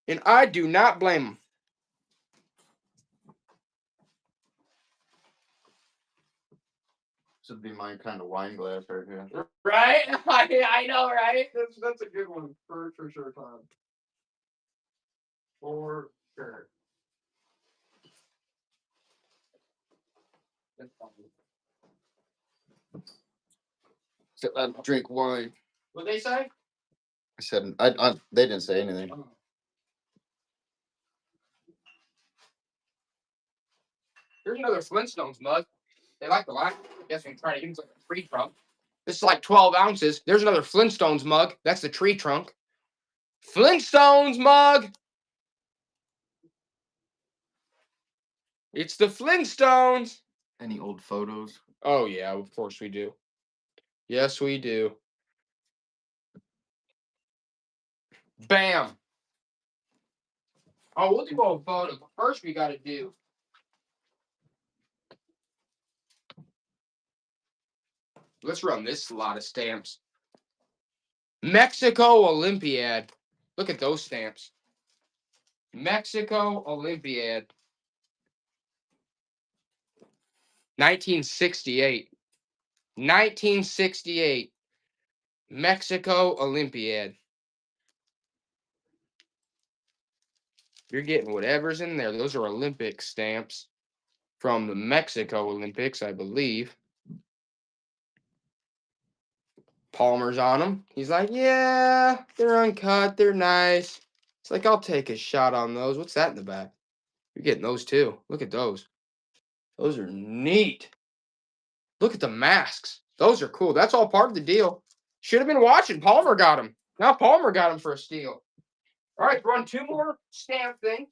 And I do not blame him. This would be my kind of wine glass right here. Right? I know, right? That's a good one. For sure, Todd. For sure. So I drink wine. What'd they say? I said they didn't say anything. Here's another Flintstones mug. They like the line. I guess we can try to use like a tree trunk. This is like 12 ounces. There's another Flintstones mug. That's the tree trunk. Flintstones mug. It's the Flintstones. Any old photos? Oh, yeah, of course we do. Yes, we do. Bam. Oh, we'll do old photos. But first, we got to do. Let's run this lot of stamps. Mexico Olympiad. Look at those stamps. Mexico Olympiad. 1968. 1968. Mexico Olympiad. You're getting whatever's in there. Those are Olympic stamps from the Mexico Olympics, I believe. Palmer's on them. He's like, yeah, they're uncut. They're nice. It's like, I'll take a shot on those. What's that in the back? You're getting those too. Look at those. Those are neat. Look at the masks. Those are cool. That's all part of the deal. Should have been watching. Palmer got them. Now Palmer got them for a steal. All right, run 2 more stamp things.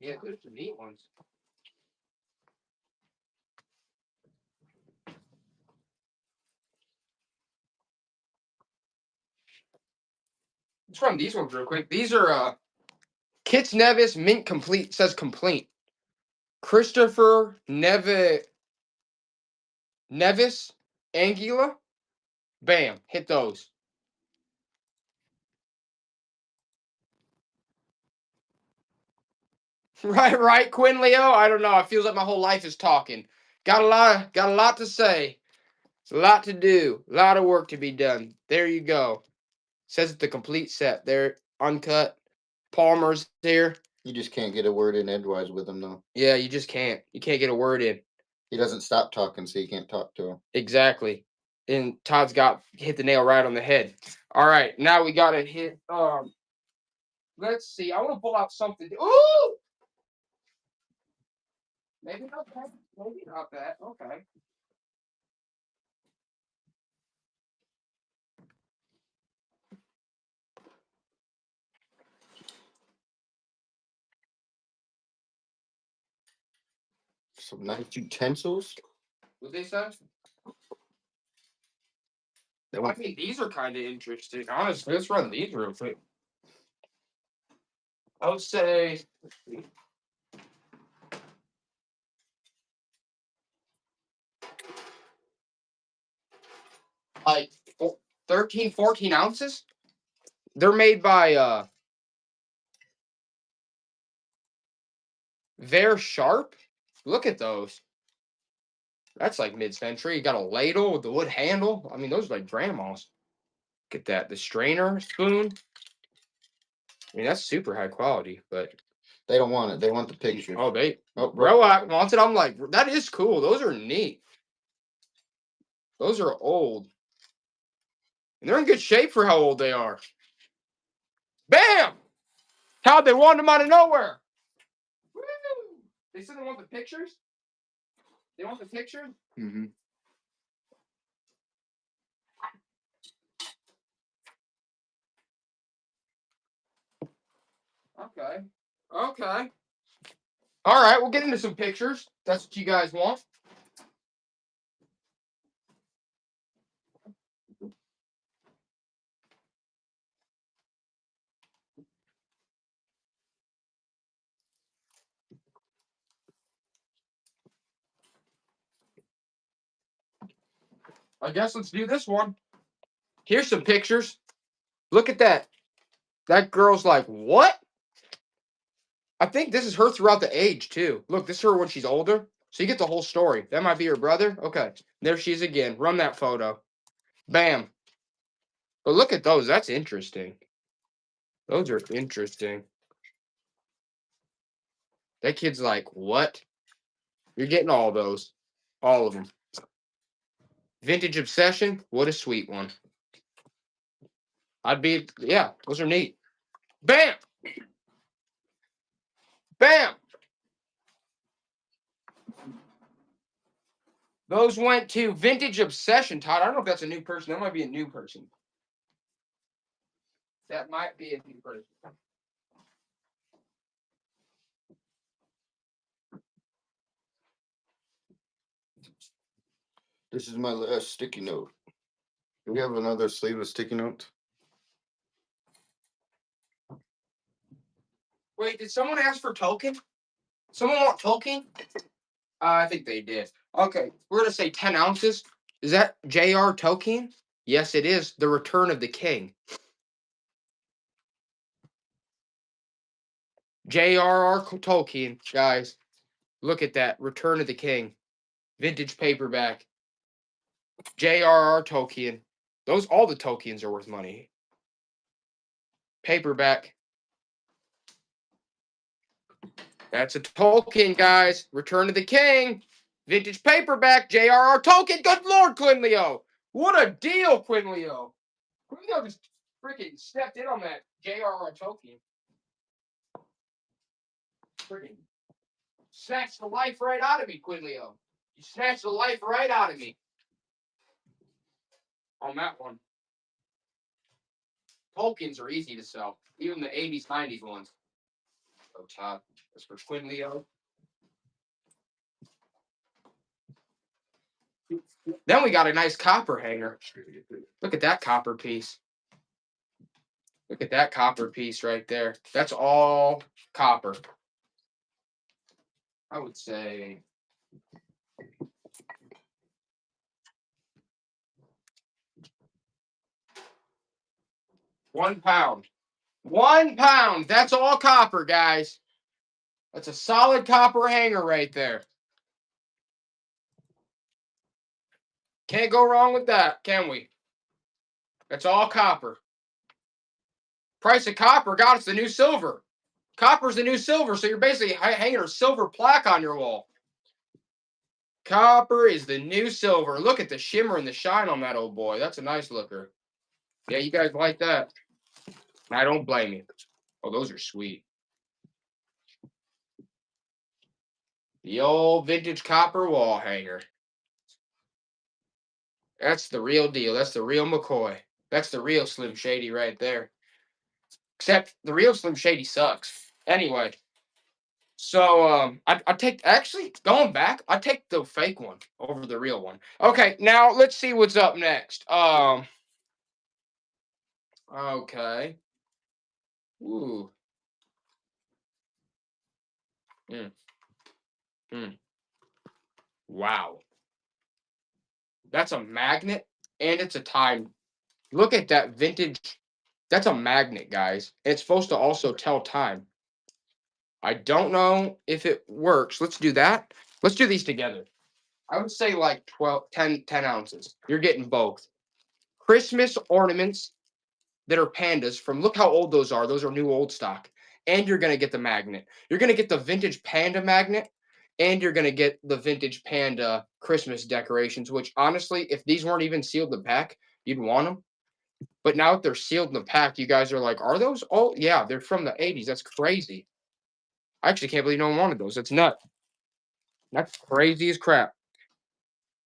Yeah, there's some neat ones. Let's run these ones real quick. These are Kits Nevis Mint Complete. Says complete. Christopher Nevis Anguilla. Bam. Hit those. Right, Quinn Leo? I don't know. It feels like my whole life is talking. Got a lot to say. A lot to do. A lot of work to be done. There you go. Says it's the complete set. There, uncut. Palmer's here. You just can't get a word in edgewise with him, though. Yeah, you just can't. You can't get a word in. He doesn't stop talking, so you can't talk to him. Exactly. And Todd's hit the nail right on the head. All right, now we got to hit. Let's see. I want to pull out something. Ooh! Maybe not that. Maybe not that. Okay. Some nice utensils. What they say? I mean, these are kind of interesting. Honestly, let's run these real quick. I would say. Let's see. Like 13, 14 ounces. They're made by They're Sharp. Look at those. That's like mid-century. You got a ladle with the wood handle. I mean, those are like grandma's. Look at that. The strainer spoon. I mean, that's super high quality, but they don't want it. They want the picture. Oh, Roac wants it. I'm like, that is cool. Those are neat. Those are old. And they're in good shape for how old they are. Bam! How they want them out of nowhere. Woo! They said they want the pictures? They want the pictures? Mm-hmm. Okay. Okay. All right, we'll get into some pictures. That's what you guys want. I guess let's do this one. Here's some pictures. Look at that. That girl's like, what? I think this is her throughout the age, too. Look, this is her when she's older. So you get the whole story. That might be her brother. Okay. There she is again. Run that photo. Bam. But look at those. That's interesting. Those are interesting. That kid's like, what? You're getting all those. All of them. Vintage Obsession. What a sweet one. Yeah, those are neat. Bam! Bam! Those went to Vintage Obsession, Todd. I don't know if that's a new person. That might be a new person. That might be a new person. This is my last sticky note. Do we have another sleeve of sticky notes? Wait, did someone ask for Tolkien? Someone want Tolkien? I think they did. Okay, we're going to say 10 ounces. Is that J.R. Tolkien? Yes, it is. The Return of the King. J.R.R. Tolkien, guys. Look at that. Return of the King. Vintage paperback. J.R.R. Tolkien. All the Tolkiens are worth money. Paperback. That's a Tolkien, guys. Return of the King. Vintage paperback. J.R.R. Tolkien. Good Lord, Quinn Leo. What a deal, Quinn Leo. Quinn Leo just freaking stepped in on that J.R.R. Tolkien. Freaking snatched the life right out of me, Quinn Leo. You snatched the life right out of me. On that one. Tolkien's are easy to sell. Even the 80s, 90s ones. Oh, Todd. That's for Quinn Leo. Then we got a nice copper hanger. Look at that copper piece. Look at that copper piece right there. That's all copper. I would say £1. £1. That's all copper, guys. That's a solid copper hanger right there. Can't go wrong with that, can we? That's all copper. Price of copper, God, it's the new silver. Copper's the new silver, so you're basically hanging a silver plaque on your wall. Copper is the new silver. Look at the shimmer and the shine on that old boy. That's a nice looker. Yeah, you guys like that. I don't blame you. Oh, those are sweet. The old vintage copper wall hanger. That's the real deal. That's the real McCoy. That's the real Slim Shady right there. Except the real Slim Shady sucks. Anyway. So I take actually going back, I take the fake one over the real one. Okay, now let's see what's up next. Okay. Ooh. Wow. That's a magnet and it's a time. Look at that vintage. That's a magnet, guys. It's supposed to also tell time. I don't know if it works. Let's do that. Let's do these together. I would say like 10 ounces. You're getting both. Christmas ornaments that are pandas from, look how old those are. Those are new old stock. And you're going to get the magnet. You're going to get the vintage panda magnet and you're gonna get the vintage panda Christmas decorations. Which honestly, if these weren't even sealed in the pack, you'd want them. But now that they're sealed in the pack, you guys are like, are those old? Yeah, they're from the 80s. That's crazy. I actually can't believe no one wanted those. That's nuts. That's crazy as crap.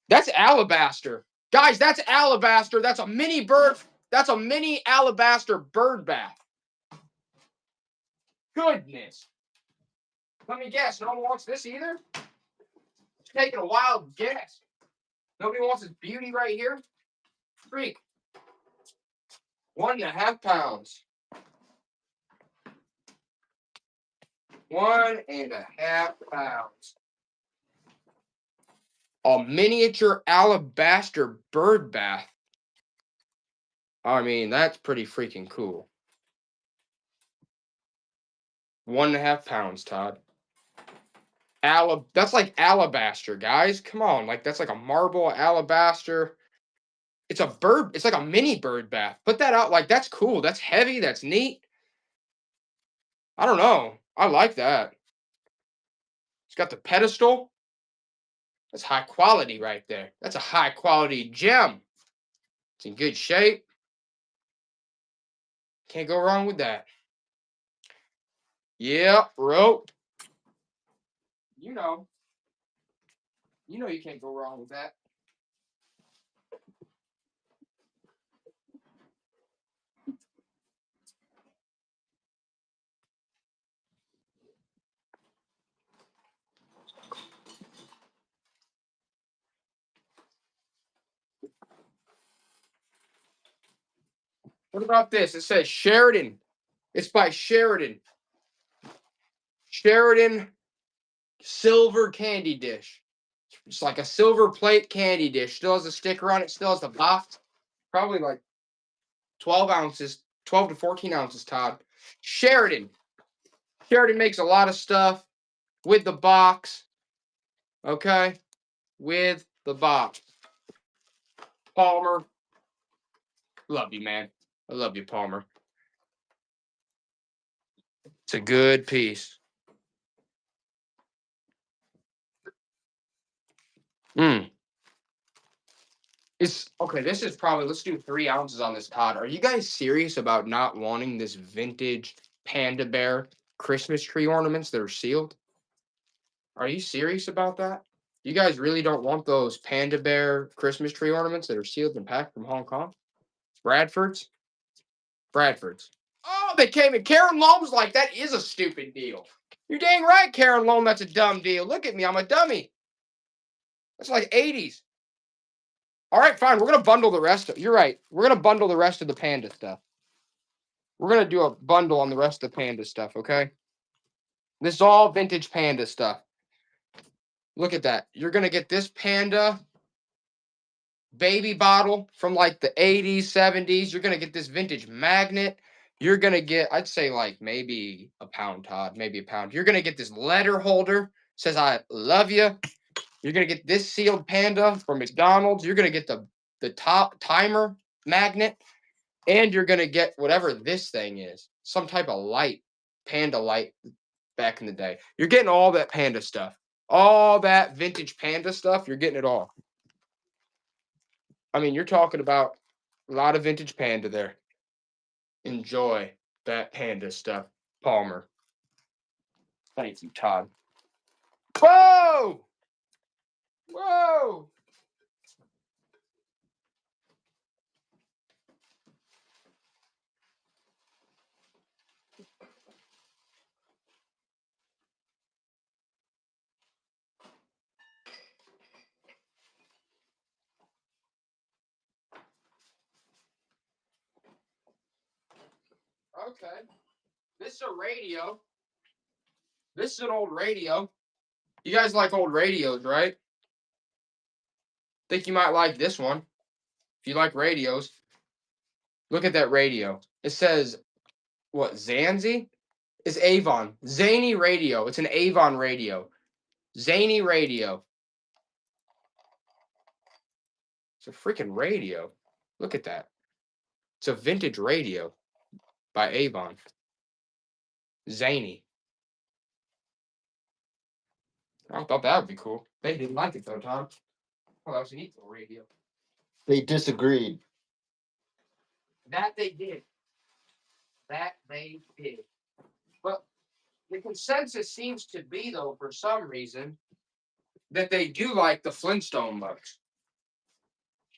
That's alabaster. Guys, that's alabaster. That's a mini bird. That's a mini alabaster bird bath. Goodness. Let me guess. No one wants this either? Taking a wild guess. Nobody wants this beauty right here? Freak. 1.5 pounds. 1.5 pounds. A miniature alabaster bird bath. I mean, that's pretty freaking cool. 1.5 pounds, Todd. That's like alabaster, guys. Come on, like that's like a marble alabaster. It's a bird. It's like a mini bird bath. Put that out. Like that's cool. That's heavy. That's neat. I don't know. I like that. It's got the pedestal. That's high quality right there. That's a high quality gem. It's in good shape. Can't go wrong with that. Yeah, rope. You know you can't go wrong with that. What about this? It says Sheridan. It's by Sheridan. Sheridan silver candy dish. It's like a silver plate candy dish. Still has a sticker on it. Still has the box. Probably like 12 ounces, 12 to 14 ounces, Todd. Sheridan. Sheridan makes a lot of stuff with the box. Okay? With the box. Palmer. Love you, man. I love you, Palmer. It's a good piece. It's okay. This is probably, let's do 3 ounces on this, Todd. Are you guys serious about not wanting this vintage panda bear Christmas tree ornaments that are sealed? Are you serious about that? You guys really don't want those panda bear Christmas tree ornaments that are sealed and packed from Hong Kong? Bradford's? Bradford's. Oh, they came in. Karen Loam's like, that is a stupid deal. You're dang right, Karen Loam, that's a dumb deal. Look at me, I'm a dummy. That's like 80s. All right, fine. We're going to bundle the rest of, you're right. We're going to bundle the rest of the panda stuff. We're going to do a bundle on the rest of the panda stuff, okay? This is all vintage panda stuff. Look at that. You're going to get this panda baby bottle from like the 80s, 70s. You're going to get this vintage magnet. You're going to get, I'd say like maybe a pound, Todd, maybe a pound. You're going to get this letter holder. Says, I love you. You're going to get this sealed panda from McDonald's. You're going to get the top timer magnet. And you're going to get whatever this thing is. Some type of light. Panda light back in the day. You're getting all that panda stuff. All that vintage panda stuff. You're getting it all. I mean, you're talking about a lot of vintage panda there. Enjoy that panda stuff, Palmer. Thank you, Todd. Whoa! Whoa! Okay. This is a radio. This is an old radio. You guys like old radios, right? Think you might like this one. If you like radios, look at that radio. It says, what, Zanzi? It's Avon. Zany radio. It's an Avon radio. Zany radio. It's a freaking radio. Look at that. It's a vintage radio by Avon. Zany. I thought that would be cool. They didn't like it though, Tom. Well, that was a neat little radio. They disagreed. That they did. That they did. But the consensus seems to be, though, for some reason, that they do like the Flintstone mugs.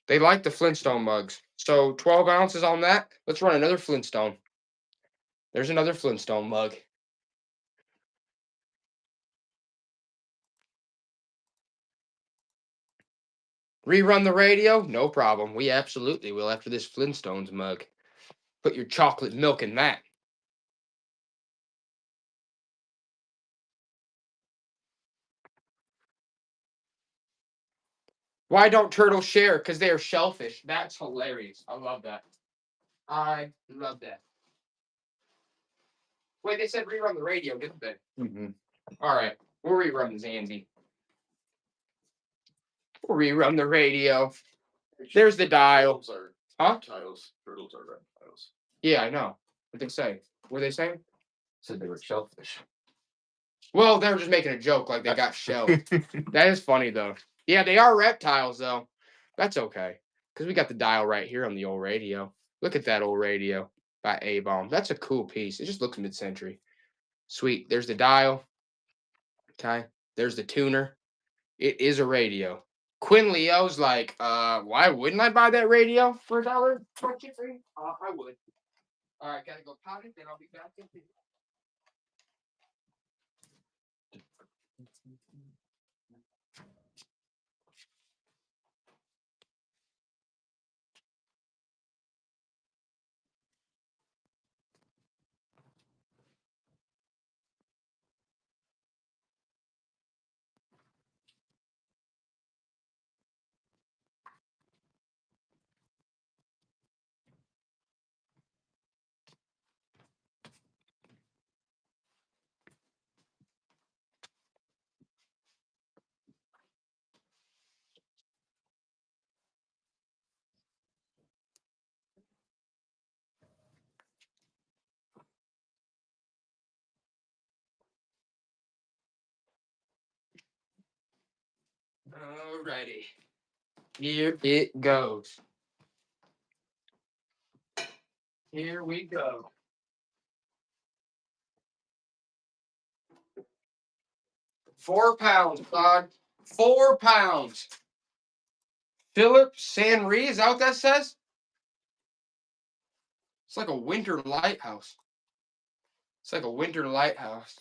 They like the Flintstone mugs. So 12 ounces on that. Let's run another Flintstone. There's another Flintstone mug. Rerun the radio? No problem. We absolutely will after this Flintstones mug. Put your chocolate milk in that. Why don't turtles share? Because they are shellfish. That's hilarious. I love that. I love that. Wait, they said rerun the radio, didn't they? Mm-hmm. All right. We'll rerun the Zanzi. We'll rerun the radio. There's the dial. Huh? Tiles. Turtles are reptiles. Yeah, I know. What they say? What they saying? Said they were shellfish. Well, they were just making a joke like they got shelled. That is funny, though. Yeah, they are reptiles, though. That's okay. Because we got the dial right here on the old radio. Look at that old radio by A-Bomb. That's a cool piece. It just looks mid-century. Sweet. There's the dial. Okay. There's the tuner. It is a radio. Quinn Leo's like, why wouldn't I buy that radio for $1.23? I would. All right, gotta go potty, then I'll be back in. Alrighty. Here it goes. Here we go. £4, Claude. £4. Philip Sanri, is that what that says? It's like a winter lighthouse. It's like a winter lighthouse.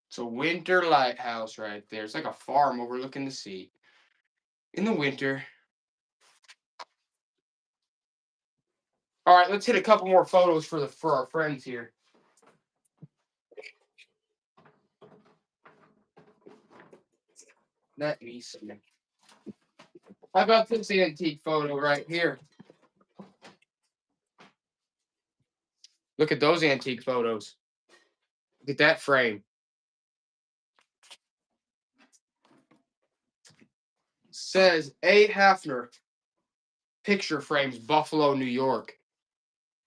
It's a winter lighthouse right there. It's like a farm overlooking the sea. In the winter. All right, let's hit a couple more photos for our friends here. Let me see. How about this antique photo right here? Look at those antique photos. Look at that frame. Says A. Hafner. Picture frames, Buffalo, New York.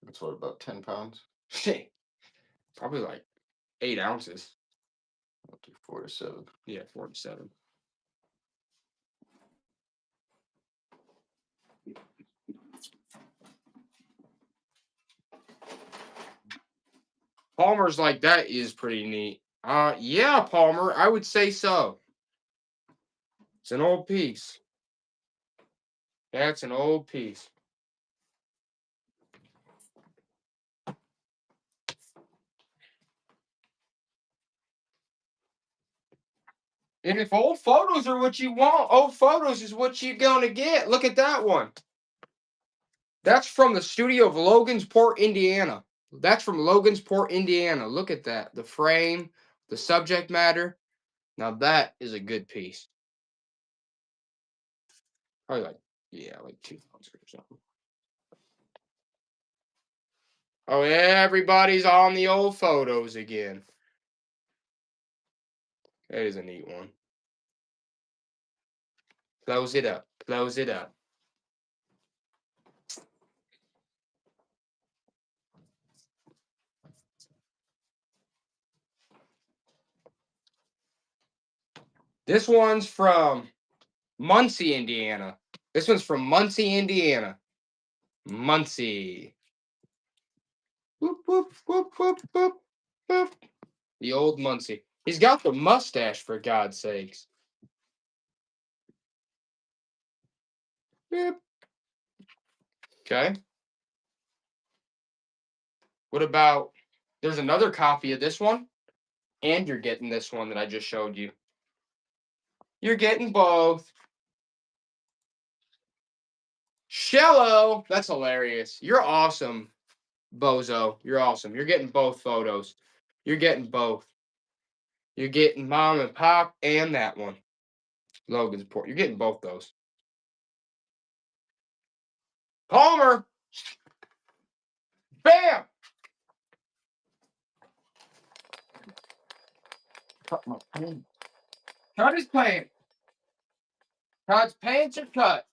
That's what, about 10 pounds? Probably like 8 ounces. I'll do 4 to 7. Yeah, 4 to 7. Palmer's like, that is pretty neat. Yeah, Palmer, I would say so. It's an old piece. That's an old piece. And if old photos are what you want, old photos is what you're gonna get. Look at that one. That's from the studio of Logansport, Indiana. That's from Logansport, Indiana. Look at that. The frame, the subject matter. Now that is a good piece. Probably like, yeah, like 2 ounces or something. Oh, everybody's on the old photos again. That is a neat one. Close it up. Close it up. This one's from Muncie, Indiana. This one's from Muncie, Indiana. Muncie. Whoop, whoop, whoop, whoop, whoop, whoop. The old Muncie. He's got the mustache, for God's sakes. Yep. Okay. What about, there's another copy of this one, and you're getting this one that I just showed you. You're getting both. Shello, that's hilarious. You're awesome, Bozo. You're awesome. You're getting both photos. You're getting both. You're getting Mom and Pop and that one. Logan's port. You're getting both those. Palmer. Bam. Cut my pants. Cut his pants. Todd's pants are cut.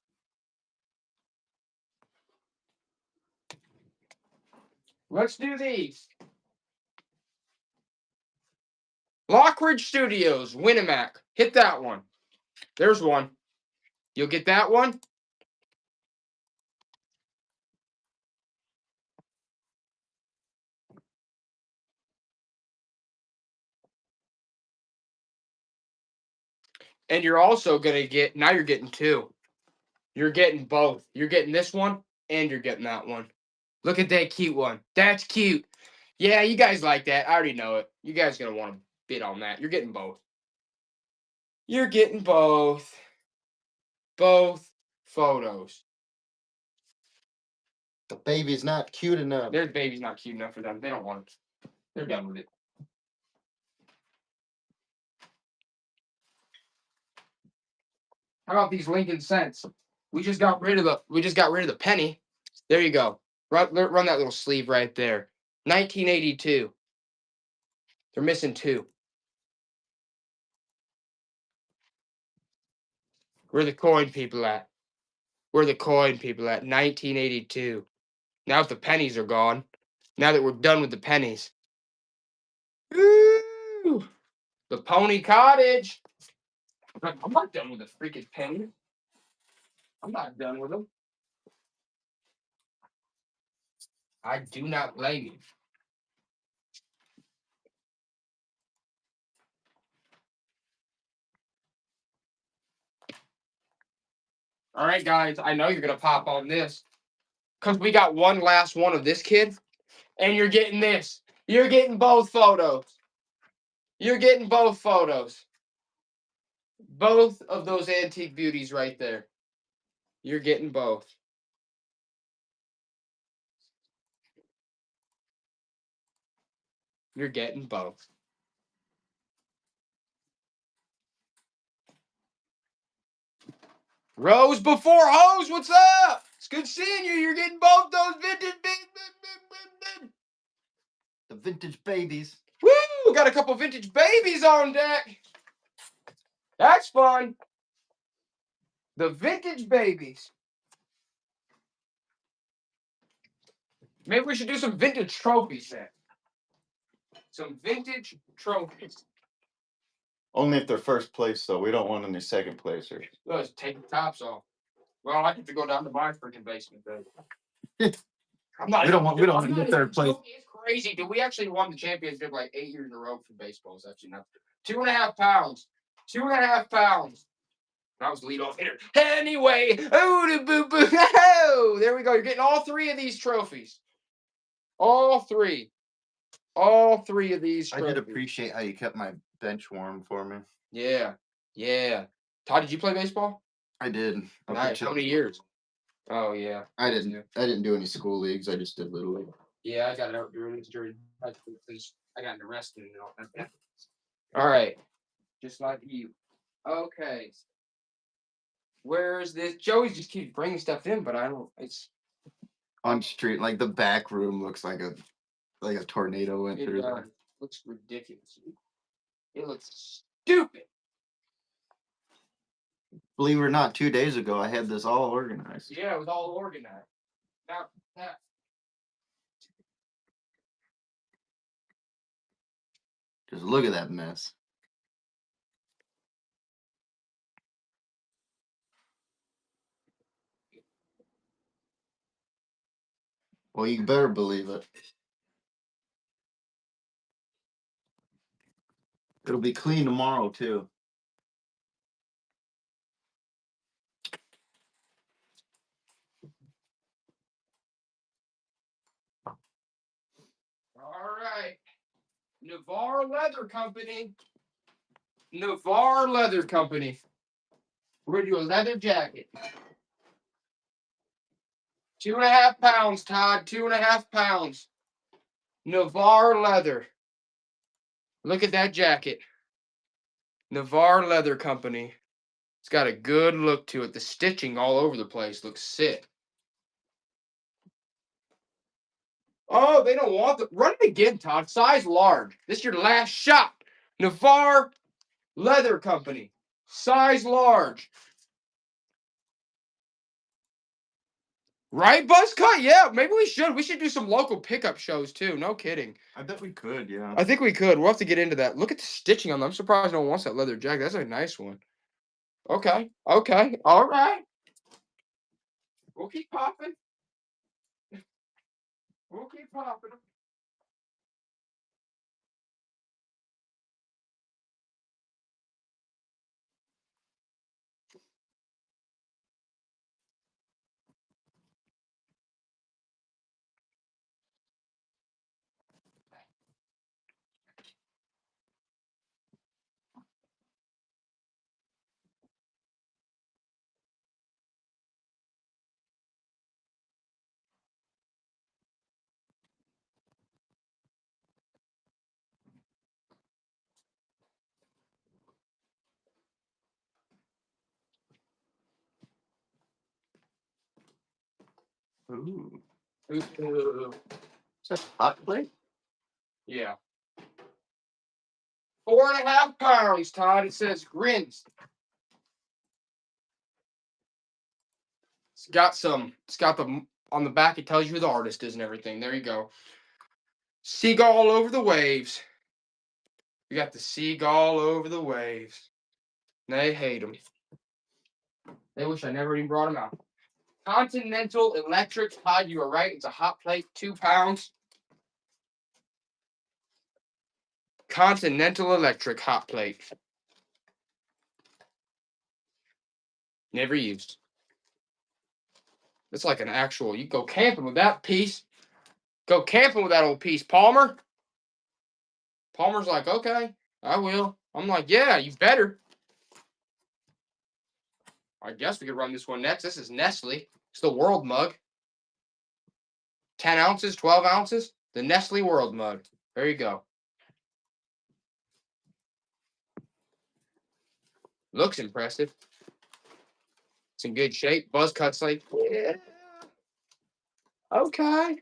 Let's do these. Lockridge Studios, Winnemac. Hit that one. There's one. You'll get that one. And you're also going to get, now you're getting two. You're getting both. You're getting this one, and you're getting that one. Look at that cute one. That's cute. Yeah, you guys like that. I already know it. You guys are going to want to bid on that. You're getting both. You're getting both. Both photos. The baby's not cute enough. Their baby's not cute enough for them. They don't want it. They're done with it. How about these Lincoln cents? We just got rid of the penny. There you go. Run that little sleeve right there. 1982. They're missing two. Where the coin people at? Where the coin people at? 1982. Now if the pennies are gone. Now that we're done with the pennies. Woo! The Pony Cottage. I'm not done with the freaking pennies. I'm not done with them. I do not blame you. All right, guys. I know you're going to pop on this. Because we got one last one of this kid. And you're getting this. You're getting both photos. You're getting both photos. Both of those antique beauties right there. You're getting both. You're getting both. Rose before hose, what's up? It's good seeing you. You're getting both those vintage The vintage babies. Woo! Got a couple vintage babies on deck. That's fun. The vintage babies. Maybe we should do some vintage trophies then. Some vintage trophies. Only if they're first place, though. We don't want any second placers. Let's take the tops off. Well, I get to go down to my freaking basement then. I'm not. We don't want to get third place. It's crazy. Dude, we actually won the championship like 8 years in a row for baseball. It's actually not 2.5 pounds. 2.5 pounds. I was lead off hitter. Anyway, oh, boo boo. Oh, there we go. You're getting all three of these trophies. All three. All three of these trophies. I did appreciate how you kept my bench warm for me. Yeah. Yeah. Todd, did you play baseball? I did. Nice. How many years? Oh yeah. I didn't do any school leagues. I just did little league. Yeah, I got out during because I got arrested and all that. All right. Just like you. Okay. Where's this? Joey just keeps bringing stuff in, but I don't. It's on street. Like the back room looks like a tornado went through. It looks ridiculous. It looks stupid. Believe it or not, 2 days ago I had this all organized. Yeah, it was all organized. Now, just look at that mess. Well, you better believe it. It'll be clean tomorrow too. All right. Navarre Leather Company. Navarre Leather Company. We're gonna do a leather jacket. 2.5 pounds, Todd. 2.5 pounds. Navarre Leather. Look at that jacket. Navarre Leather Company. It's got a good look to it. The stitching all over the place looks sick. Oh, they don't want the. Run it again, Todd. Size large. This is your last shot. Navarre Leather Company. Size large. Right, Buzzcut? Yeah, maybe we should. We should do some local pickup shows too. No kidding. I bet we could, yeah. I think we could. We'll have to get into that. Look at the stitching on them. I'm surprised no one wants that leather jacket. That's a nice one. Okay. Okay. All right. We'll keep popping. We'll keep popping. Ooh. Ooh. Is that hot plate? Yeah. 4.5 pounds, Todd. It says grins. It's got the on the back. It tells you who the artist is and everything. There you go. Seagull over the waves. We got the seagull over the waves. They hate them. They wish I never even brought them out. Continental Electric. Todd, you were right. It's a hot plate, 2 pounds. Continental Electric hot plate. Never used. It's like an actual. You go camping with that piece. Go camping with that old piece, Palmer. Palmer's like, okay, I will. I'm like, yeah, you better. I guess we could run this one next. This is Nestle. It's the World Mug. 10 ounces, 12 ounces. The Nestle World Mug. There you go. Looks impressive. It's in good shape. Buzz cuts like, yeah. Okay.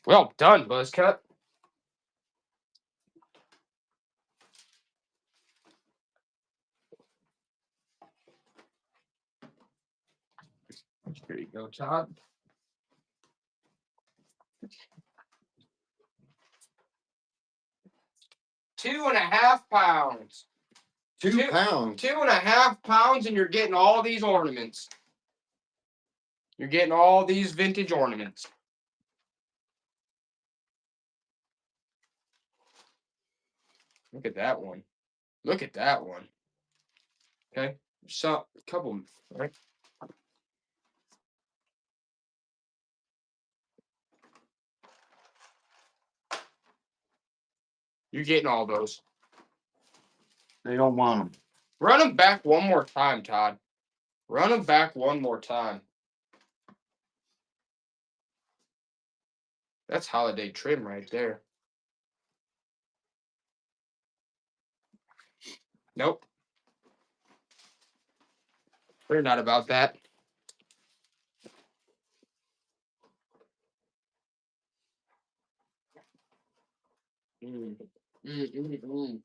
Well done, Buzzcut. Here you go, Todd. Two and a half pounds. 2 pounds. 2.5 pounds, and you're getting all these ornaments. You're getting all these vintage ornaments. Look at that one. Look at that one. Okay. So, a couple, right? You're getting all those. They don't want them. Run them back one more time, Todd. Run them back one more time. That's holiday trim right there. Nope. They're not about that. Mm. Mm, mm, mm.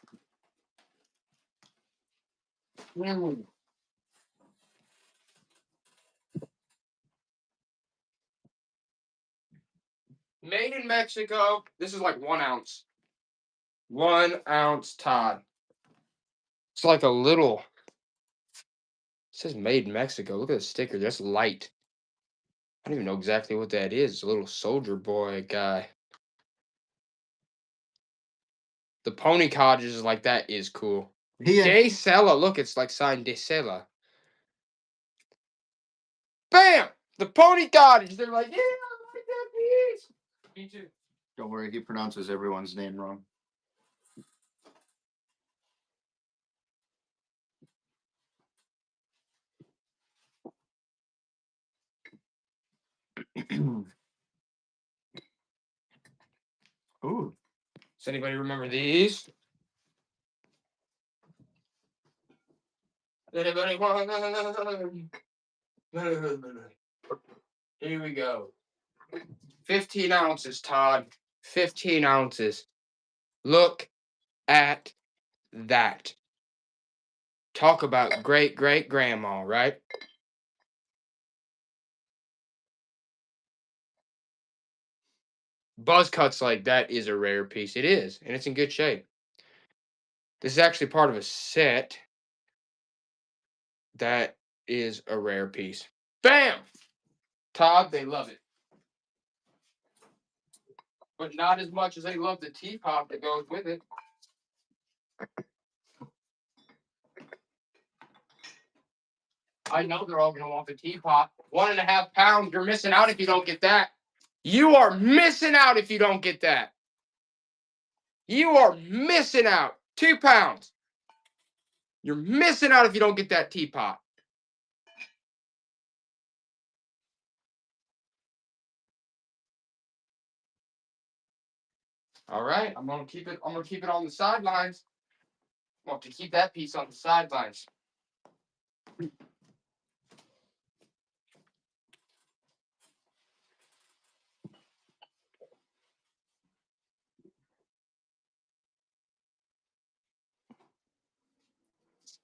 Mm. Made in Mexico. This is like 1 ounce. 1 ounce, Todd. It's like a little. It says made in Mexico. Look at the sticker. That's light. I don't even know exactly what that is. A little soldier boy guy. The pony cottages like that is cool. De Sella. Look, it's like signed De Sella. Bam! The pony cottage. They're like, yeah, I like that piece. Me too. Don't worry, he pronounces everyone's name wrong. Ooh. Does anybody remember these? Anybody want? Here we go. 15 ounces, Todd. 15 ounces. Look at that. Talk about great grandma, right? Buzz cuts like that is a rare piece. It is, and it's in good shape. This is actually part of a set that is a rare piece. Bam! Todd, they love it. But not as much as they love the teapot that goes with it. I know they're all going to want the teapot. 1.5 pounds. You're missing out if you don't get that. You are missing out if you don't get that. You are missing out. 2 pounds. You're missing out if you don't get that teapot. All right, I'm gonna keep it on the sidelines. I'm going to keep that piece on the sidelines.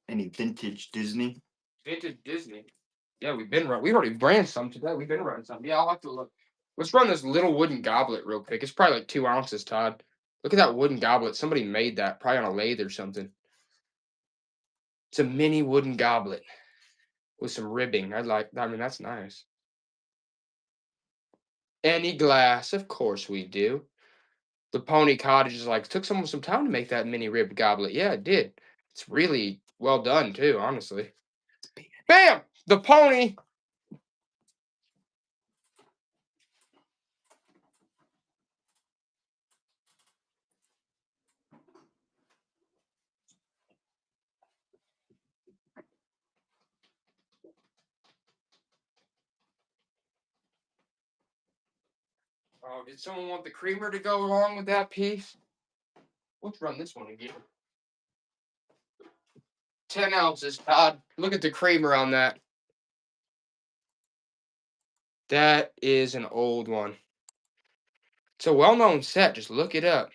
Any vintage Disney? Vintage Disney. Yeah, we've already ran some today. We've been running some. Yeah, I'll have to look. Let's run this little wooden goblet real quick. It's probably like 2 ounces, Todd. Look at that wooden goblet. Somebody made that, probably on a lathe or something. It's a mini wooden goblet with some ribbing. I mean, that's nice. Any glass, of course we do. The Pony Cottage is like, took someone some time to make that mini ribbed goblet. Yeah, it did. It's really well done too, honestly. Bam! The pony. Oh, did someone want the creamer to go along with that piece? Let's run this one again. 10 ounces, Todd. Look at the creamer on that. That is an old one. It's a well-known set. Just look it up.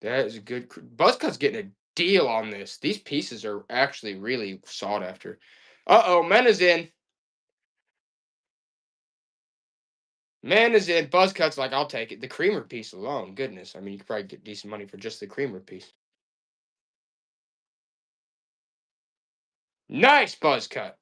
That is a good. Buzzcut's getting a deal on this. These pieces are actually really sought after. Uh-oh, men is in. Man is in. Buzzcut's like, I'll take it. The creamer piece alone, goodness. I mean, you could probably get decent money for just the creamer piece. Nice, Buzzcut.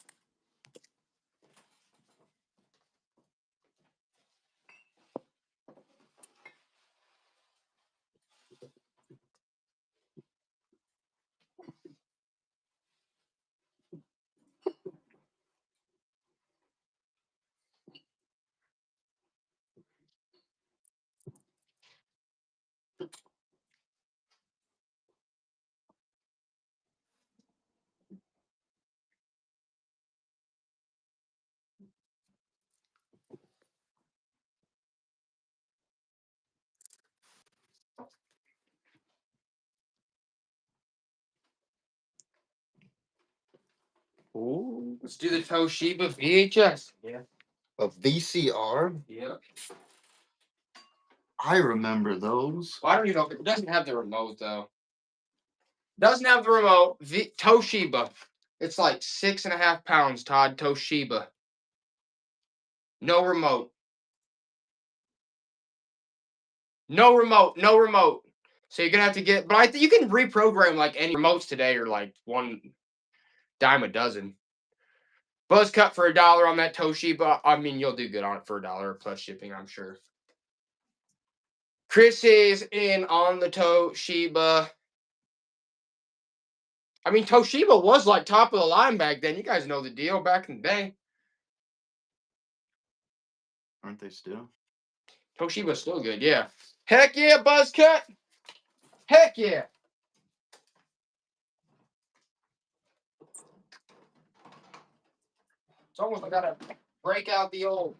Ooh, let's do the Toshiba VHS. Yeah. A VCR? Yeah. I remember those. Well, I don't even know if it doesn't have the remote though. Doesn't have the remote. Toshiba. It's like 6.5 pounds, Todd. Toshiba. No remote. No remote. No remote. So you're gonna have to get, but I think you can reprogram like any remotes today are like $1 a dozen. Buzz cut for $1 on that Toshiba. I mean, you'll do good on it for $1 plus shipping, I'm sure. Chris is in on the Toshiba. I mean, Toshiba was like top of the line back then. You guys know the deal back in the day. Aren't they still? Toshiba's still good, yeah. Heck yeah, Buzz cut. Heck yeah. It's almost like I gotta break out the old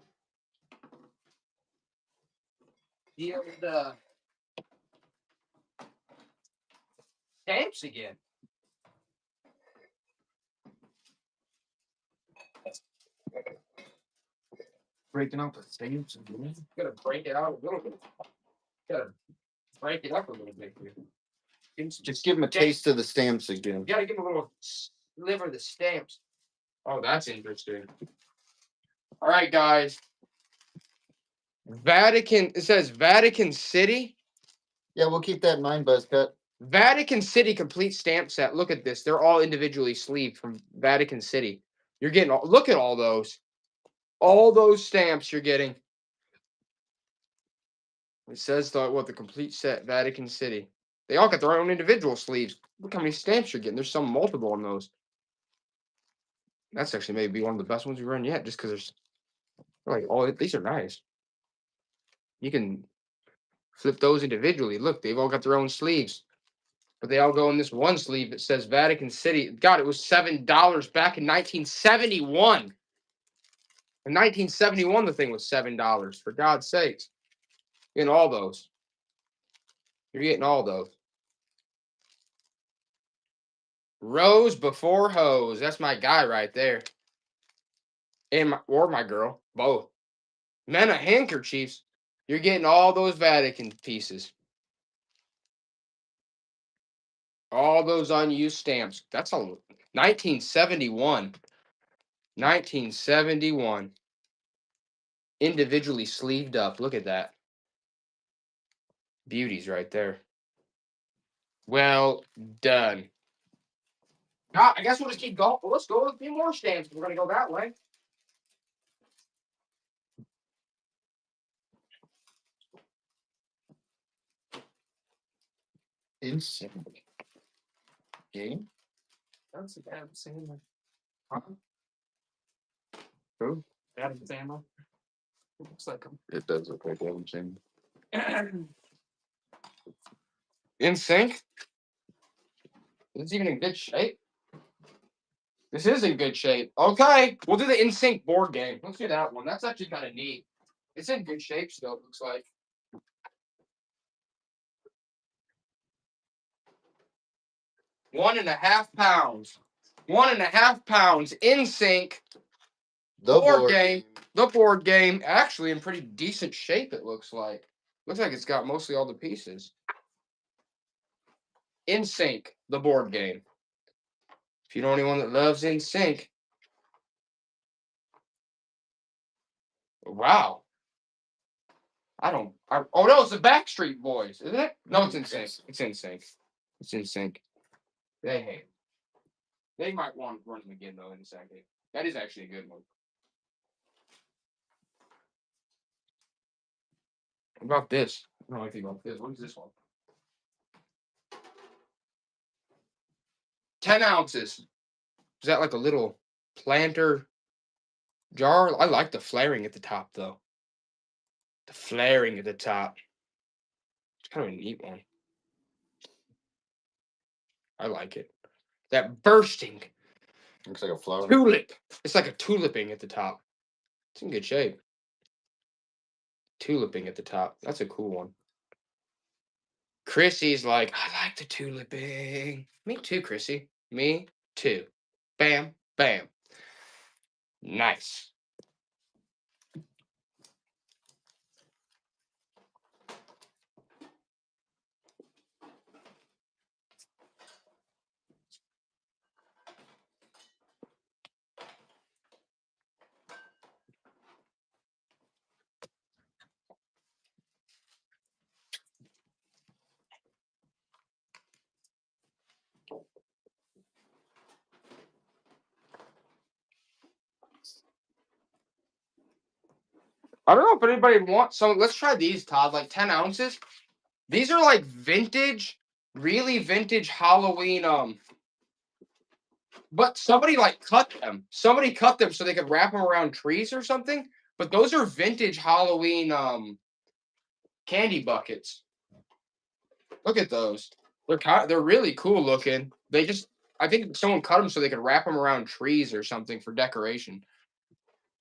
stamps again. Breaking up the stamps again. Gotta break it out a little bit. Gotta break it up a little bit here. Just give them a taste of the stamps again. You gotta give them a little sliver of the stamps. Oh, that's interesting. All right, guys. Vatican. It says Vatican City. Yeah, we'll keep that in mind, Buzzcut. Vatican City complete stamp set. Look at this. They're all individually sleeved from Vatican City. You're getting all, look at all those. All those stamps you're getting. It says the complete set Vatican City. They all got their own individual sleeves. Look how many stamps you're getting. There's some multiple on those. That's actually maybe one of the best ones we run yet, just because there's like all these are nice. You can flip those individually. Look, they've all got their own sleeves. But they all go in this one sleeve that says Vatican City. God, it was $7 back in 1971. In 1971, the thing was $7. For God's sakes. You're getting all those. You're getting all those. Rose before hose. That's my guy right there. And my girl. Both. Men of handkerchiefs. You're getting all those Vatican pieces. All those unused stamps. That's a 1971. 1971. Individually sleeved up. Look at that. Beauties right there. Well done. Now, I guess we'll just keep going. Let's go with a few more stamps. We're going to go that way. Insane. Game? That's the Adam Sandler. Who? Adam Sandler. Looks like him. It does look like Adam Sandler. In sync. Is it even in good shape? This is in good shape. Okay, we'll do the in sync board game. Let's do that one. That's actually kind of neat. It's in good shape still, it looks like. 1.5 pounds. 1.5 pounds in sync. The Board game. The board game. Actually in pretty decent shape, it looks like. Looks like it's got mostly all the pieces. In sync. The board game. If you know anyone that loves In Sync. Wow. Oh no, it's the Backstreet Boys, isn't it? No, it's In Sync. It's In Sync. It's In Sync. They hate it. They might want to run them again though in a second. That is actually a good one. What about this? I don't know anything about this. What is this one? 10 ounces. Is that like a little planter jar? I like the flaring at the top though. The flaring at the top. It's kind of a neat one. I like it. That bursting Looks like a flower. tulip. It's like a tuliping at the top. It's in good shape. Tuliping at the top. That's a cool one. Chrissy's like, I like the tuliping. Me too, Chrissy. Me too. Bam, bam. Nice. I don't know if anybody wants some. Let's try these, Todd. Like 10 ounces. These are like vintage, really vintage Halloween. But somebody like cut them. Somebody cut them so they could wrap them around trees or something. But those are vintage Halloween candy buckets. Look at those. They're really cool looking. I think someone cut them so they could wrap them around trees or something for decoration.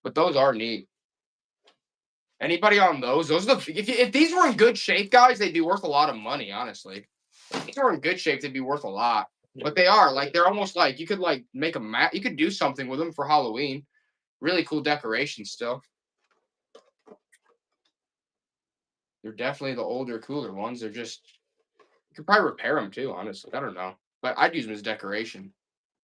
But those are neat. Anybody on those? Those are if these were in good shape, guys, they'd be worth a lot of money. Honestly, if these were in good shape, they'd be worth a lot. But they are like they're almost like you could like make a mat. You could do something with them for Halloween. Really cool decoration still. They're definitely the older, cooler ones. They're just you could probably repair them too. Honestly, I don't know, but I'd use them as decoration.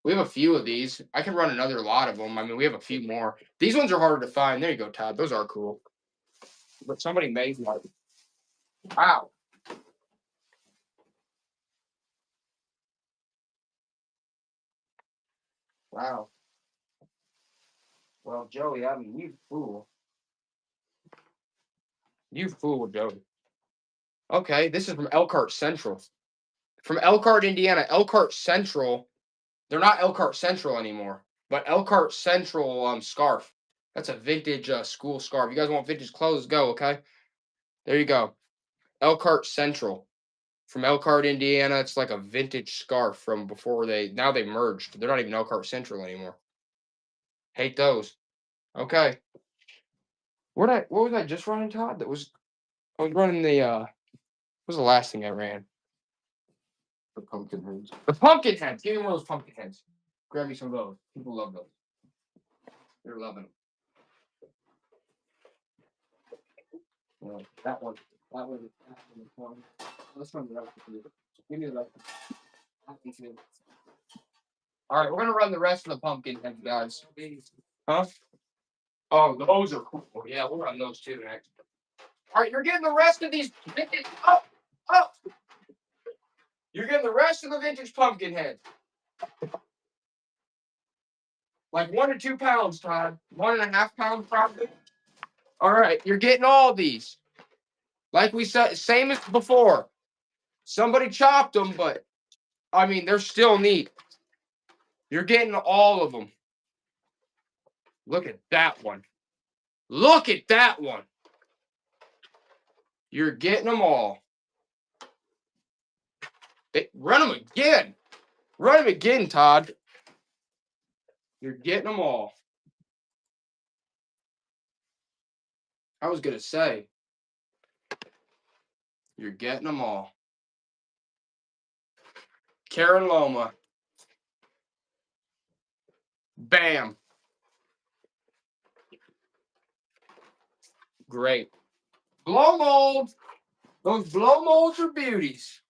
We have a few of these. I can run another lot of them. I mean, we have a few more. These ones are harder to find. There you go, Todd. Those are cool. But somebody made one. Wow. Wow. Well, Joey, I mean, you fool. You fool, Joey. Okay, this is from Elkhart Central. From Elkhart, Indiana. Elkhart Central. They're not Elkhart Central anymore, but Elkhart Central scarf. That's a vintage school scarf. You guys want vintage clothes? Go, okay? There you go. Elkhart Central. From Elkhart, Indiana. It's like a vintage scarf from before now they merged. They're not even Elkhart Central anymore. Hate those. Okay. What was I just running, Todd? I was running what was the last thing I ran? The pumpkin heads. The pumpkin heads. Give me one of those pumpkin heads. Grab me some of those. People love those. They're loving them. That one. That one. That one. Let's run the rest of it. Give me the rest. All right, we're gonna run the rest of the pumpkin heads, guys. Huh? Oh, those are cool. Yeah, we'll run those too next. All right, you're getting the rest of these. Oh, oh. You're getting the rest of the vintage pumpkin head. Like 1 to 2 pounds, Todd. 1.5 pounds, probably. All right, you're getting all these. Like we said, same as before. Somebody chopped them, but I mean, they're still neat. You're getting all of them. Look at that one. Look at that one. You're getting them all. Run them again. Run them again, Todd. You're getting them all. I was going to say, you're getting them all. Karen Loma. Bam. Great. Blow molds. Those blow molds are beauties.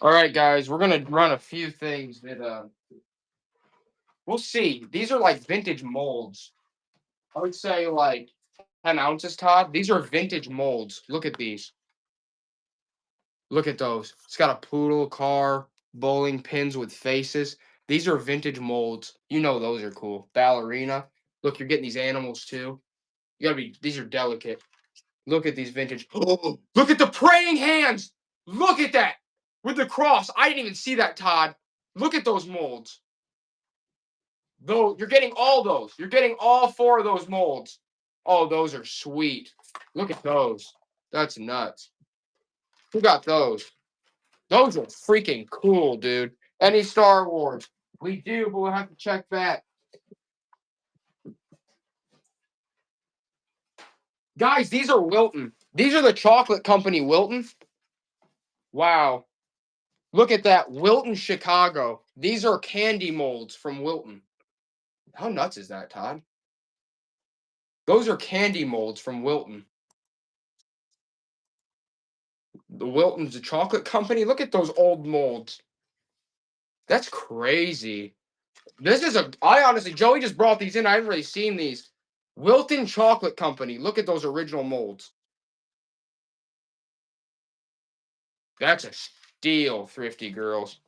All right, guys, we're going to run a few things that we'll see. These are like vintage molds. I would say like 10 ounces, Todd. These are vintage molds. Look at these. Look at those. It's got a poodle, car, bowling pins with faces. These are vintage molds. You know those are cool. Ballerina. Look, you're getting these animals too. These are delicate. Look at these vintage. Oh, look at the praying hands. Look at that. With the cross. I didn't even see that, Todd. Look at those molds. Though you're getting all those. You're getting all 4 of those molds. Oh, those are sweet. Look at those. That's nuts. Who got those? Those are freaking cool, dude. Any Star Wars? We do, but we'll have to check back. Guys, these are Wilton. These are the chocolate company Wilton. Wow. Look at that. Wilton, Chicago. These are candy molds from Wilton. How nuts is that, Todd? Those are candy molds from Wilton. The Wilton's a chocolate company. Look at those old molds. That's crazy. I honestly, Joey just brought these in. I haven't really seen these. Wilton Chocolate Company. Look at those original molds. steal, thrifty girls.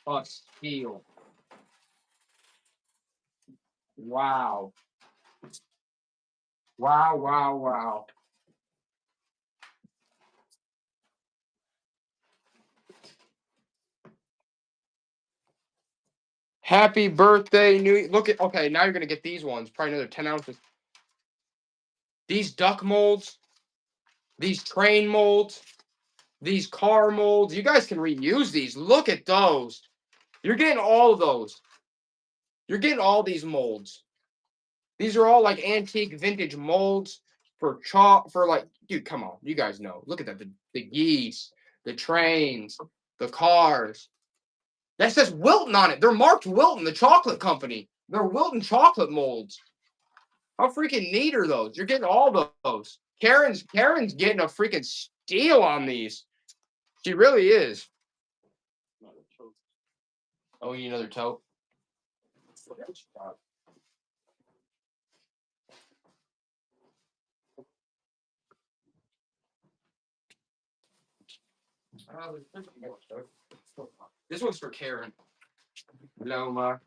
A steal. Wow. Wow, wow, wow. Happy birthday, New. Look at. Okay, now you're gonna get these ones. Probably another 10 ounces. These duck molds. These train molds. These car molds. You guys can reuse these. Look at those. You're getting all of those. You're getting all these molds. These are all like antique vintage molds for chalk. For like, dude, come on. You guys know. Look at that. The geese, the trains, the cars. That says Wilton on it. They're marked Wilton, the chocolate company. They're Wilton chocolate molds. How freaking neat are those? You're getting all those. Karen's getting a freaking steal on these. She really is. Oh, you need another tote? This one's for Karen. Loma.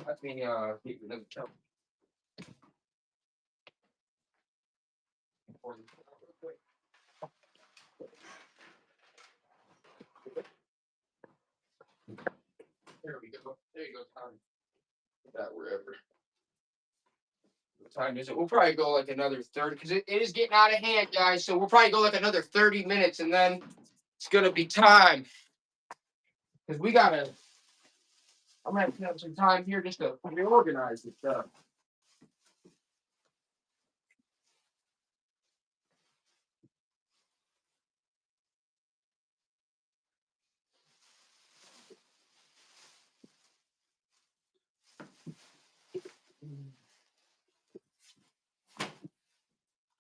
Let me get another tote. There we go. There you go, Tom. Put that wherever. What time is it? We'll probably go like another 30 because it is getting out of hand, guys. So we'll probably go like another 30 minutes and then it's gonna be time. Because we gotta I'm gonna have some time here just to reorganize this stuff.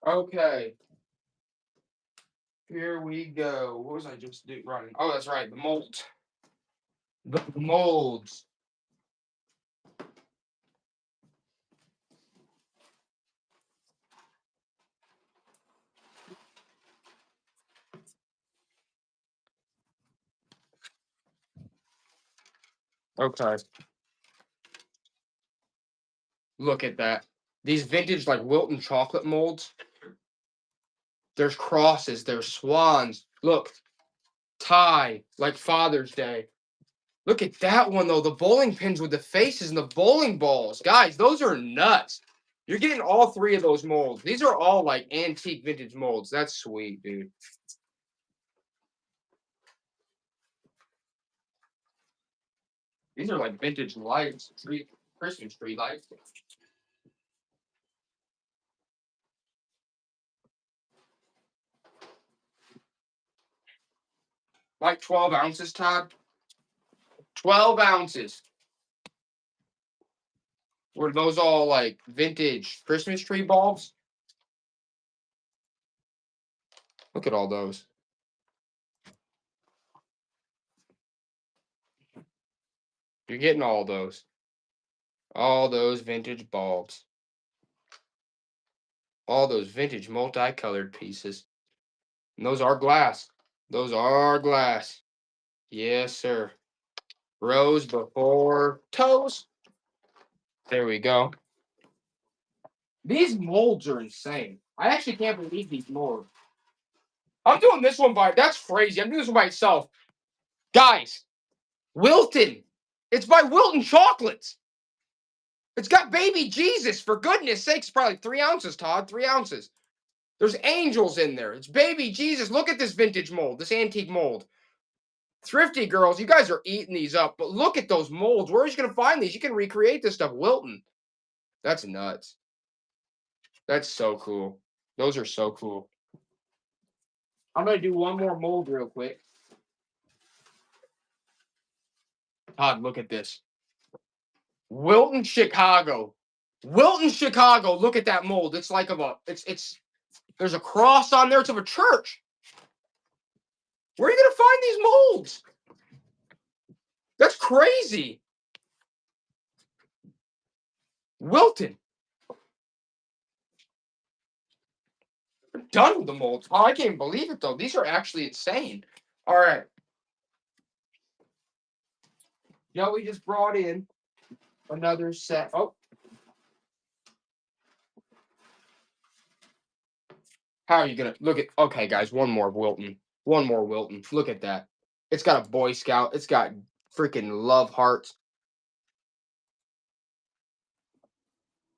Okay. Here we go. What was I just running? Oh, that's right. The molds. The molds. Okay. Look at that. These vintage like Wilton chocolate molds. There's crosses. There's swans. Look. Tie like Father's Day. Look at that one though. The bowling pins with the faces and the bowling balls. Guys, those are nuts. You're getting all three of those molds. These are all like antique vintage molds. That's sweet, dude. These are like vintage lights, Christmas tree lights. Like 12 ounces, Todd. 12 ounces. Were those all like vintage Christmas tree bulbs? Look at all those. You're getting all those. All those vintage bulbs. All those vintage multicolored pieces. And those are glass. Those are glass. Yes, sir. Rose before toes. There we go. These molds are insane. I actually can't believe these molds. I'm doing this one that's crazy. I'm doing this one by itself. Guys, Wilton. It's by Wilton Chocolates. It's got baby Jesus, for goodness sakes. It's probably 3 ounces, Todd. 3 ounces. There's angels in there. It's baby Jesus. Look at this vintage mold, this antique mold. Thrifty girls, you guys are eating these up, but look at those molds. Where are you going to find these? You can recreate this stuff. Wilton. That's nuts. That's so cool. Those are so cool. I'm going to do one more mold real quick. Todd, look at this. Wilton, Chicago. Wilton, Chicago. Look at that mold. It's like there's a cross on there. It's of a church. Where are you going to find these molds? That's crazy. Wilton. done with the molds. Oh, I can't believe it, though. These are actually insane. All right. Joey just brought in another set. Oh. How are you going to look at? Okay, guys, one more Wilton. One more Wilton. Look at that. It's got a Boy Scout. It's got freaking love hearts.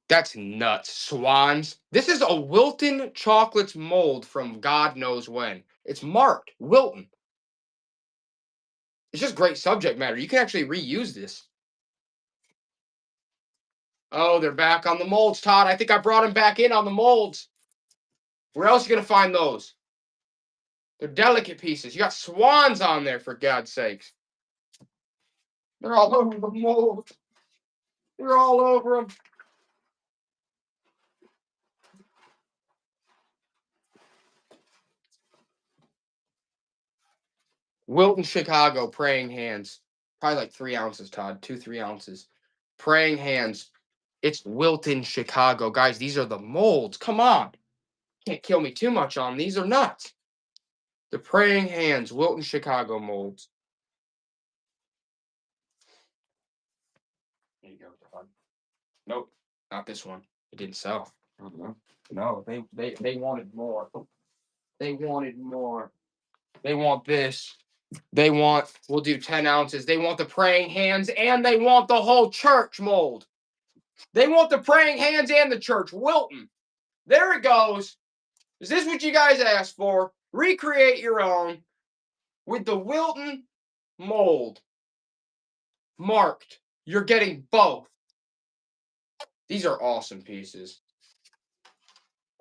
That's nuts. Swans. This is a Wilton chocolates mold from God knows when. It's marked Wilton. It's just great subject matter. You can actually reuse this. Oh, they're back on the molds, Todd. I think I brought them back in on the molds. Where else are you going to find those? They're delicate pieces. You got swans on there, for God's sakes. They're all over the mold. They're all over them. Wilton, Chicago, praying hands. Probably like 3 ounces, Todd. 2-3 ounces. Praying hands. It's Wilton, Chicago. Guys, these are the molds. Come on. Can't kill me too much on these. They're nuts. The praying hands, Wilton, Chicago molds. There you go, Todd. Nope, not this one. It didn't sell. No, they wanted more. They wanted more. They want this. They want, we'll do 10 ounces. They want the praying hands and they want the whole church mold. They want the praying hands and the church. Wilton. There it goes. Is this what you guys asked for? Recreate your own with the Wilton mold. Marked. You're getting both. These are awesome pieces.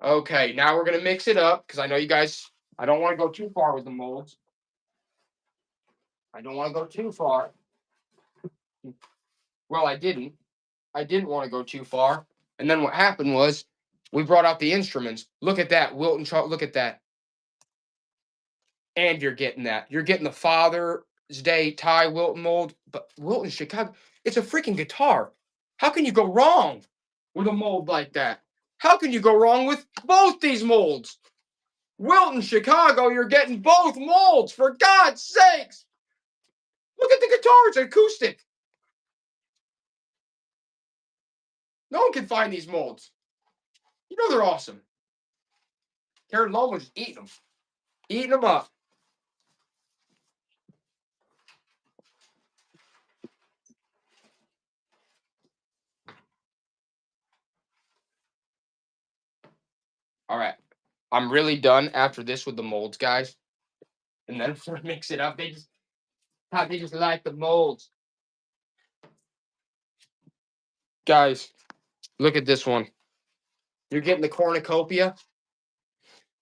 Okay, now we're going to mix it up because I know you guys, I don't want to go too far with the molds. I don't want to go too far. Well, I didn't. I didn't want to go too far. And then what happened was we brought out the instruments. Look at that, Wilton chart. Look at that. And you're getting that. You're getting the Father's Day Ty Wilton mold. But Wilton, Chicago, it's a freaking guitar. How can you go wrong with a mold like that? How can you go wrong with both these molds? Wilton, Chicago, you're getting both molds, for God's sakes. Look at the guitar. It's acoustic. No one can find these molds. You know they're awesome. Karen Lowe just eating them. Eating them up. All right. I'm really done after this with the molds, guys. And then for mix it up, they just like the molds. Guys, look at this one. You're getting the cornucopia.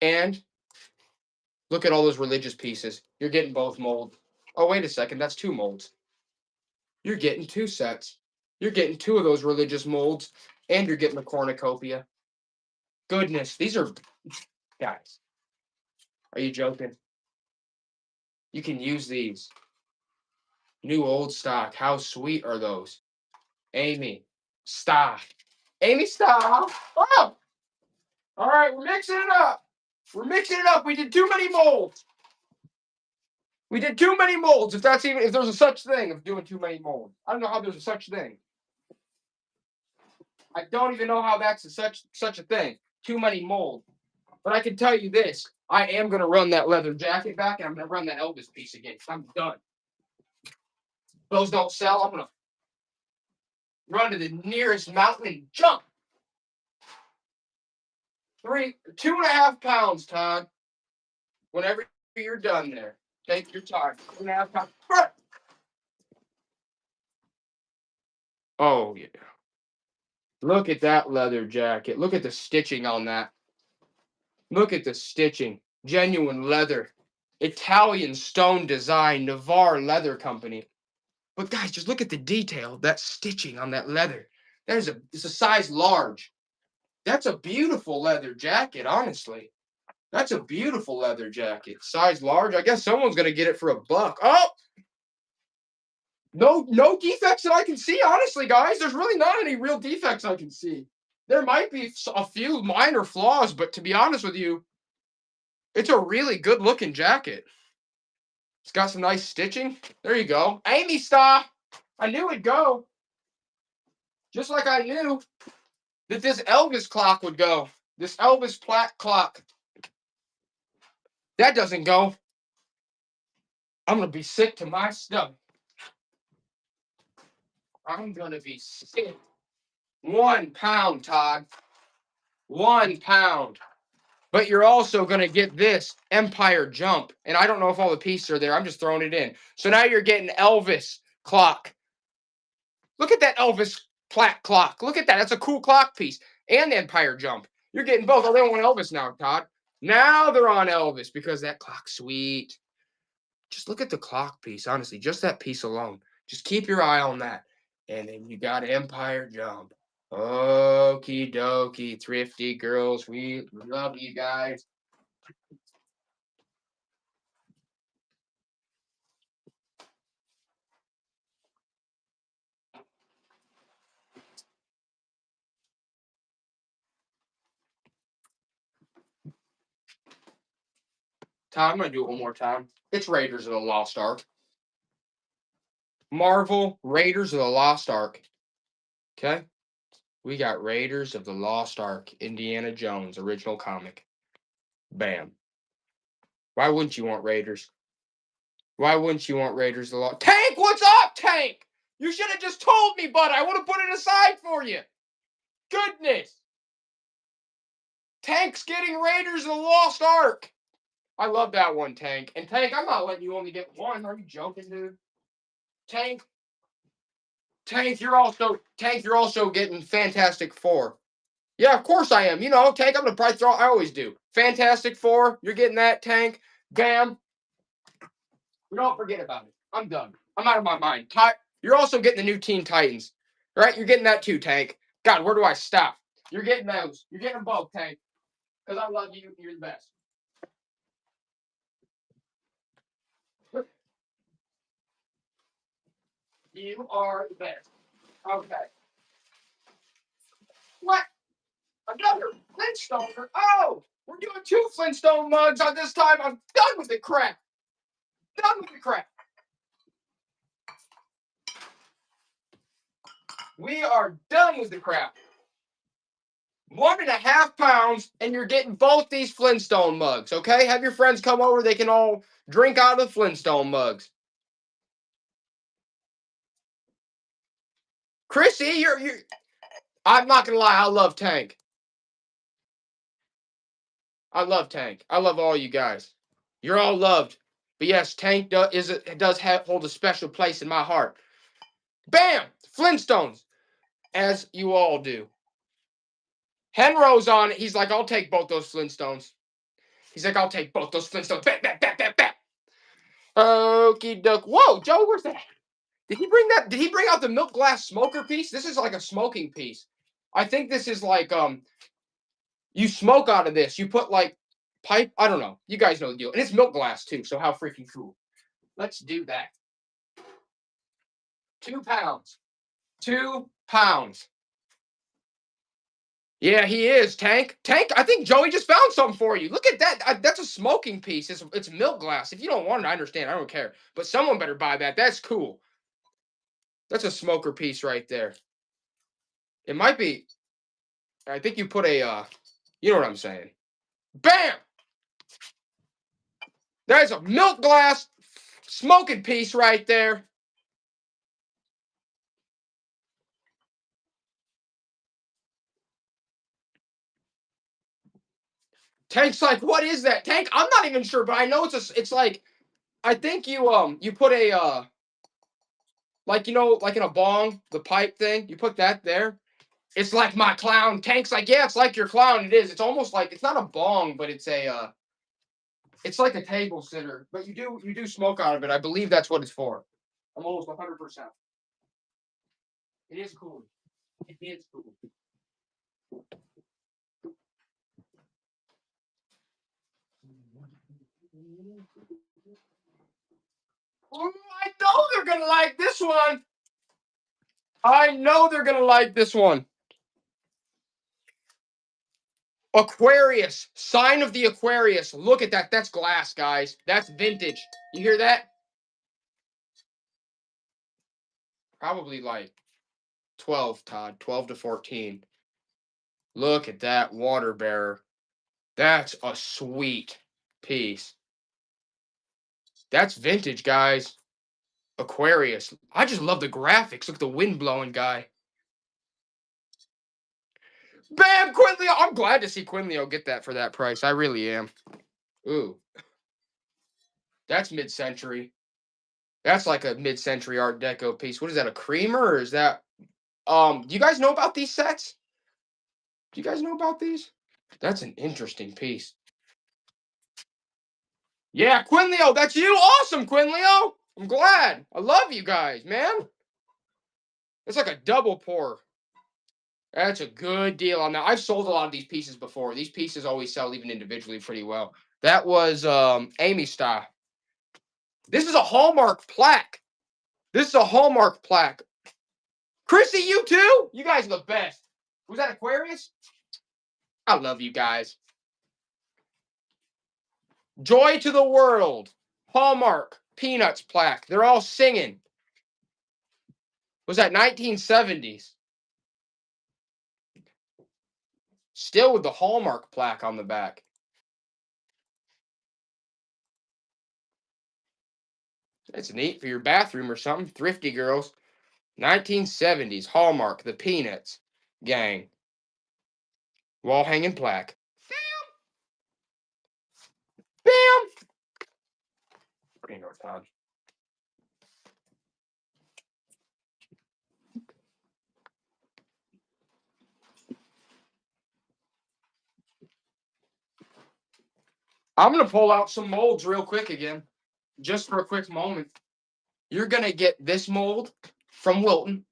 And look at all those religious pieces. You're getting both molds. Oh, wait a second. That's 2 molds. You're getting 2 sets. You're getting 2 of those religious molds. And you're getting the cornucopia. Goodness. These are... Guys. Are you joking? You can use these. New old stock. How sweet are those? Amy. Stop. Amy, stop. Oh! All right, we're mixing it up. We're mixing it up. We did too many molds. We did too many molds. If there's a such thing of doing too many molds. I don't know how there's a such thing. I don't even know how that's such a thing. Too many molds. But I can tell you this. I am going to run that leather jacket back, and I'm going to run that Elvis piece again. I'm done. Those don't sell. I'm going to run to the nearest mountain and jump. 2.5 pounds, Todd. Whenever you're done there, take your time. 2.5 pounds. Oh, yeah. Look at that leather jacket. Look at the stitching on that. Look at the stitching. Genuine leather. Italian stone design. Navarre Leather Company. But guys, just look at the detail. That stitching on that leather. It's a size large. That's a beautiful leather jacket, honestly. That's a beautiful leather jacket. Size large. I guess someone's going to get it for $1. Oh! No defects that I can see, honestly, guys. There's really not any real defects I can see. There might be a few minor flaws, but to be honest with you, It's a really good looking jacket. It's got some nice stitching. There you go. Amy Star. I knew it'd go. Just like I knew that this Elvis clock would go. This Elvis plaque clock. That doesn't go. I'm going to be sick to my stomach. I'm going to be sick. 1 pound, Todd. 1 pound. But you're also going to get this Empire Jump. And I don't know if all the pieces are there. I'm just throwing it in. So now you're getting Elvis clock. Look at that Elvis plaque clock. Look at that. That's a cool clock piece. And Empire Jump. You're getting both. Oh, they don't want Elvis now, Todd. Now they're on Elvis because that clock's sweet. Just look at the clock piece, honestly. Just that piece alone. Just keep your eye on that. And then you got Empire Jump. Okie dokie, thrifty girls. We love you guys. Tom, I'm going to do it one more time. It's Raiders of the Lost Ark. Marvel Raiders of the Lost Ark. Okay? We got Raiders of the Lost Ark. Indiana Jones, original comic. Bam. Why wouldn't you want Raiders? Why wouldn't you want Raiders of the Lost? Tank, what's up, Tank? You should have just told me, bud. I would have put it aside for you. Goodness. Tank's getting Raiders of the Lost Ark. I love that one, Tank. And Tank, I'm not letting you only get one. Are you joking, dude? Tank, you're also getting Fantastic Four. Yeah, of course I am. You know, Tank, I'm gonna probably throw. I always do. Fantastic Four. You're getting that, Tank. Bam. Don't forget about it. I'm done. I'm out of my mind. You're also getting the new Teen Titans, right? You're getting that too, Tank. God, where do I stop? You're getting those. You're getting them both, Tank. Because I love you. You're the best. You are the best. Okay. What? Another Flintstone? Oh, we're doing 2 Flintstone mugs on this time. I'm done with the crap. Done with the crap. We are done with the crap. 1.5 pounds, and you're getting both these Flintstone mugs, okay? Have your friends come over. They can all drink out of the Flintstone mugs. Chrissy, you're I'm not gonna lie, I love Tank. I love Tank. I love all you guys. You're all loved. But yes, Tank does hold a special place in my heart. Bam! Flintstones. As you all do. Henro's on it. He's like, I'll take both those Flintstones. He's like, I'll take both those Flintstones. Bam, bam, bam, bam, bam. Okie doke. Whoa, Joe, where's that? Did he bring that? Did he bring out the milk glass smoker piece? This is like a smoking piece. I think this is like you smoke out of this. You put like pipe. I don't know. You guys know the deal. And it's milk glass too. So how freaking cool. Let's do that. 2 pounds. 2 pounds. Yeah, he is, Tank. Tank, I think Joey just found something for you. Look at that. That's a smoking piece. It's milk glass. If you don't want it, I understand. I don't care. But someone better buy that. That's cool. That's a smoker piece right there. It might be. I think you put a, you know what I'm saying. Bam! There's a milk glass smoking piece right there. Tank's like, what is that? Tank, I'm not even sure, but I know it's like, I think you put a, like, you know, like in a bong, the pipe thing, you put that there. It's like my clown. Tank's like, yeah, it's like your clown. It is. It's almost like, it's not a bong, but it's a, it's like a table sitter, but you do smoke out of it. I believe that's what it's for. I'm almost 100%. It is cool. It is cool. Oh, I know they're gonna like this one. I know they're gonna like this one. Aquarius. Sign of the Aquarius. Look at that. That's glass, guys. That's vintage. You hear that? Probably like 12, Todd. 12 to 14. Look at that water bearer. That's a sweet piece. That's vintage, guys. Aquarius. I just love the graphics. Look at the wind blowing guy. Bam! Quinleo. I'm glad to see Quinleo get that for that price. I really am. Ooh. That's mid-century. That's like a mid-century Art Deco piece. What is that, a creamer, or is that... Do you guys know about these sets? Do you guys know about these? That's an interesting piece. Yeah, Quinleo, that's you. Awesome, Quinleo. I'm glad. I love you guys, man. It's like a double pour. That's a good deal on that. I've sold a lot of these pieces before. These pieces always sell even individually pretty well. That was Amy style. This is a Hallmark plaque. This is a Hallmark plaque. Chrissy, you too? You guys are the best. Was that Aquarius? I love you guys. Joy to the World. Hallmark. Peanuts plaque. They're all singing. Was that 1970s? Still with the Hallmark plaque on the back. That's neat for your bathroom or something. Thrifty girls. 1970s. Hallmark. The Peanuts gang. Wall hanging plaque. Bam! Bam! Todd. I'm going to pull out some molds real quick again. Just for a quick moment. You're going to get this mold from Wilton.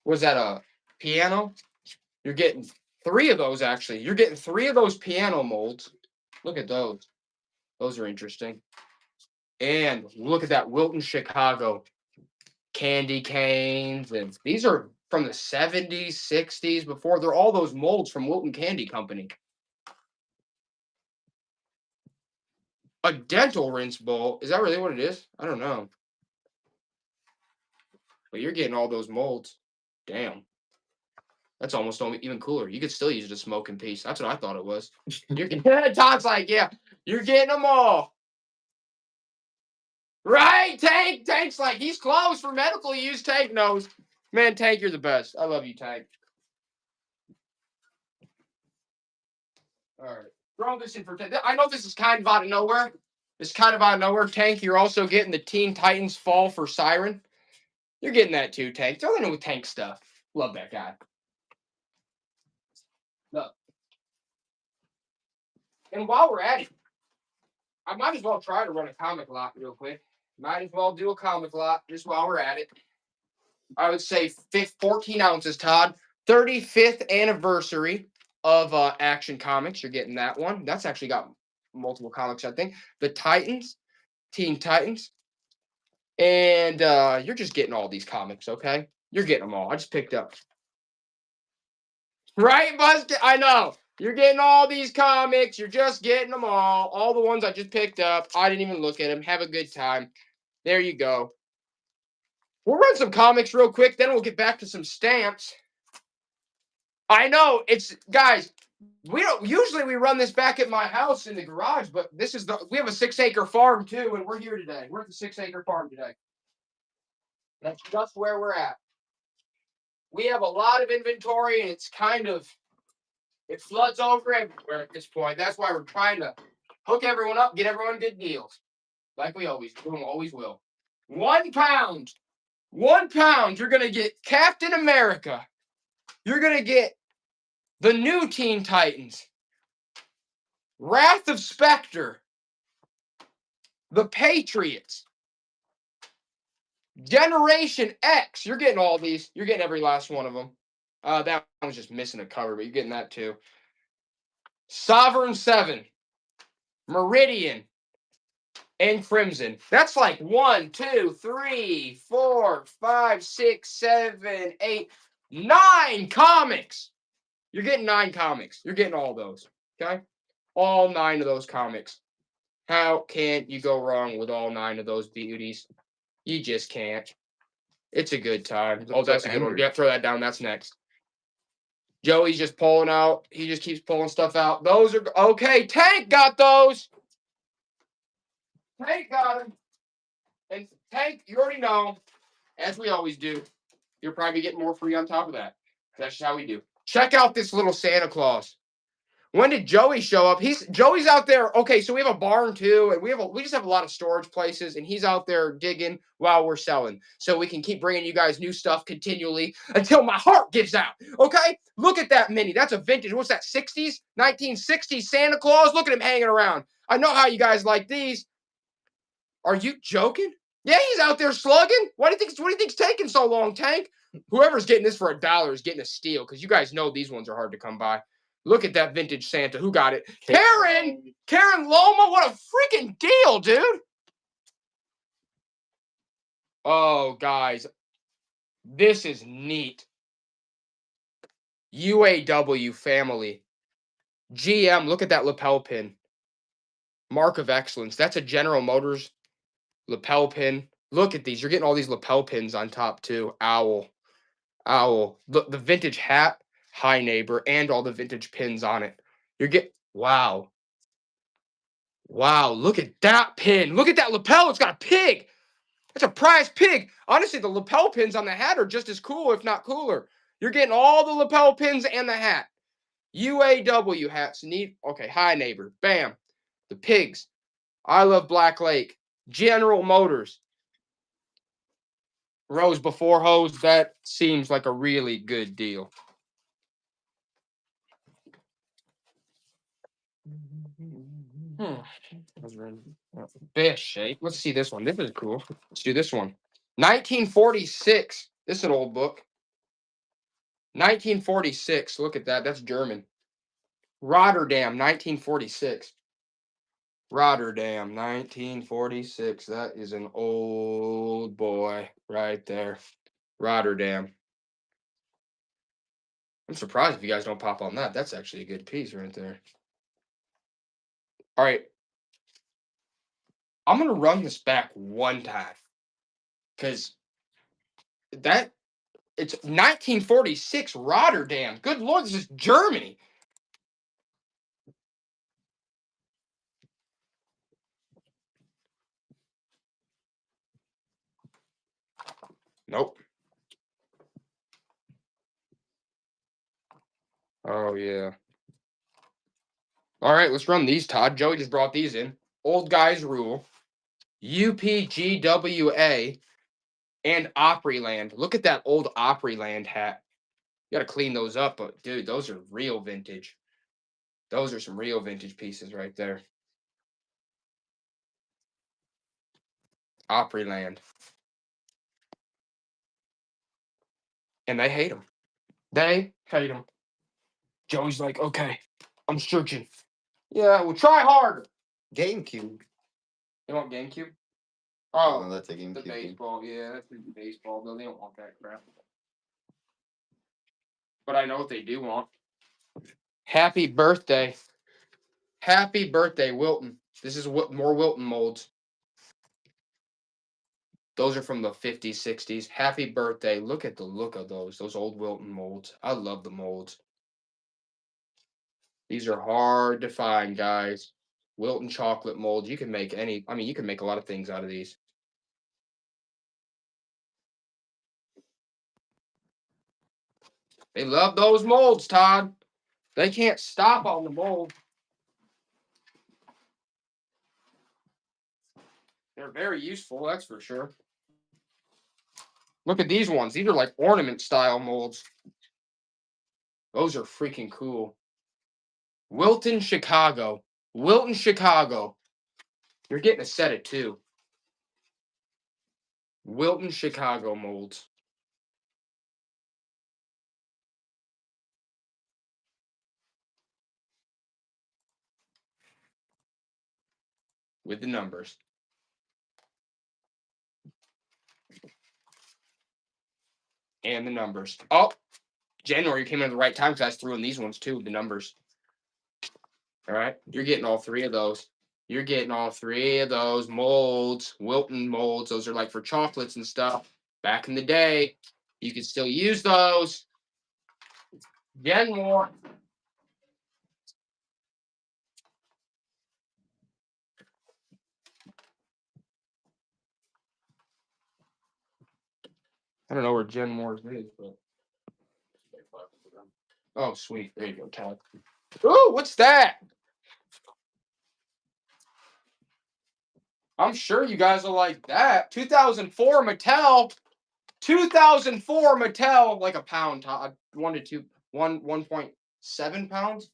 Was that a piano? You're getting 3 of those, actually. You're getting 3 of those piano molds. Look at those. Those are interesting. And look at that Wilton, Chicago. Candy canes. And these are from the 70s, 60s, before. They're all those molds from Wilton Candy Company. A dental rinse bowl. Is that really what it is? I don't know. But you're getting all those molds. Damn. That's almost even cooler. You could still use it as smoking piece. That's what I thought it was. You're Todd's like, yeah, you're getting them all. Right? Tank's like, he's closed for medical use. Tank knows. Man, Tank, you're the best. I love you, Tank. All right. Throw this in for Tank. I know this is kind of out of nowhere. It's kind of out of nowhere. Tank, you're also getting the Teen Titans Fall for Siren. You're getting that too, Tank. Throw that in with Tank stuff. Love that guy. Look. And while we're at it, I might as well try to run a comic lot real quick. Might as well do a comic lot just while we're at it. I would say 14 ounces, Todd. 35th anniversary of Action Comics. You're getting that one. That's actually got multiple comics, I think. The Titans, Teen Titans. And you're just getting all these comics, okay? You're getting them all. I just picked up. Right, Buster? I know. You're getting all these comics. You're just getting them all. All the ones I just picked up. I didn't even look at them. Have a good time. There you go. We'll run some comics real quick. Then we'll get back to some stamps. I know. Guys, we run this back at my house in the garage, but we have a 6-acre farm too, and we're here today. We're at the 6-acre farm today. That's just where we're at. We have a lot of inventory, and it floods over everywhere at this point. That's why we're trying to hook everyone up, get everyone good deals. Like we always do and always will. 1 pound. 1 pound. You're going to get Captain America. You're going to get the new Teen Titans. Wrath of Spectre. The Patriots. Generation X. You're getting all these. You're getting every last one of them. That one was just missing a cover, but you're getting that too. Sovereign 7. Meridian. And Crimson. That's like 1, 2, 3, 4, 5, 6, 7, 8, 9 comics. You're getting 9 comics. You're getting all those. Okay? All 9 of those comics. How can you go wrong with all 9 of those beauties? You just can't. It's a good time. Oh, that's a good one. Henry. Yeah, throw that down. That's next. Joey's just pulling out. He just keeps pulling stuff out. Those are okay. Tank got those. Tank got them. And Tank, you already know, as we always do, you're probably getting more free on top of that. That's just how we do. Check out this little Santa Claus. When did Joey show up? Joey's out there. Okay, so we have a barn too, and we just have a lot of storage places, and he's out there digging while we're selling, so we can keep bringing you guys new stuff continually until my heart gives out. Okay, look at that mini. That's a vintage. What's that? 60s, 1960s Santa Claus. Look at him hanging around. I know how you guys like these. Are you joking? Yeah, he's out there slugging. What do you think's taking so long, Tank? Whoever's getting this for $1 is getting a steal, because you guys know these ones are hard to come by. Look at that vintage Santa. Who got it? Karen Loma. What a freaking deal, dude. Oh, guys. This is neat. UAW family. GM. Look at that lapel pin. Mark of excellence. That's a General Motors lapel pin. Look at these. You're getting all these lapel pins on top, too. Owl. Look, the vintage hat. Hi, neighbor. And all the vintage pins on it. Wow. Wow, look at that pin. Look at that lapel. It's got a pig. That's a prize pig. Honestly, the lapel pins on the hat are just as cool, if not cooler. You're getting all the lapel pins and the hat. UAW hats. Neat. Okay, hi, neighbor. Bam. The pigs. I love Black Lake. General Motors. Rose before hose. That seems like a really good deal. Best shape. Let's see this one. This is cool. Let's do this one. 1946. This is an old book. 1946. Look at that. That's German. Rotterdam, 1946. Rotterdam, 1946. That is an old boy right there. Rotterdam. I'm surprised if you guys don't pop on that. That's actually a good piece right there. All right. I'm going to run this back one time, because it's 1946 Rotterdam. Good Lord, this is Germany. Nope. Oh, yeah. All right, let's run these, Todd. Joey just brought these in. Old Guys Rule, UPGWA, and Opryland. Look at that old Opryland hat. You got to clean those up, but dude, those are real vintage. Those are some real vintage pieces right there. Opryland. And they hate them. They hate them. Joey's like, okay, I'm searching. Yeah, well, try harder. GameCube. You want GameCube? Oh, Oh, that's a GameCube. the baseball. Yeah, that's the baseball, though. They don't want that crap. But I know what they do want. Happy birthday. Happy birthday, Wilton. This is what more Wilton molds. Those are from the 50s, 60s. Happy birthday. Look at the look of those old Wilton molds. I love the molds. These are hard to find, guys. Wilton chocolate molds. You can make you can make a lot of things out of these. They love those molds, Todd. They can't stop on the mold. They're very useful, that's for sure. Look at these ones. These are like ornament style molds. Those are freaking cool. Wilton, Chicago. Wilton, Chicago. You're getting a set of 2. Wilton, Chicago molds. With the numbers. And the numbers. Oh, January came in at the right time because I was threw in these ones too, the numbers. All right. You're getting all three of those. You're getting all three of those molds, Wilton molds. Those are like for chocolates and stuff. Back in the day, you could still use those. Again, more. I don't know where Gen Moore's is, but. Oh, sweet. There you go, Cal. Ooh, what's that? I'm sure you guys will like that. 2004 Mattel. 2004 Mattel, like a pound, 1.7 pounds.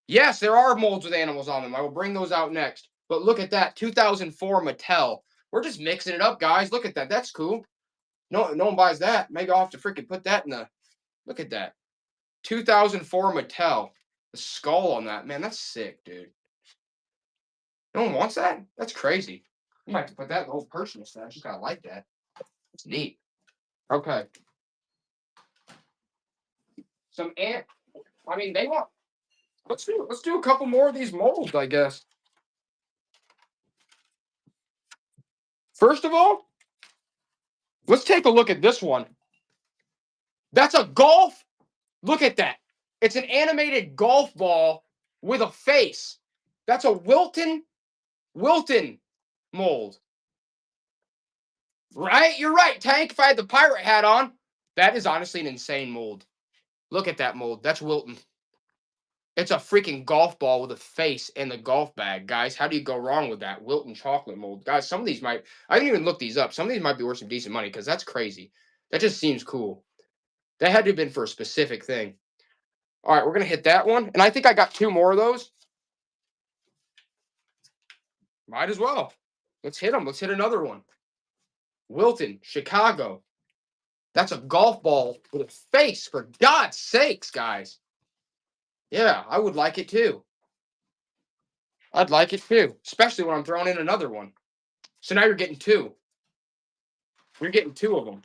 Yes, there are molds with animals on them. I will bring those out next. But look at that, 2004 Mattel. We're just mixing it up, guys. Look at that. That's cool. No one buys that. Maybe I'll have to freaking put that in the. Look at that. 2004 Mattel. The skull on that. Man, that's sick, dude. No one wants that? That's crazy. I might have to put that in the whole personal stash. I just gotta like that. It's neat. Okay. Some ant. I mean, they want. Let's do a couple more of these molds, I guess. First of all, let's take a look at this one. That's a golf. Look at that. It's an animated golf ball with a face. That's a Wilton mold. Right? You're right, Tank. If I had the pirate hat on, that is honestly an insane mold. Look at that mold. That's Wilton. It's a freaking golf ball with a face and the golf bag, guys. How do you go wrong with that? Wilton chocolate mold. Guys, some of these might, I didn't even look these up. Some of these might be worth some decent money because that's crazy. That just seems cool. That had to have been for a specific thing. All right, we're going to hit that one. And I think I got two more of those. Might as well. Let's hit them. Let's hit another one. Wilton, Chicago. That's a golf ball with a face, for God's sakes, guys. Yeah, I would like it too. I'd like it too, especially when I'm throwing in another one. So now you're getting two. You're getting two of them.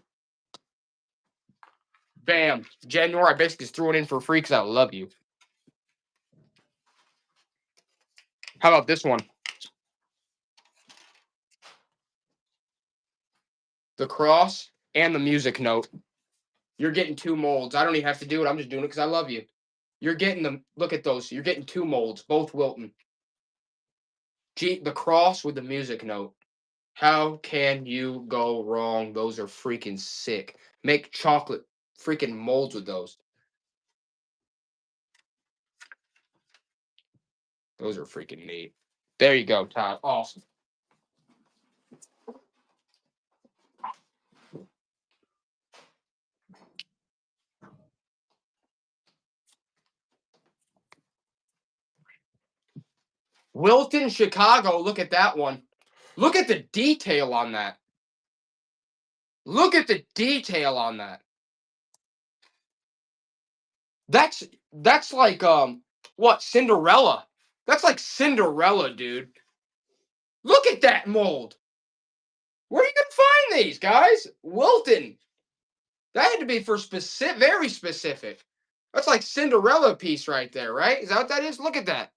Bam. January, I basically just threw it in for free because I love you. How about this one? The cross and the music note. You're getting two molds. I don't even have to do it. I'm just doing it because I love you. You're getting them. Look at those. You're getting two molds, both Wilton. The cross with the music note. How can you go wrong? Those are freaking sick. Make chocolate freaking molds with those. Those are freaking neat. There you go, Todd. Awesome. Wilton, Chicago. Look at that one. Look at the detail on that. Look at the detail on that. That's like what, Cinderella? That's like Cinderella, dude. Look at that mold. Where are you gonna find these, guys? Wilton. That had to be for specific, very specific. That's like Cinderella piece right there, right? Is that what that is? Look at that.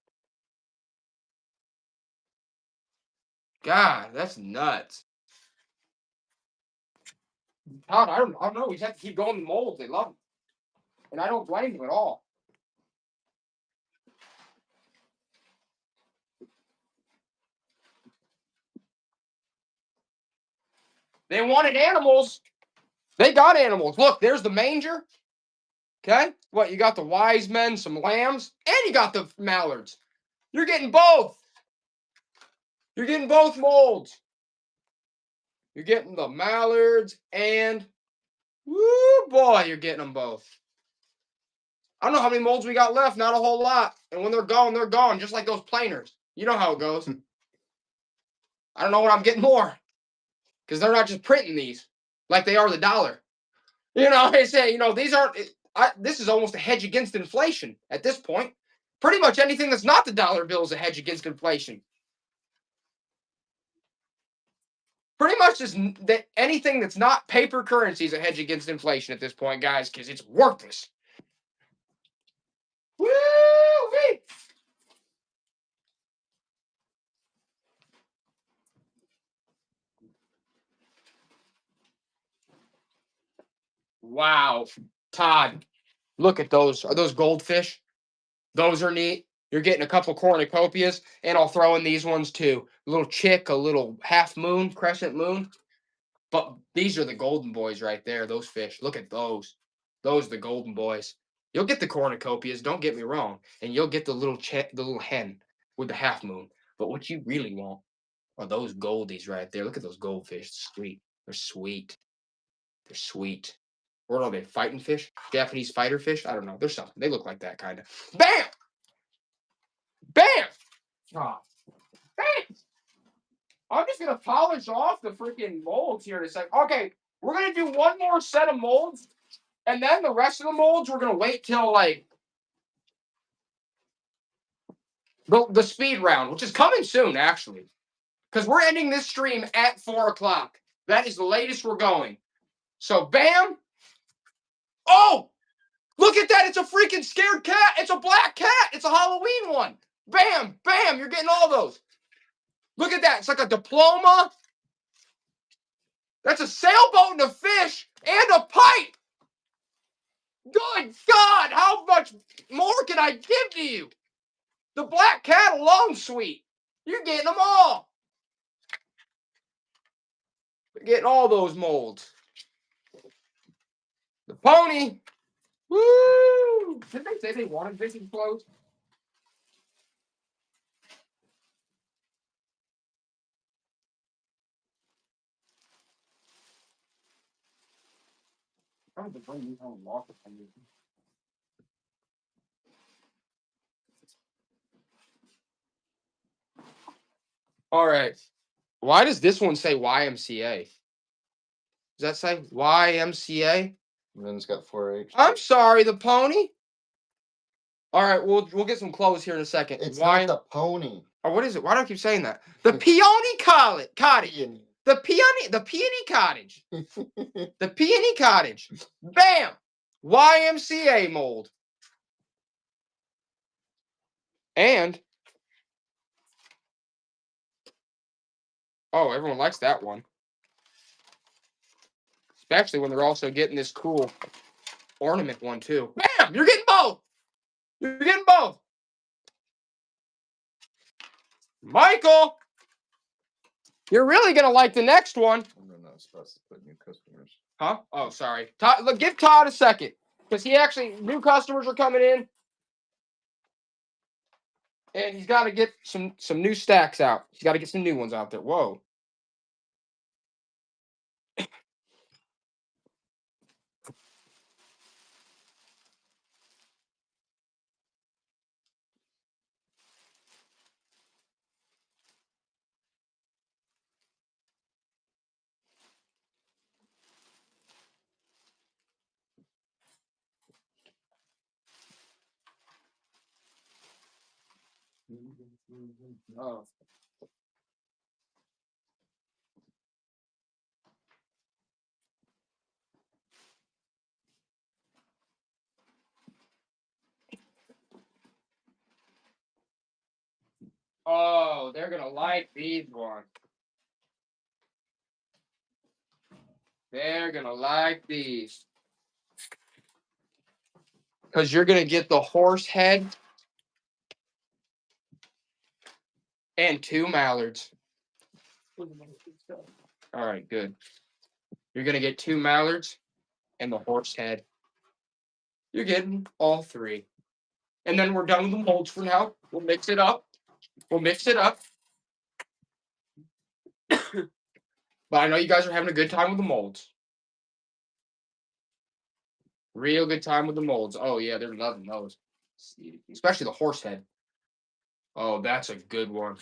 God, that's nuts. Todd, I don't know. We just have to keep going to molds. They love them. And I don't blame them at all. They wanted animals. They got animals. Look, there's the manger. Okay? What, you got the wise men, some lambs, and you got the mallards. You're getting both. You're getting both molds. You're getting the mallards and, woo boy, you're getting them both. I don't know how many molds we got left. Not a whole lot. And when they're gone, just like those planers. You know how it goes. I don't know when I'm getting more. Because they're not just printing these like they are the dollar. You know, they say, these aren't, this is almost a hedge against inflation at this point. Pretty much anything that's not the dollar bill is a hedge against inflation. Pretty much just that anything that's not paper currency is a hedge against inflation at this point, guys, because it's worthless. Woo-wee! Wow, Todd, look at those. Are those goldfish? Those are neat. You're getting a couple cornucopias, and I'll throw in these ones too. A little chick, a little half moon, crescent moon. But these are the golden boys right there. Those fish. Look at those. Those are the golden boys. You'll get the cornucopias. Don't get me wrong, and you'll get the little hen with the half moon. But what you really want are those goldies right there. Look at those goldfish. Sweet. They're sweet. They're sweet. What are they? Fighting fish? Japanese fighter fish? I don't know. They're something. They look like that kind of. Bam! Bam! Oh, thanks. I'm just gonna polish off the freaking molds here in a second. Okay, we're gonna do one more set of molds, and then the rest of the molds we're gonna wait till like the speed round, which is coming soon actually, because we're ending this stream at 4 o'clock. That is the latest we're going. So bam! Oh, look at that! It's a freaking scared cat. It's a black cat. It's a Halloween one. Bam! Bam! You're getting all those. Look at that. It's like a diploma. That's a sailboat and a fish and a pipe. Good God, how much more can I give to you? The black cat alone, sweet. You're getting them all. You're getting all those molds. The pony. Woo! Didn't they say they wanted fishing clothes? All right. Why does this one say YMCA? Does that say YMCA? And then it's got 4-H. I'm sorry, the pony. All right, we'll get some clothes here in a second. It's not the pony. Or what is it? Why do I keep saying that? The peony cottage. The peony cottage. The peony cottage. Bam! YMCA mold. And oh, everyone likes that one. Especially when they're also getting this cool ornament one too. Bam! You're getting both. You're getting both. Michael, you're really gonna like the next one. I'm not supposed to put new customers. Huh? Oh, sorry. Todd, look, give Todd a second, because he actually new customers are coming in, and he's got to get some new stacks out. He's got to get some new ones out there. Whoa. Oh. Oh, they're gonna like these ones. They're gonna like these. Because you're gonna get the horse head and 2 mallards. All right, good. You're gonna get 2 mallards and the horse head. You're getting all 3. And then we're done with the molds for now. We'll mix it up. But I know you guys are having a good time with the molds. Real good time with the molds. Oh, yeah, they're loving those. Especially the horse head. Oh, that's a good one.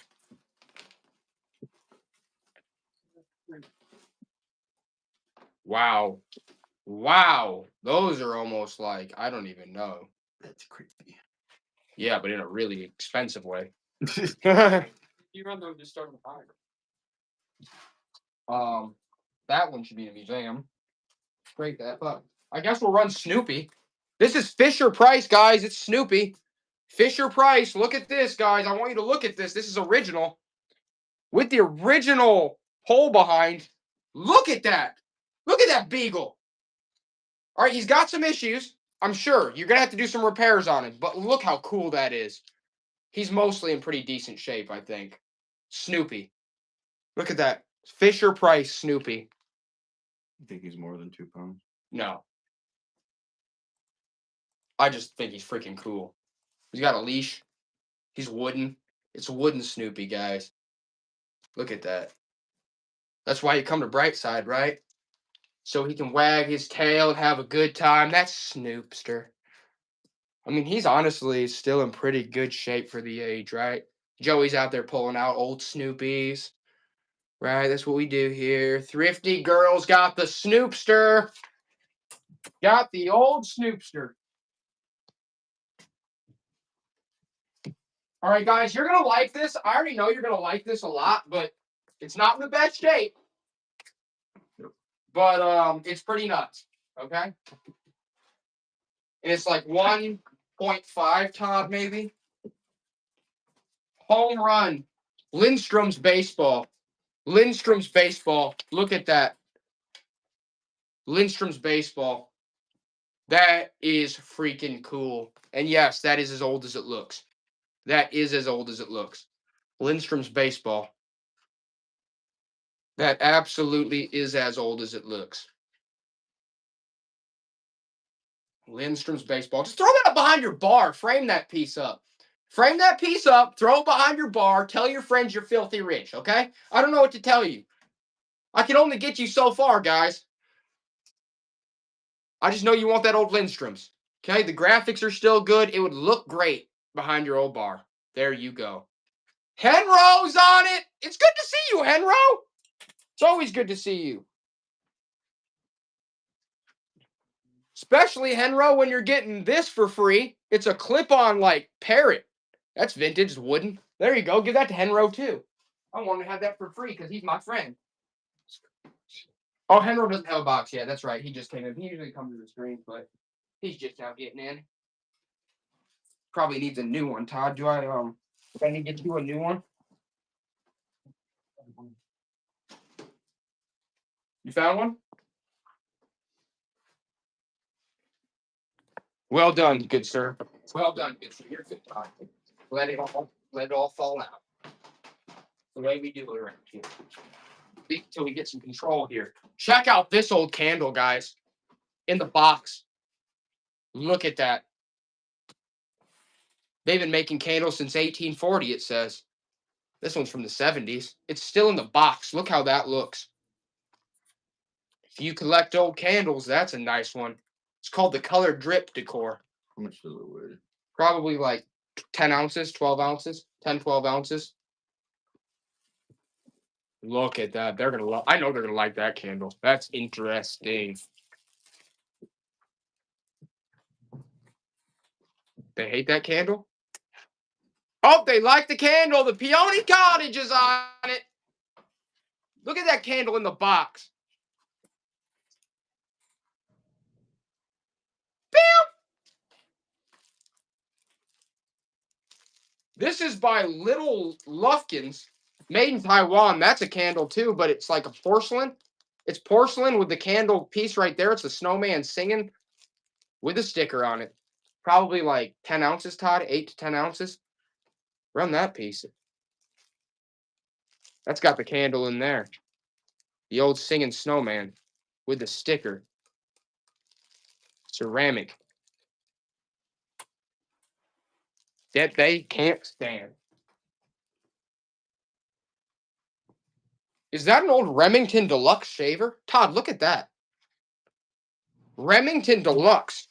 Wow. Wow. Those are almost like, I don't even know. That's creepy. Yeah, but in a really expensive way. You run those just start with fire. That one should be in a museum. Break that up. I guess we'll run Snoopy. This is Fisher Price, guys. It's Snoopy. Fisher Price. Look at this, guys. I want you to look at this. This is original. With the original hole behind. Look at that. Look at that beagle. All right, he's got some issues. I'm sure. You're going to have to do some repairs on him. But look how cool that is. He's mostly in pretty decent shape, I think. Snoopy. Look at that. Fisher Price Snoopy. You think he's more than 2 pounds? No. I just think he's freaking cool. He's got a leash. He's wooden. It's wooden Snoopy, guys. Look at that. That's why you come to Brightside, right? So he can wag his tail and have a good time. That's Snoopster. I mean, he's honestly still in pretty good shape for the age, right? Joey's out there pulling out old Snoopies. Right, that's what we do here. Thrifty girls got the Snoopster. Got the old Snoopster. All right, guys, you're going to like this. I already know you're going to like this a lot, but it's not in the best shape. But it's pretty nuts, okay? And it's like 1.5, Todd, maybe. Home run. Lindstrom's baseball. Lindstrom's baseball. Look at that. Lindstrom's baseball. That is freaking cool. And yes, that is as old as it looks. That is as old as it looks. Lindstrom's baseball. That absolutely is as old as it looks. Lindstrom's baseball. Just throw that up behind your bar. Frame that piece up. Frame that piece up. Throw it behind your bar. Tell your friends you're filthy rich, okay? I don't know what to tell you. I can only get you so far, guys. I just know you want that old Lindstrom's. Okay, the graphics are still good. It would look great behind your old bar. There you go. Henro's on it. It's good to see you, Henro. It's always good to see you. Especially, Henro, when you're getting this for free. It's a clip-on, like, parrot. That's vintage. It's wooden. There you go. Give that to Henro, too. I want to have that for free because he's my friend. Oh, Henro doesn't have a box yet. That's right. He just came in. He usually comes to the stream, but he's just now getting in. Probably needs a new one, Todd. Do I need to do a new one? You found one? Well done, good sir. Well done, good sir. You're good, Todd. Let it all fall out. The way we do it around here. Until we get some control here. Check out this old candle, guys. In the box. Look at that. They've been making candles since 1840, it says. This one's from the 70s. It's still in the box. Look how that looks. If you collect old candles, that's a nice one. It's called the Color Drip Decor. How much does it weigh? Probably like 10 ounces, 12 ounces, 10, 12 ounces. Look at that. They're going to love. I know they're going to like that candle. That's interesting. They hate that candle? Oh, they like the candle. The Peony Cottage is on it. Look at that candle in the box. Bam! This is by Little Lufkins, made in Taiwan. That's a candle too, but it's like a porcelain. It's porcelain with the candle piece right there. It's a snowman singing with a sticker on it. Probably like 10 ounces, Todd. 8 to 10 ounces. Run that piece. That's got the candle in there. The old singing snowman with the sticker. Ceramic. That they can't stand. Is that an old Remington Deluxe shaver? Todd, look at that. Remington Deluxe.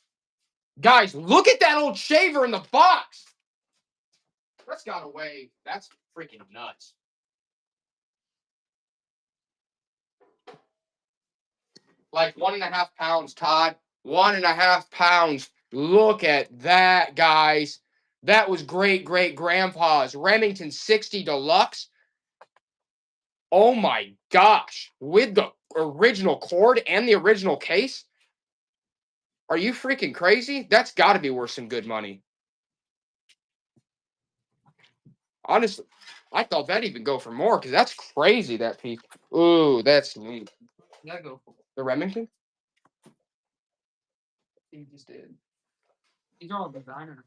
Guys, look at that old shaver in the box. That's gotta weigh. That's freaking nuts. Like 1.5 pounds, Todd. 1.5 pounds. Look at that, guys. That was great grandpa's Remington 60 Deluxe. Oh my gosh. With the original cord and the original case? Are you freaking crazy? That's got to be worth some good money. Honestly, I thought that'd even go for more because that's crazy, that piece. Ooh, that's neat. That go for The Remington? he just did. He's all designer.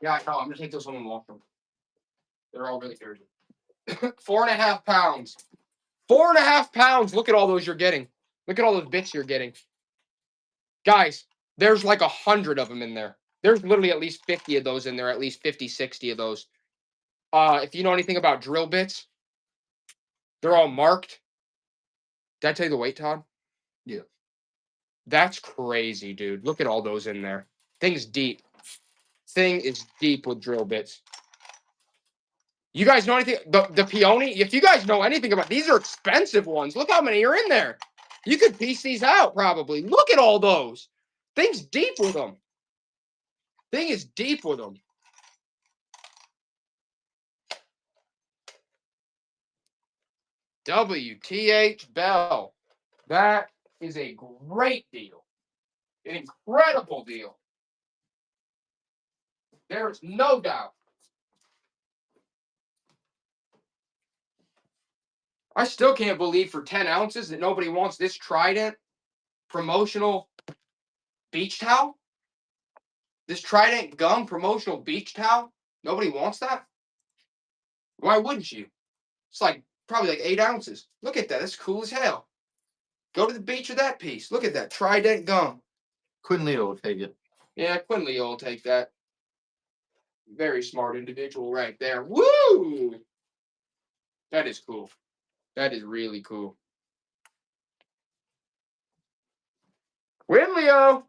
Yeah, I know. I'm going to take those home and walk them. They're all really dirty. 4.5 pounds. 4.5 pounds. Look at all those you're getting. Look at all those bits you're getting. Guys, there's like 100 of them in there. There's literally at least 50 of those in there, at least 50, 60 of those. If you know anything about drill bits, they're all marked. Did I tell you the weight, Todd? Yeah. That's crazy, dude. Look at all those in there. Thing's deep. Thing is deep with drill bits. You guys know anything? The peony? If you guys know anything about these are expensive ones. Look how many are in there. You could piece these out probably. Look at all those. Thing's deep with them. Thing is deep with them. WTH Bell. That is a great deal. An incredible deal. There's no doubt. I still can't believe for 10 ounces that nobody wants this Trident promotional beach towel. This Trident gum promotional beach towel. Nobody wants that? Why wouldn't you? It's like probably like 8 ounces. Look at that. That's cool as hell. Go to the beach with that piece. Look at that Trident gum. Quinn will take it. Yeah, Quinn Lee will take that. Very smart individual right there. Woo! That is cool. That is really cool. Win, Leo!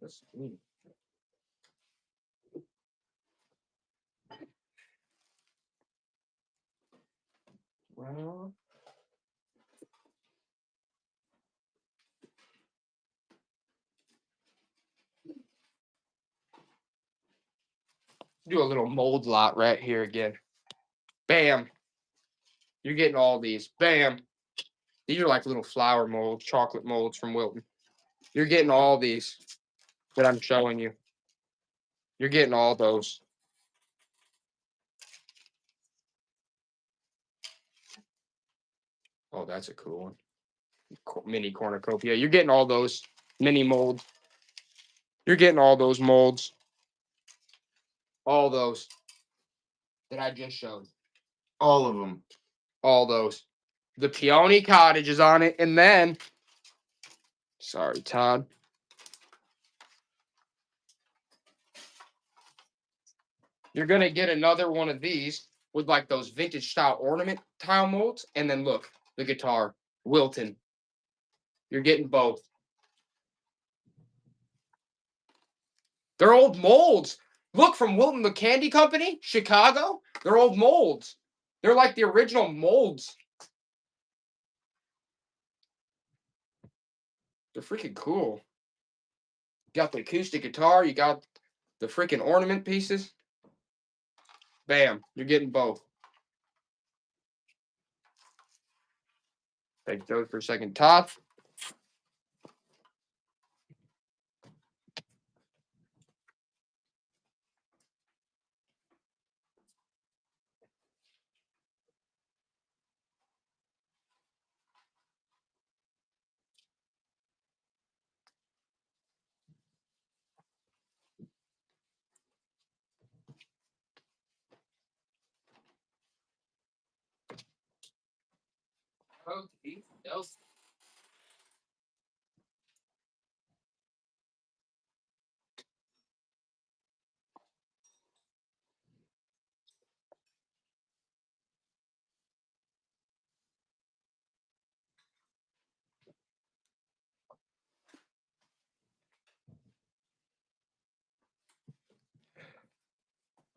That's neat. Well, do a little mold lot right here again. Bam. You're getting all these. Bam. These are like little flower molds, chocolate molds from Wilton. You're getting all these that I'm showing you. You're getting all those. Oh, that's a cool one. Mini cornucopia. You're getting all those mini molds. You're getting all those molds. All those that I just showed. All of them. All those. The peony cottage is on it. And then, sorry, Todd. You're going to get another one of these with like those vintage style ornament tile molds. And then look, the guitar, Wilton. You're getting both. They're old molds. Look, from Wilton, the candy company, Chicago. They're old molds. They're like the original molds. They're freaking cool. You got the acoustic guitar. You got the freaking ornament pieces. Bam. You're getting both. Take those for a second. Todd.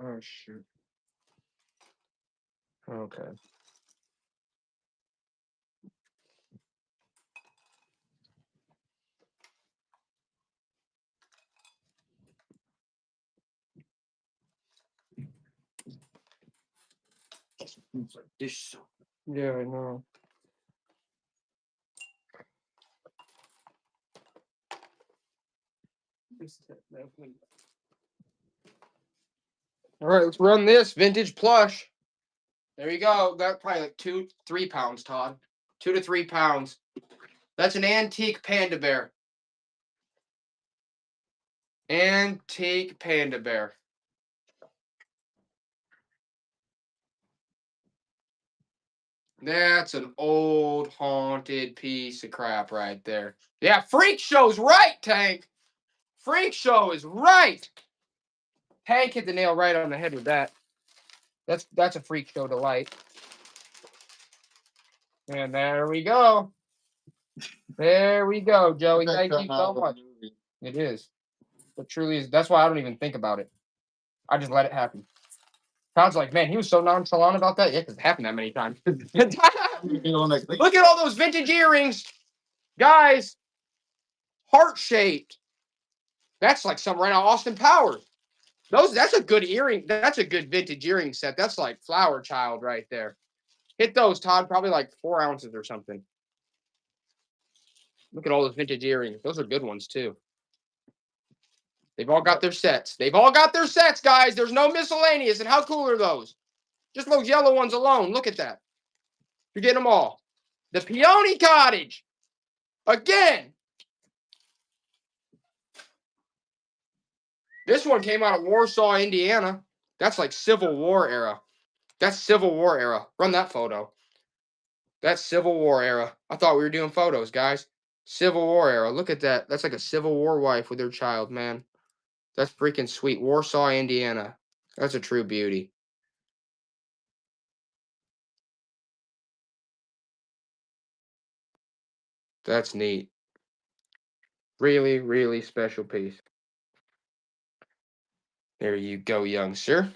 Oh, shoot. Okay. This. Yeah, I know. All right, let's run this vintage plush. There you go. That's probably like 2-3 pounds, Todd. 2 to 3 pounds. That's an antique panda bear. Antique panda bear. That's an old haunted piece of crap right there. Yeah, Freak Show's right, Tank. Freak Show is right. Tank hit the nail right on the head with that. That's a Freak Show delight. And there we go. There we go, Joey. Thank you so much. It is. It truly is. That's why I don't even think about it. I just let it happen. Sounds like, man, he was so nonchalant about that. Yeah, because it happened that many times. Look at all those vintage earrings. Guys, heart-shaped. That's like something right out of Austin Powers. That's a good earring. That's a good vintage earring set. That's like Flower Child right there. Hit those, Todd. Probably like 4 ounces or something. Look at all those vintage earrings. Those are good ones, too. They've all got their sets. They've all got their sets, guys. There's no miscellaneous. And how cool are those? Just those yellow ones alone. Look at that. You're getting them all. The Peony Cottage. Again. This one came out of Warsaw, Indiana. That's like Civil War era. That's Civil War era. Run that photo. That's Civil War era. I thought we were doing photos, guys. Civil War era. Look at that. That's like a Civil War wife with her child, man. That's freaking sweet. Warsaw, Indiana. That's a true beauty. That's neat. Really, really special piece. There you go, young sir.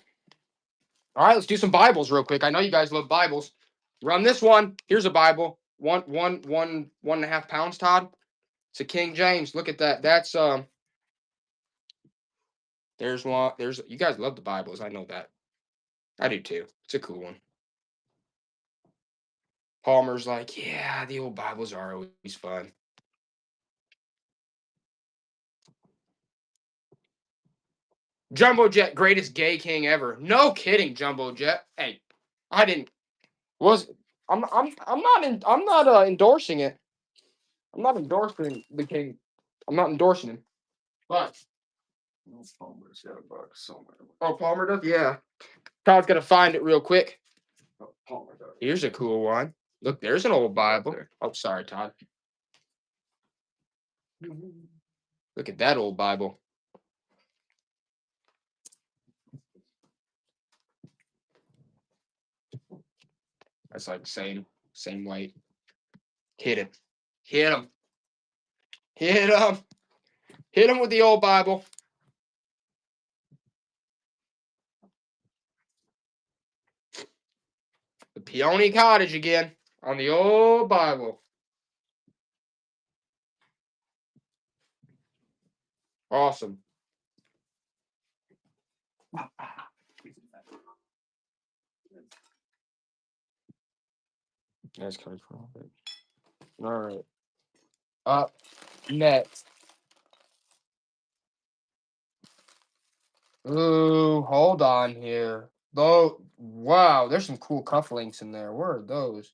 All right, let's do some Bibles real quick. I know you guys love Bibles. Run this one. Here's a Bible. 1.5 pounds, Todd. It's a King James. Look at that. That's there's one. There's you guys love the Bibles. I know that. I do too. It's a cool one. Palmer's like, yeah, the old Bibles are always fun. Jumbo Jet, greatest gay king ever. No kidding, Jumbo Jet. Hey, I didn't. I'm not endorsing it. I'm not endorsing the king. I'm not endorsing him. But Palmer's got a box somewhere. oh, Palmer does. Yeah, Todd's gonna find it real quick. Oh, Palmer does. Here's a cool one. Look, there's an old Bible. Oh, sorry, Todd. Look at that old Bible. That's like same weight. Hit him. Hit him. Hit him. Hit him with the old Bible. The Peony Cottage again on the old Bible. Awesome. That's coming from it. All right. Up next. Ooh, hold on here. Though, wow, there's some cool cufflinks in there. Where are those?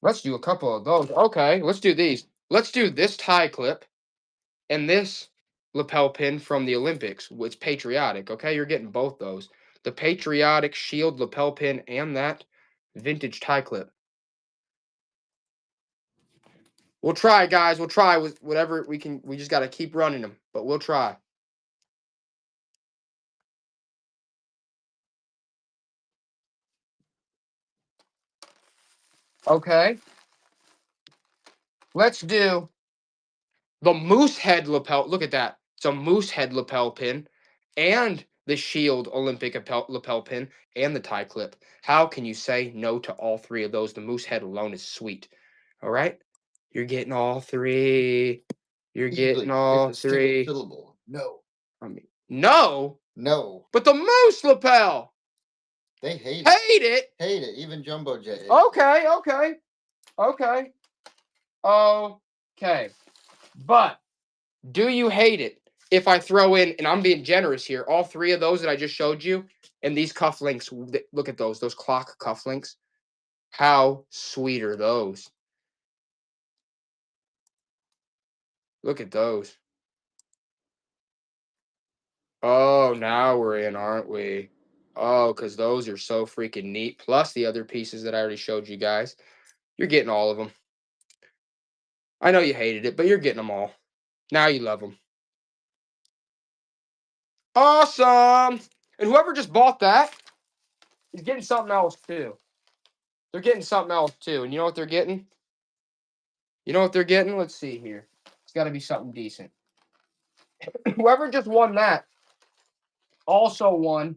Let's do a couple of those. Okay, let's do these. Let's do this tie clip and this lapel pin from the Olympics. It's patriotic. Okay, you're getting both those. The patriotic shield lapel pin and that vintage tie clip. We'll try, guys. We'll try with whatever we can. We just got to keep running them, but we'll try. Okay. Let's do the moose head lapel. Look at that. It's a moose head lapel pin and the shield Olympic lapel pin and the tie clip. How can you say no to all three of those? The moose head alone is sweet. All right. You're getting all three. You're getting all three. Syllable. No. I mean, no. No. But the moose lapel. They hate Hate it. Hate it. Even Jumbo Jet. Okay. Okay. But do you hate it if I throw in, and I'm being generous here, all three of those that I just showed you, and these cufflinks? Look at those clock cufflinks. How sweet are those? Look at those. Oh, now we're in, aren't we? Oh, because those are so freaking neat. Plus the other pieces that I already showed you guys. You're getting all of them. I know you hated it, but you're getting them all. Now you love them. Awesome. And whoever just bought that is getting something else too. They're getting something else too. And you know what they're getting? You know what they're getting? Let's see here. It's got to be something decent. Whoever just won that also won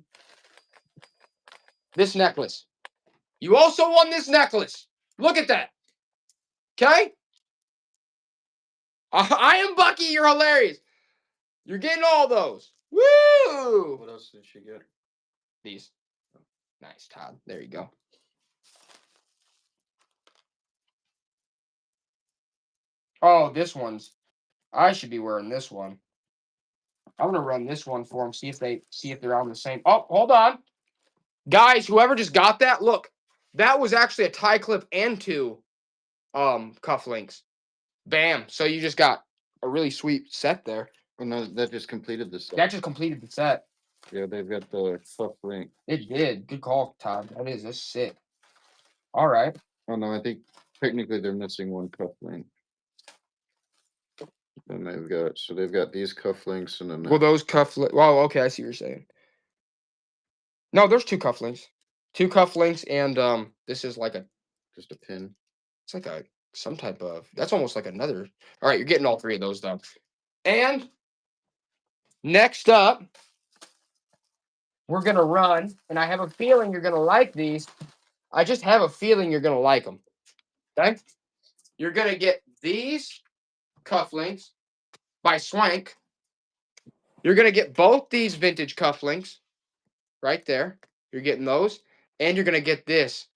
this necklace. You also won this necklace. Look at that. Okay? I am Bucky. You're hilarious. You're getting all those. Woo! What else did she get? These. Nice, Todd. There you go. Oh, this one's. I should be wearing this one. I'm gonna run this one for them. See if they're on the same. Oh, hold on, guys. Whoever just got that, look, that was actually a tie clip and two cufflinks. Bam. So you just got a really sweet set there. Oh, no, that just completed the set. That just completed the set. Yeah, they've got the cuff link. It did. Good call, Todd. That's sick. All right. Oh no, I think technically they're missing one cuff link. And they've got these cufflinks and then Well, those cufflinks. Well, okay, I see what you're saying. No, there's two cufflinks. Two cufflinks, and this is like just a pin. it's like some type of. That's almost like another. All right, you're getting all three of those done. And next up, we're gonna run, and I have a feeling you're gonna like these. I just have a feeling you're gonna like them. Okay, you're gonna get these cufflinks by Swank. You're gonna get both these vintage cufflinks right there. You're getting those, and you're gonna get this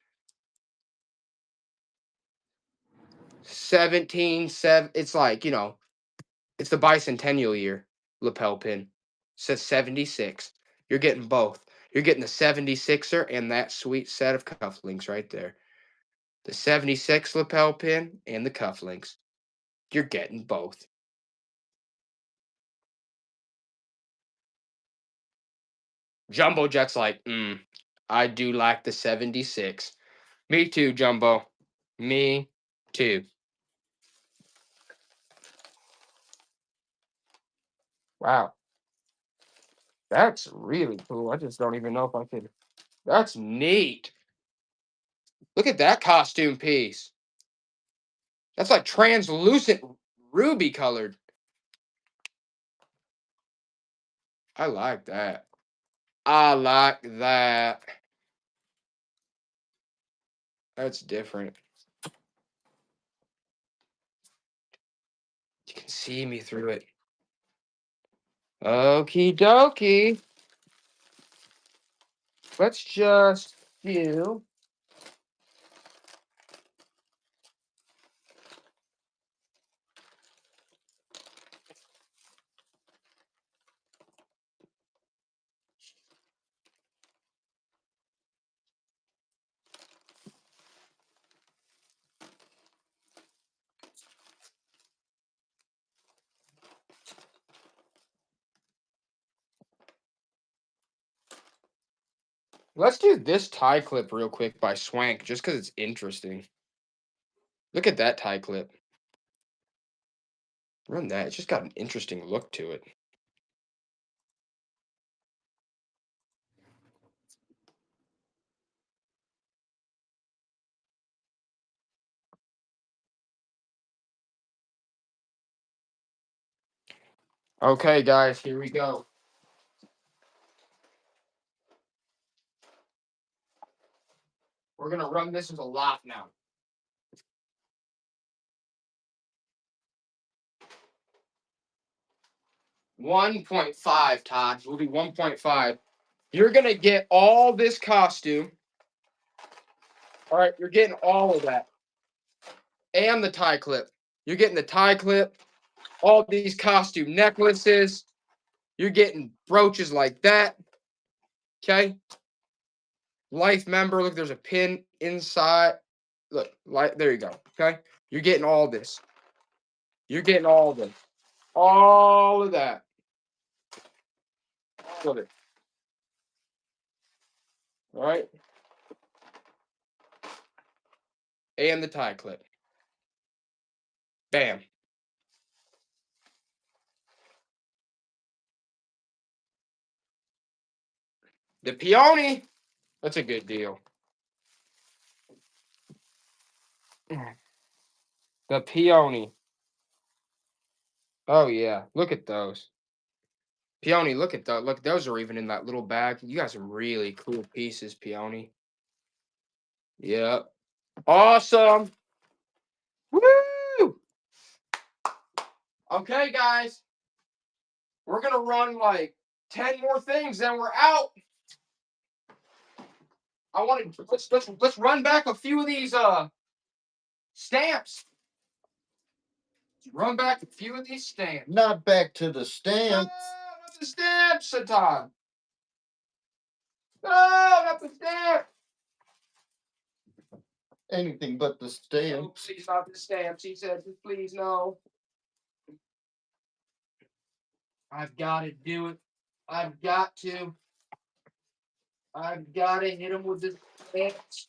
17. It's like, it's the bicentennial year lapel pin. It says 76. You're getting both. You're getting the 76er and that sweet set of cufflinks right there. The 76 lapel pin and the cufflinks. You're getting both. Jumbo Jet's like, I do like the 76. Me too, Jumbo. Me too. Wow. That's really cool. I just don't even know if I could. That's neat. Look at that costume piece. That's like translucent ruby colored. I like that. I like that. That's different. You can see me through it. Okie dokie. Let's just do. Let's do this tie clip real quick by Swank, just because it's interesting. Look at that tie clip. Run that. It's just got an interesting look to it. Okay, guys, here we go. We're going to run this as a lot now. 1.5, Todd. We'll be 1.5. You're going to get all this costume. All right, you're getting all of that. And the tie clip. You're getting the tie clip, all these costume necklaces. You're getting brooches like that. Okay? Life member. Look, there's a pin inside. Look, there you go. Okay? You're getting all this. You're getting all of this. All of that. All of it. All right? And the tie clip. Bam. The peony. That's a good deal. The peony. Oh, yeah. Look at those. Peony, look at those. Look, those are even in that little bag. You got some really cool pieces, Peony. Yep. Awesome. Woo! Okay, guys. We're going to run like 10 more things, then we're out. I want to let's run back a few of these stamps. Run back a few of these stamps. Not back to the stamps. No, not the stamps, Satan. No, not the stamps. Anything but the No, stamps. please, not the stamps. He said, please, no. I've got to do it. I've got to. I've got to hit him with the stamps.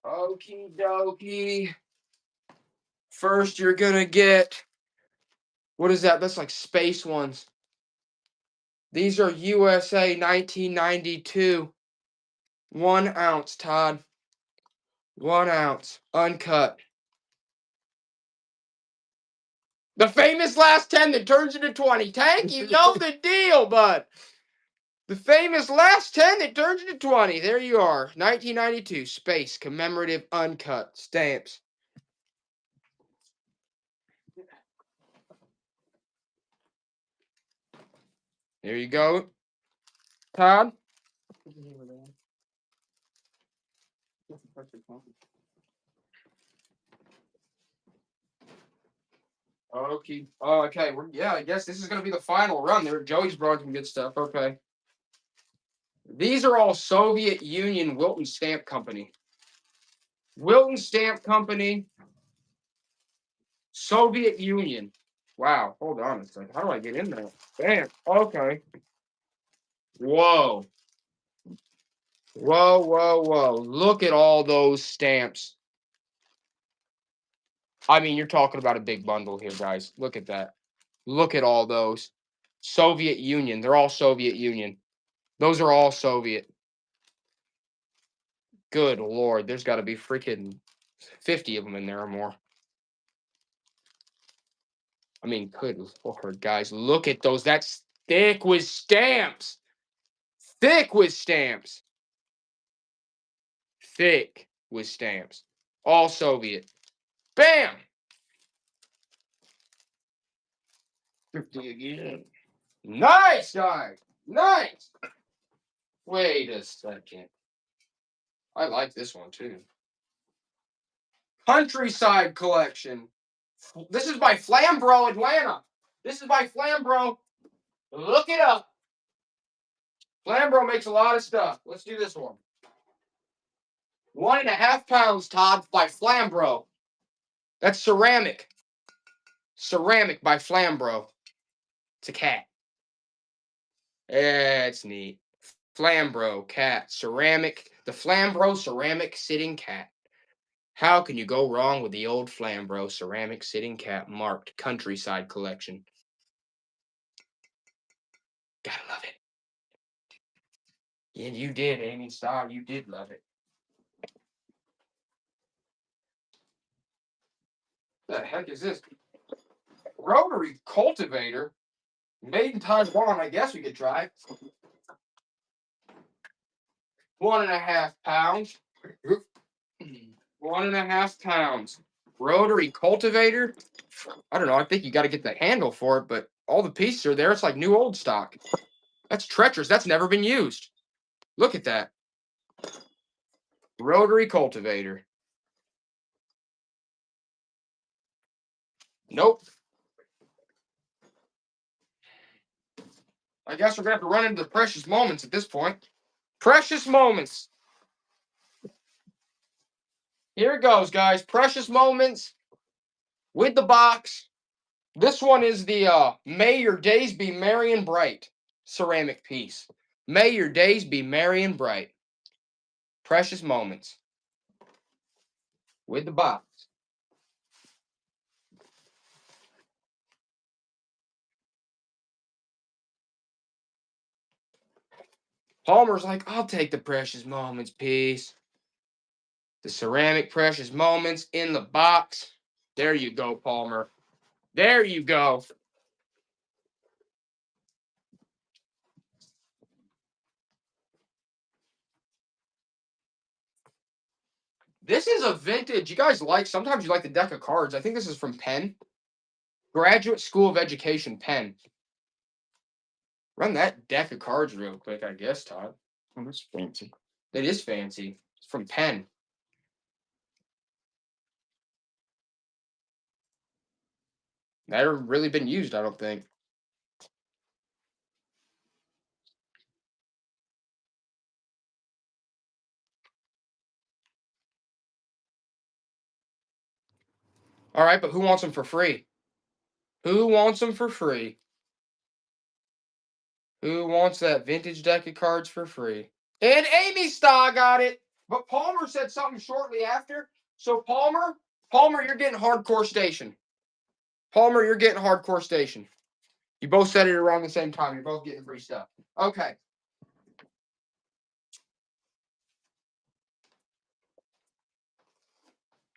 Okie dokie. First, you're going to get, what is that? That's like space ones. These are USA 1992. 1 ounce, Todd. 1 ounce. Uncut. The famous last 10 that turns into 20. Tank, you know the deal, bud. The famous last 10 that turns into 20. There you are. 1992. Space. Commemorative uncut. Stamps. There you go. Todd? Okay. Oh, okay. I guess this is going to be the final run there. Joey's brought some good stuff. Okay. These are all Soviet Union Wilton Stamp Company. Wilton Stamp Company. Soviet Union. Wow. Hold on a second. How do I get in there? Bam. Okay. Whoa. Whoa, whoa, whoa. Look at all those stamps. I mean, you're talking about a big bundle here, guys. Look at that. Look at all those. Soviet Union. They're all Soviet Union. Those are all Soviet. Good Lord. There's got to be freaking 50 of them in there or more. I mean, good Lord, guys. Look at those. That's thick with stamps. Thick with stamps. Thick with stamps. All Soviet. Bam! 50 again. Nice, guys. Nice. Wait a second. I like this one, too. Countryside Collection. This is by Flambro, Atlanta. This is by Flambro. Look it up. Flambro makes a lot of stuff. Let's do this one. 1.5 pounds, Todd, by Flambro. That's ceramic. Ceramic by Flambro. It's a cat. Yeah, it's neat. Flambro cat. Ceramic. The Flambro ceramic sitting cat. How can you go wrong with the old Flambro ceramic sitting cat marked Countryside Collection? Gotta love it. Yeah, you did, Amy Starr. You did love it. The heck is this? Rotary cultivator. Made in Taiwan. I guess we could try. 1.5 pounds. 1.5 pounds. Rotary cultivator. I don't know. I think you got to get the handle for it, but all the pieces are there. It's like new old stock. That's treacherous. That's never been used. Look at that. Rotary cultivator. Nope. I guess we're going to have to run into the precious moments at this point. Precious moments. Here it goes, guys. Precious moments with the box. This one is the May Your Days Be Merry and Bright ceramic piece. May your days be merry and bright. Precious moments with the box. Palmer's like, I'll take the precious moments piece. The ceramic precious moments in the box. There you go, Palmer. There you go. This is a vintage. You guys like, sometimes you like the deck of cards. I think this is from Penn. Graduate School of Education, Penn. Run that deck of cards real quick, I guess, Todd. Oh, that's fancy. It is fancy. It's from Penn. Never really been used, I don't think. All right, but who wants them for free? Who wants them for free? Who wants that vintage deck of cards for free? And Amy Starr got it. But Palmer said something shortly after. So Palmer, you're getting hardcore station. Palmer, you're getting hardcore station. You both said it around the same time. You're both getting free stuff. Okay.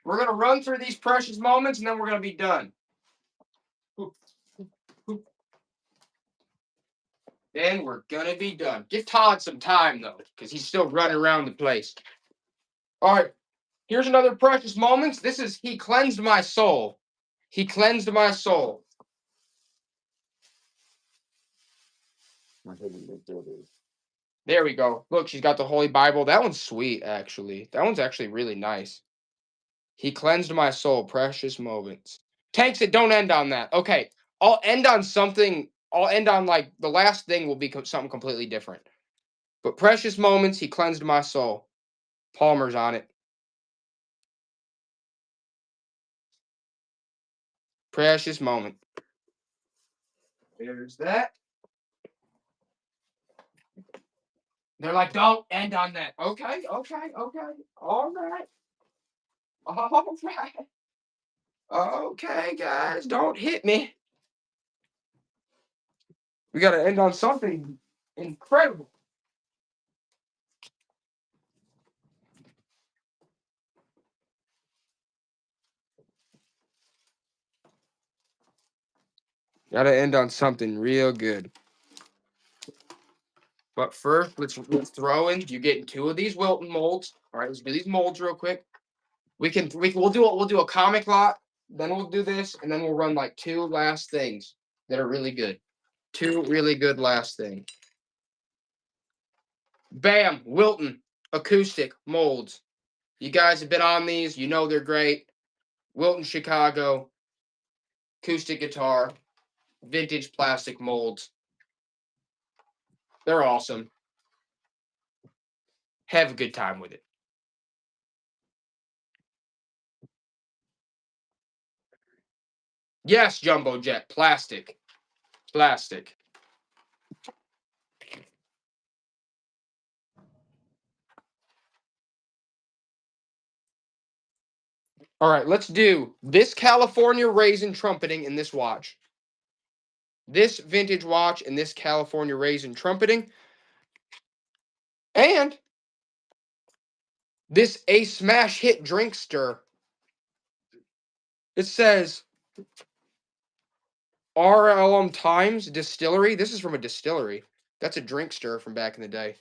We're going to run through these precious moments, and then we're going to be done. Then we're going to be done. Give Todd some time, though, because he's still running around the place. All right. Here's another precious moments. This is He Cleansed My Soul. He cleansed my soul. There we go. Look, she's got the Holy Bible. That one's sweet, actually. That one's actually really nice. He cleansed my soul. Precious moments. Tanks it, don't end on that. Okay. I'll end on something. I'll end on like the last thing will be something completely different. But precious moments, he cleansed my soul. Palmer's on it. Precious moment. There's that. They're like, don't end on that. Okay. All right. Okay, guys, don't hit me. We got to end on something incredible. Got to end on something real good. But first, let's throw in. You're getting 2 of these Wilton molds. All right, let's do these molds real quick. We'll do a comic lot. Then we'll do this, and then we'll run like 2 last things that are really good. 2 really good last things. Bam, Wilton acoustic molds. You guys have been on these. You know they're great. Wilton Chicago acoustic guitar, vintage plastic molds. They're awesome. Have a good time with it. Yes, Jumbo Jet, plastic. Plastic. All right, let's do this California raisin trumpeting in this watch. This vintage watch and this California raisin trumpeting. And this A Smash Hit drink stir. It says RLM Times Distillery. This is from a distillery. That's a drink stir from back in the day.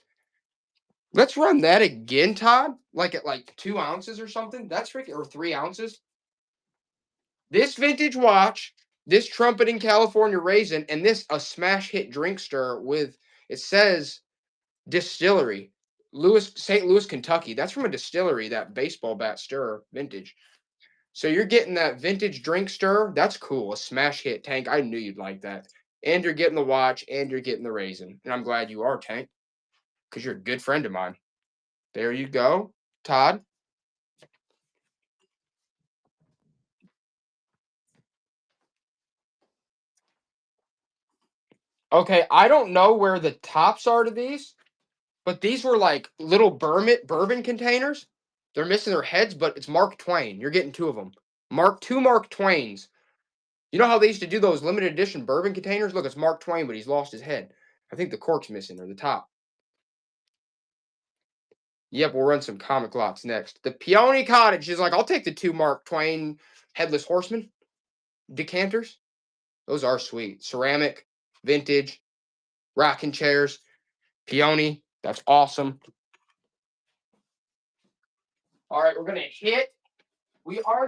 Let's run that again, Todd. Like at like 2 ounces or something. That's freaking, or 3 ounces. This vintage watch, this trumpeting California raisin, and this a smash hit drink stir with, it says distillery. St. Louis, Kentucky. That's from a distillery, that baseball bat stir vintage. So you're getting that vintage drink stir. That's cool. A smash hit, Tank. I knew you'd like that. And you're getting the watch and you're getting the raisin. And I'm glad you are, Tank, because you're a good friend of mine. There you go, Todd. Okay, I don't know where the tops are to these, but these were like little bourbon containers. They're missing their heads, but it's Mark Twain. You're getting 2 of them. Two Mark Twains. You know how they used to do those limited edition bourbon containers? Look, it's Mark Twain, but he's lost his head. I think the cork's missing, or the top. Yep, we'll run some comic lots next. The Peony Cottage is like, I'll take the 2 Mark Twain Headless Horseman decanters. Those are sweet. Ceramic, vintage, rocking chairs, Peony. That's awesome. All right, we are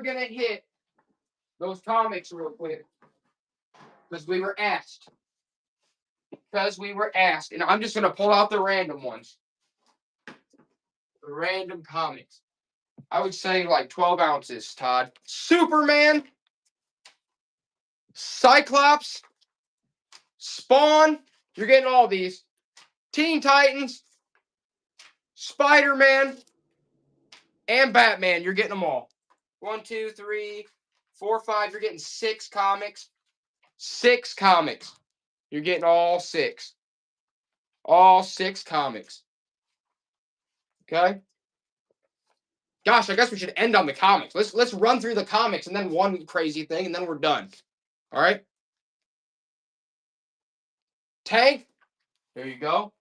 going to hit those comics real quick. Because we were asked. And I'm just going to pull out the random ones. The random comics. I would say like 12 ounces, Todd. Superman. Cyclops. Spawn. You're getting all these. Teen Titans. Spider-Man. And Batman. You're getting them all. 1, 2, 3, 4, 5. You're getting 6 comics. 6 comics. You're getting all 6. All 6 comics. Okay? Gosh, I guess we should end on the comics. Let's run through the comics and then one crazy thing, and then we're done. All right? Tank, there you go.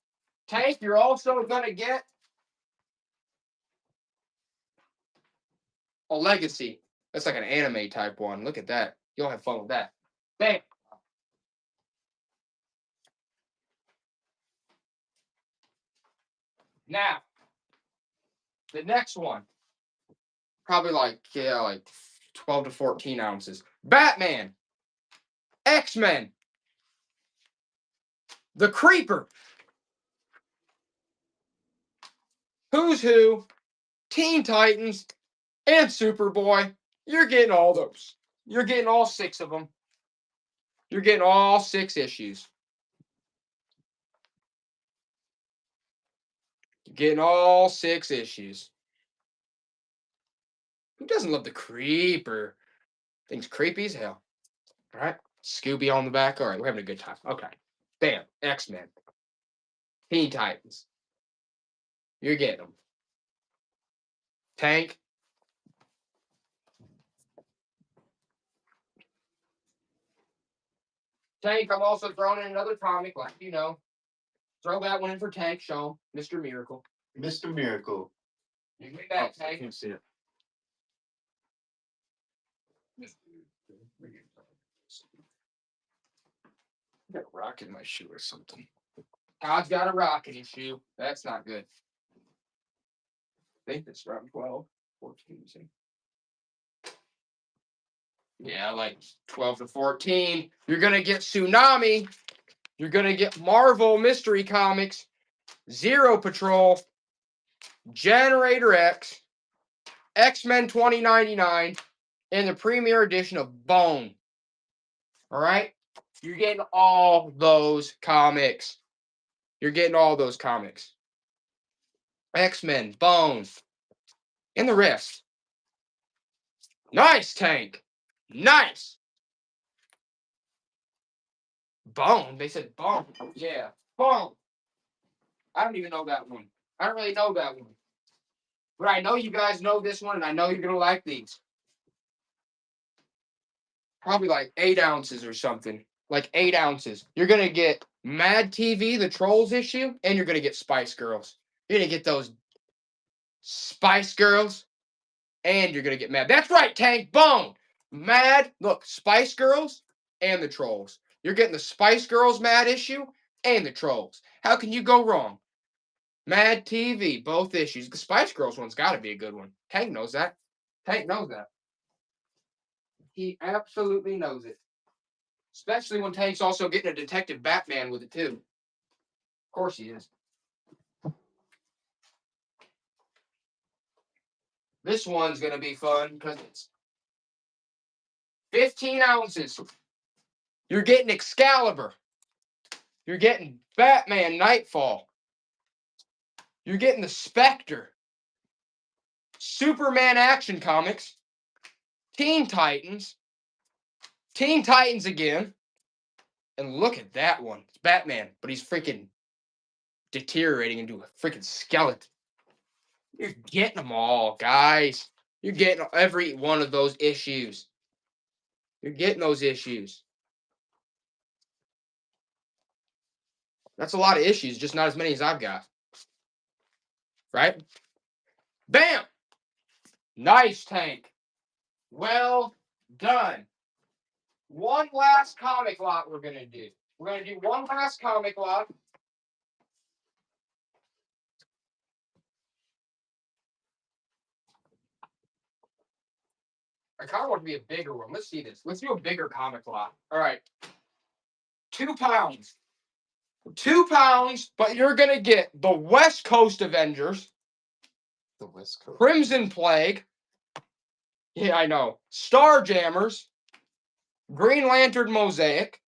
Tank, you're also going to get a Legacy. That's like an anime type one. Look at that. You'll have fun with that. Bam. Now, the next one, probably like 12 to 14 ounces. Batman, X-Men, The Creeper, Who's Who, Teen Titans, and Superboy. You're getting all those. You're getting all 6 of them. You're getting all 6 issues. You're getting all 6 issues. Who doesn't love the Creeper? Thing's creepy as hell. All right. Scooby on the back. All right. We're having a good time. Okay. Bam. X-Men. Teen Titans. You're getting them. Tank. Tank, I'm also throwing in another comic, like, you know. Throw that one in for Tank, show him. Mr. Miracle. Mr. Miracle. You get that, I Tank. can't see it. I got a rock in my shoe or something. Todd's got a rock in his shoe. That's not good. I think that's around 12, 14. Yeah, like 12 to 14. You're going to get Tsunami. You're going to get Marvel Mystery Comics, Zero Patrol, Generator X, X-Men 2099, and the premiere edition of Bone. All right? You're getting all those comics. You're getting all those comics. X-Men, Bone, and the rest. Nice, Tank. Nice. Bone. They said Bone. Yeah. Bone. I don't even know that one. I don't really know that one. But I know you guys know this one, and I know you're going to like these. Probably like 8 ounces or something. Like 8 ounces. You're going to get Mad TV, the Trolls issue, and you're going to get Spice Girls. You're going to get those Spice Girls, and you're going to get Mad. That's right, Tank. Bone. Mad. Look, Spice Girls and the Trolls. You're getting the Spice Girls Mad issue and the Trolls. How can you go wrong? Mad TV, both issues. The Spice Girls one's got to be a good one. Tank knows that. Tank knows that. He absolutely knows it. Especially when Tank's also getting a Detective Batman with it, too. Of course he is. This one's going to be fun because it's 15 ounces. You're getting Excalibur. You're getting Batman Nightfall. You're getting the Spectre. Superman Action Comics. Teen Titans. Teen Titans again. And look at that one. It's Batman, but he's freaking deteriorating into a freaking skeleton. You're getting them all, guys. You're getting every one of those issues. You're getting those issues. That's a lot of issues, just not as many as I've got. Right? Bam! Nice, Tank. Well done. One last comic lot we're going to do. We're going to do one last comic lot. I kind of want it to be a bigger one. Let's see this. Let's do a bigger comic lot. All right. 2 pounds. 2 pounds, but you're going to get the West Coast Avengers. The West Coast. Crimson Plague. Yeah, I know. Starjammers. Green Lantern Mosaic.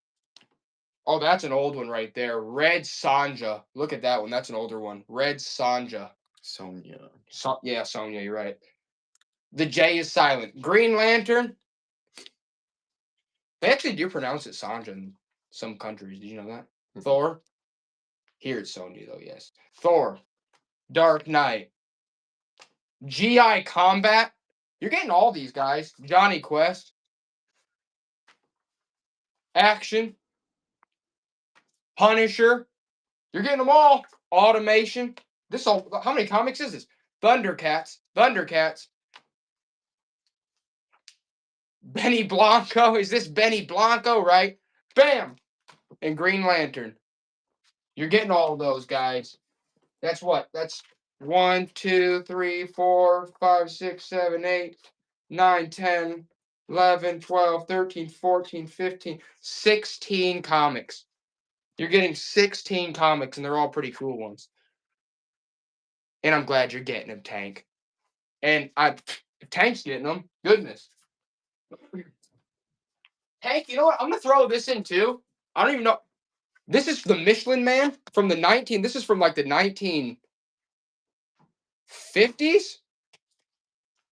Oh, that's an old one right there. Red Sonja. Look at that one. That's an older one. Red Sonja. Sonya. Yeah, Sonya, you're right. The J is silent. Green Lantern. They actually do pronounce it Sonja in some countries. Did you know that? Mhm. Thor. Here it's Sonya, though, yes. Thor. Dark Knight. GI Combat. You're getting all these guys. Johnny Quest. Action. Punisher. You're getting them all. Automation. This all. How many comics is this? Thundercats. Thundercats. Benny Blanco. Is this Benny Blanco, right? Bam! And Green Lantern. You're getting all of those guys. That's what? That's 1, 2, 3, 4, 5, 6, 7, 8, 9, 10, 11, 12, 13, 14, 15, 16 comics. You're getting 16 comics, and they're all pretty cool ones. And I'm glad you're getting them, Tank. And if Tank's getting them, goodness. Tank, you know what? I'm going to throw this in, too. I don't even know. This is the Michelin Man from the this is from like the 1950s?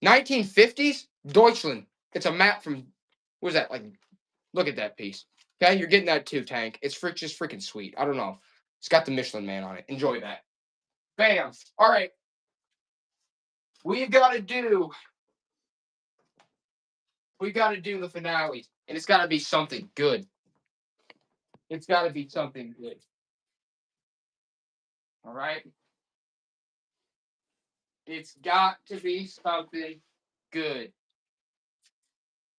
1950s? Deutschland. It's a map from, what is that? Like, look at that piece. Okay, you're getting that too, Tank. It's just freaking sweet. I don't know. It's got the Michelin Man on it. Enjoy that. Bam. All right. We've got to do the finale. And it's got to be something good. It's got to be something good. All right? It's got to be something good.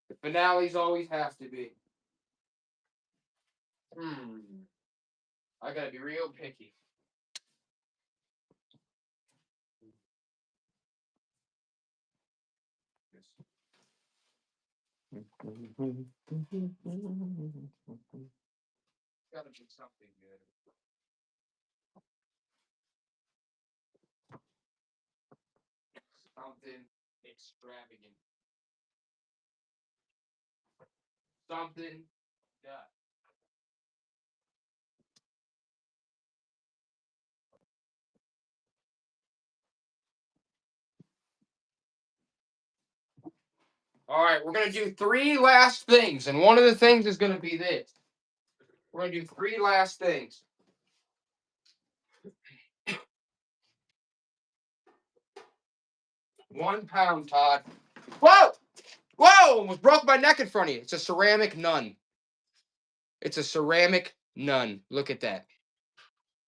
The finales always have to be. I gotta be real picky. Gotta be something good. Something extravagant. Something that. All right, we're going to do 3 last things, and one of the things is going to be this. We're going to do 3 last things. £1, Todd. Whoa! Whoa! Almost broke my neck in front of you. It's a ceramic nun. It's a ceramic nun. Look at that.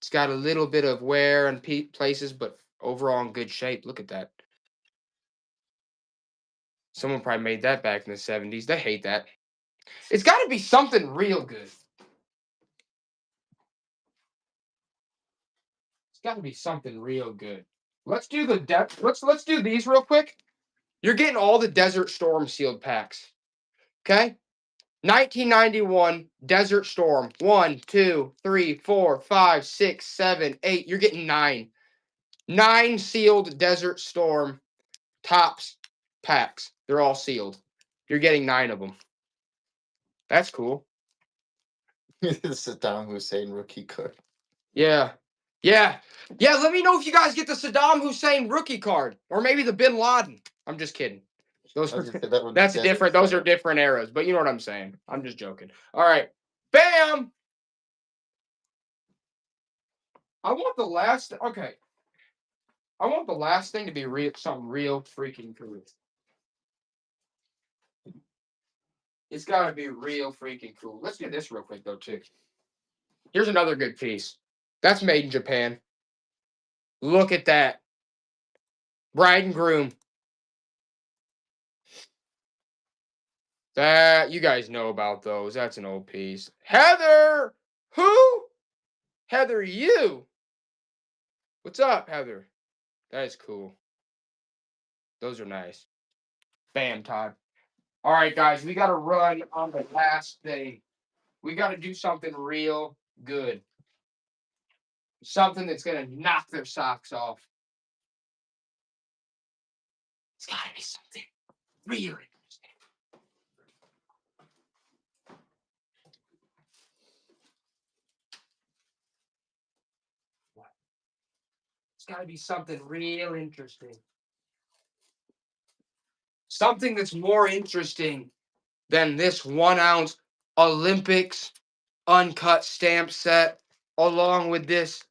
It's got a little bit of wear in places, but overall in good shape. Look at that. Someone probably made that back in the 70s. They hate that. It's got to be something real good. It's got to be something real good. Let's do let's do these real quick. You're getting all the Desert Storm sealed packs. Okay. 1991 Desert Storm. 1, 2, 3, 4, 5, 6, 7, 8. You're getting 9. 9 sealed Desert Storm Tops packs. They're all sealed. You're getting 9 of them. That's cool. Saddam Hussein rookie card. Yeah. Yeah. Yeah, let me know if you guys get the Saddam Hussein rookie card. Or maybe the Bin Laden. I'm just kidding. Those I was gonna say that one- that's that's different. Those are different. different eras, but you know what I'm saying. I'm just joking. All right. Bam! I want the last okay. I want the last thing to be real something real freaking cool. It's gotta be real freaking cool. Let's do this real quick though, too. Here's another good piece. That's made in Japan. Look at that. Bride and groom. That you guys know about those. That's an old piece. Heather! Who? Heather, you. What's up, Heather? That is cool. Those are nice. Bam, Todd. All right, guys, we got to run on the last thing. We got to do something real good. Something that's going to knock their socks off. It's got to be something real interesting. It's got to be something real interesting. Something that's more interesting than this 1 ounce Olympics uncut stamp set, along with this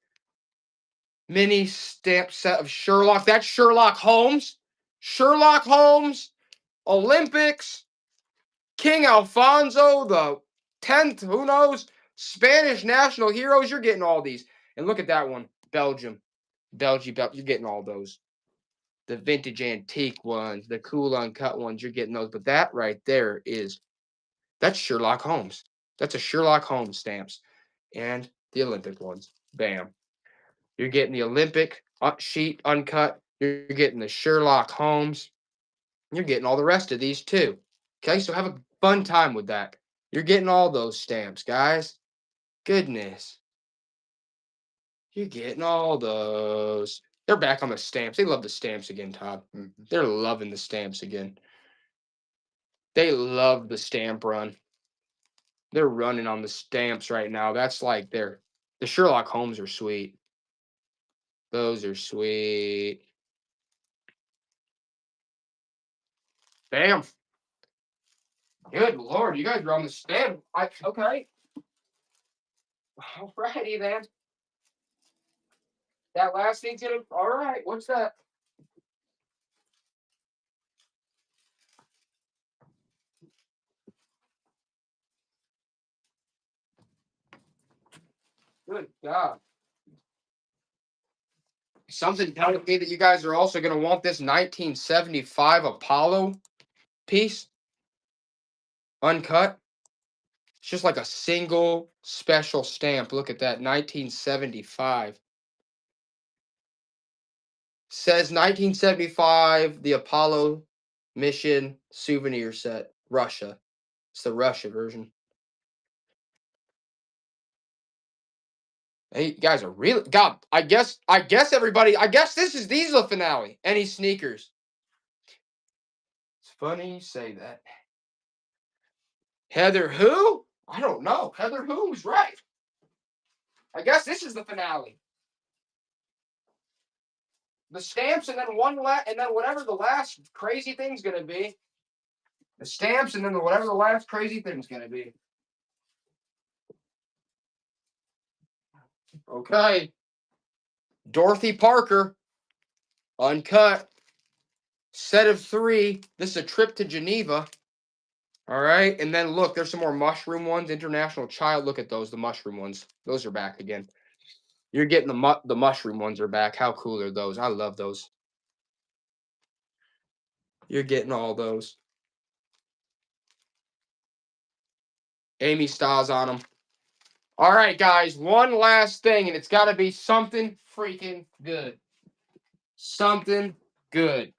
mini stamp set of Sherlock. That's Sherlock Holmes. Sherlock Holmes, Olympics, King Alfonso the 10th, who knows? Spanish national heroes. You're getting all these. And look at that one, Belgium. You're getting all those. The vintage antique ones, the cool uncut ones, you're getting those. But that right there that's Sherlock Holmes. That's a Sherlock Holmes stamps. And the Olympic ones. Bam. You're getting the Olympic sheet uncut. You're getting the Sherlock Holmes. You're getting all the rest of these too. Okay, so have a fun time with that. You're getting all those stamps, guys. Goodness. You're getting all those. They're back on the stamps. They love the stamps again, Todd. They're loving the stamps again. They love the stamp run. They're running on the stamps right now. That's like the Sherlock Holmes are sweet. Those are sweet. Bam. Good Lord, you guys are on the stamp. Okay. Alrighty then. That last thing's gonna. All right. What's that? Good God. Something telling me that you guys are also gonna want this 1975 Apollo piece, uncut. It's just like a single special stamp. Look at that, 1975. Says 1975, the Apollo mission souvenir set, Russia. It's the Russia version. Hey, you guys are really God. I guess everybody. These are the finale. Any sneakers? It's funny you say that. Heather who? I don't know. Heather who's right. I guess this is the finale. The stamps and then and then whatever the last crazy thing's gonna be. The stamps and then whatever the last crazy thing's gonna be. Okay. Dorothy Parker, uncut, set of 3. This is a trip to Geneva. All right, and then look, there's some more mushroom ones. International Child. Look at those, the mushroom ones. Those are back again. You're getting the mushroom ones are back. How cool are those? I love those. You're getting all those. Amy Styles on them. All right, guys, one last thing, and it's got to be something freaking good. Something good.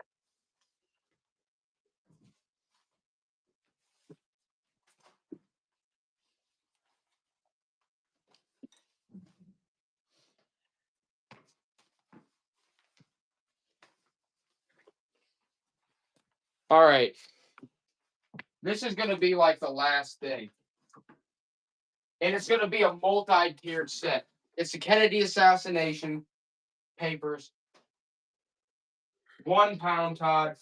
All right. This is going to be like the last thing. And it's going to be a multi-tiered set. It's the Kennedy assassination papers. 1 pound, Todd.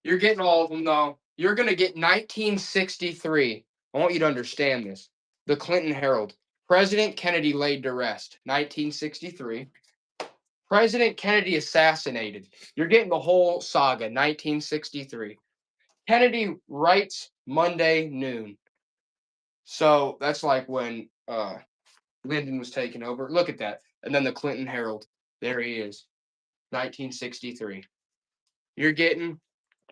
You're getting all of them, though. You're going to get 1963. I want you to understand this. The Clinton Herald. President Kennedy laid to rest. 1963. President Kennedy assassinated. You're getting the whole saga. 1963. Kennedy writes Monday noon. So that's like when Lyndon was taken over. Look at that. And then the Clinton Herald. There he is. 1963. You're getting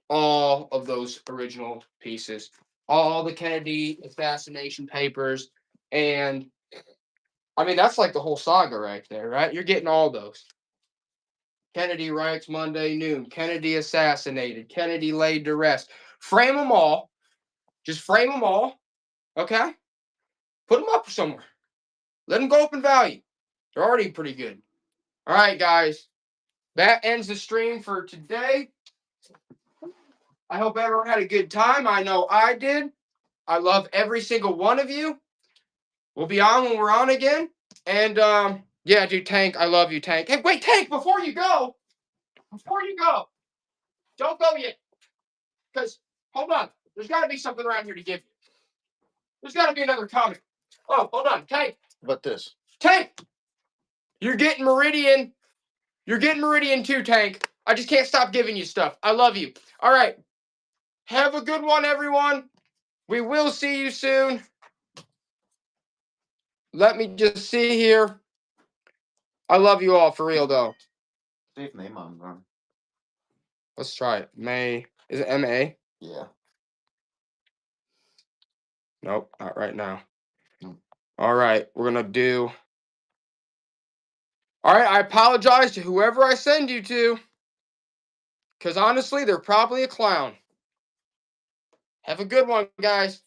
all of those original pieces. All the Kennedy assassination papers. And I mean, that's like the whole saga right there, right? You're getting all those. Kennedy writes Monday noon. Kennedy assassinated. Kennedy laid to rest. Frame them all. Just frame them all. Okay? Put them up somewhere. Let them go up in value. They're already pretty good. All right, guys. That ends the stream for today. I hope everyone had a good time. I know I did. I love every single one of you. We'll be on when we're on again. And yeah, dude, Tank, I love you, Tank. Hey, wait, Tank, before you go, don't go yet. Because, hold on, there's got to be something around here to give you. There's got to be another comment. Oh, hold on, Tank. What this? Tank, you're getting Meridian. You're getting Meridian too, Tank. I just can't stop giving you stuff. I love you. All right. Have a good one, everyone. We will see you soon. Let me just see here. I love you all for real, though. Safe name on them. Let's try it. May. Is it M-A? Yeah. Nope, not right now. No. All right, we're going to do. All right, I apologize to whoever I send you to. Because honestly, they're probably a clown. Have a good one, guys.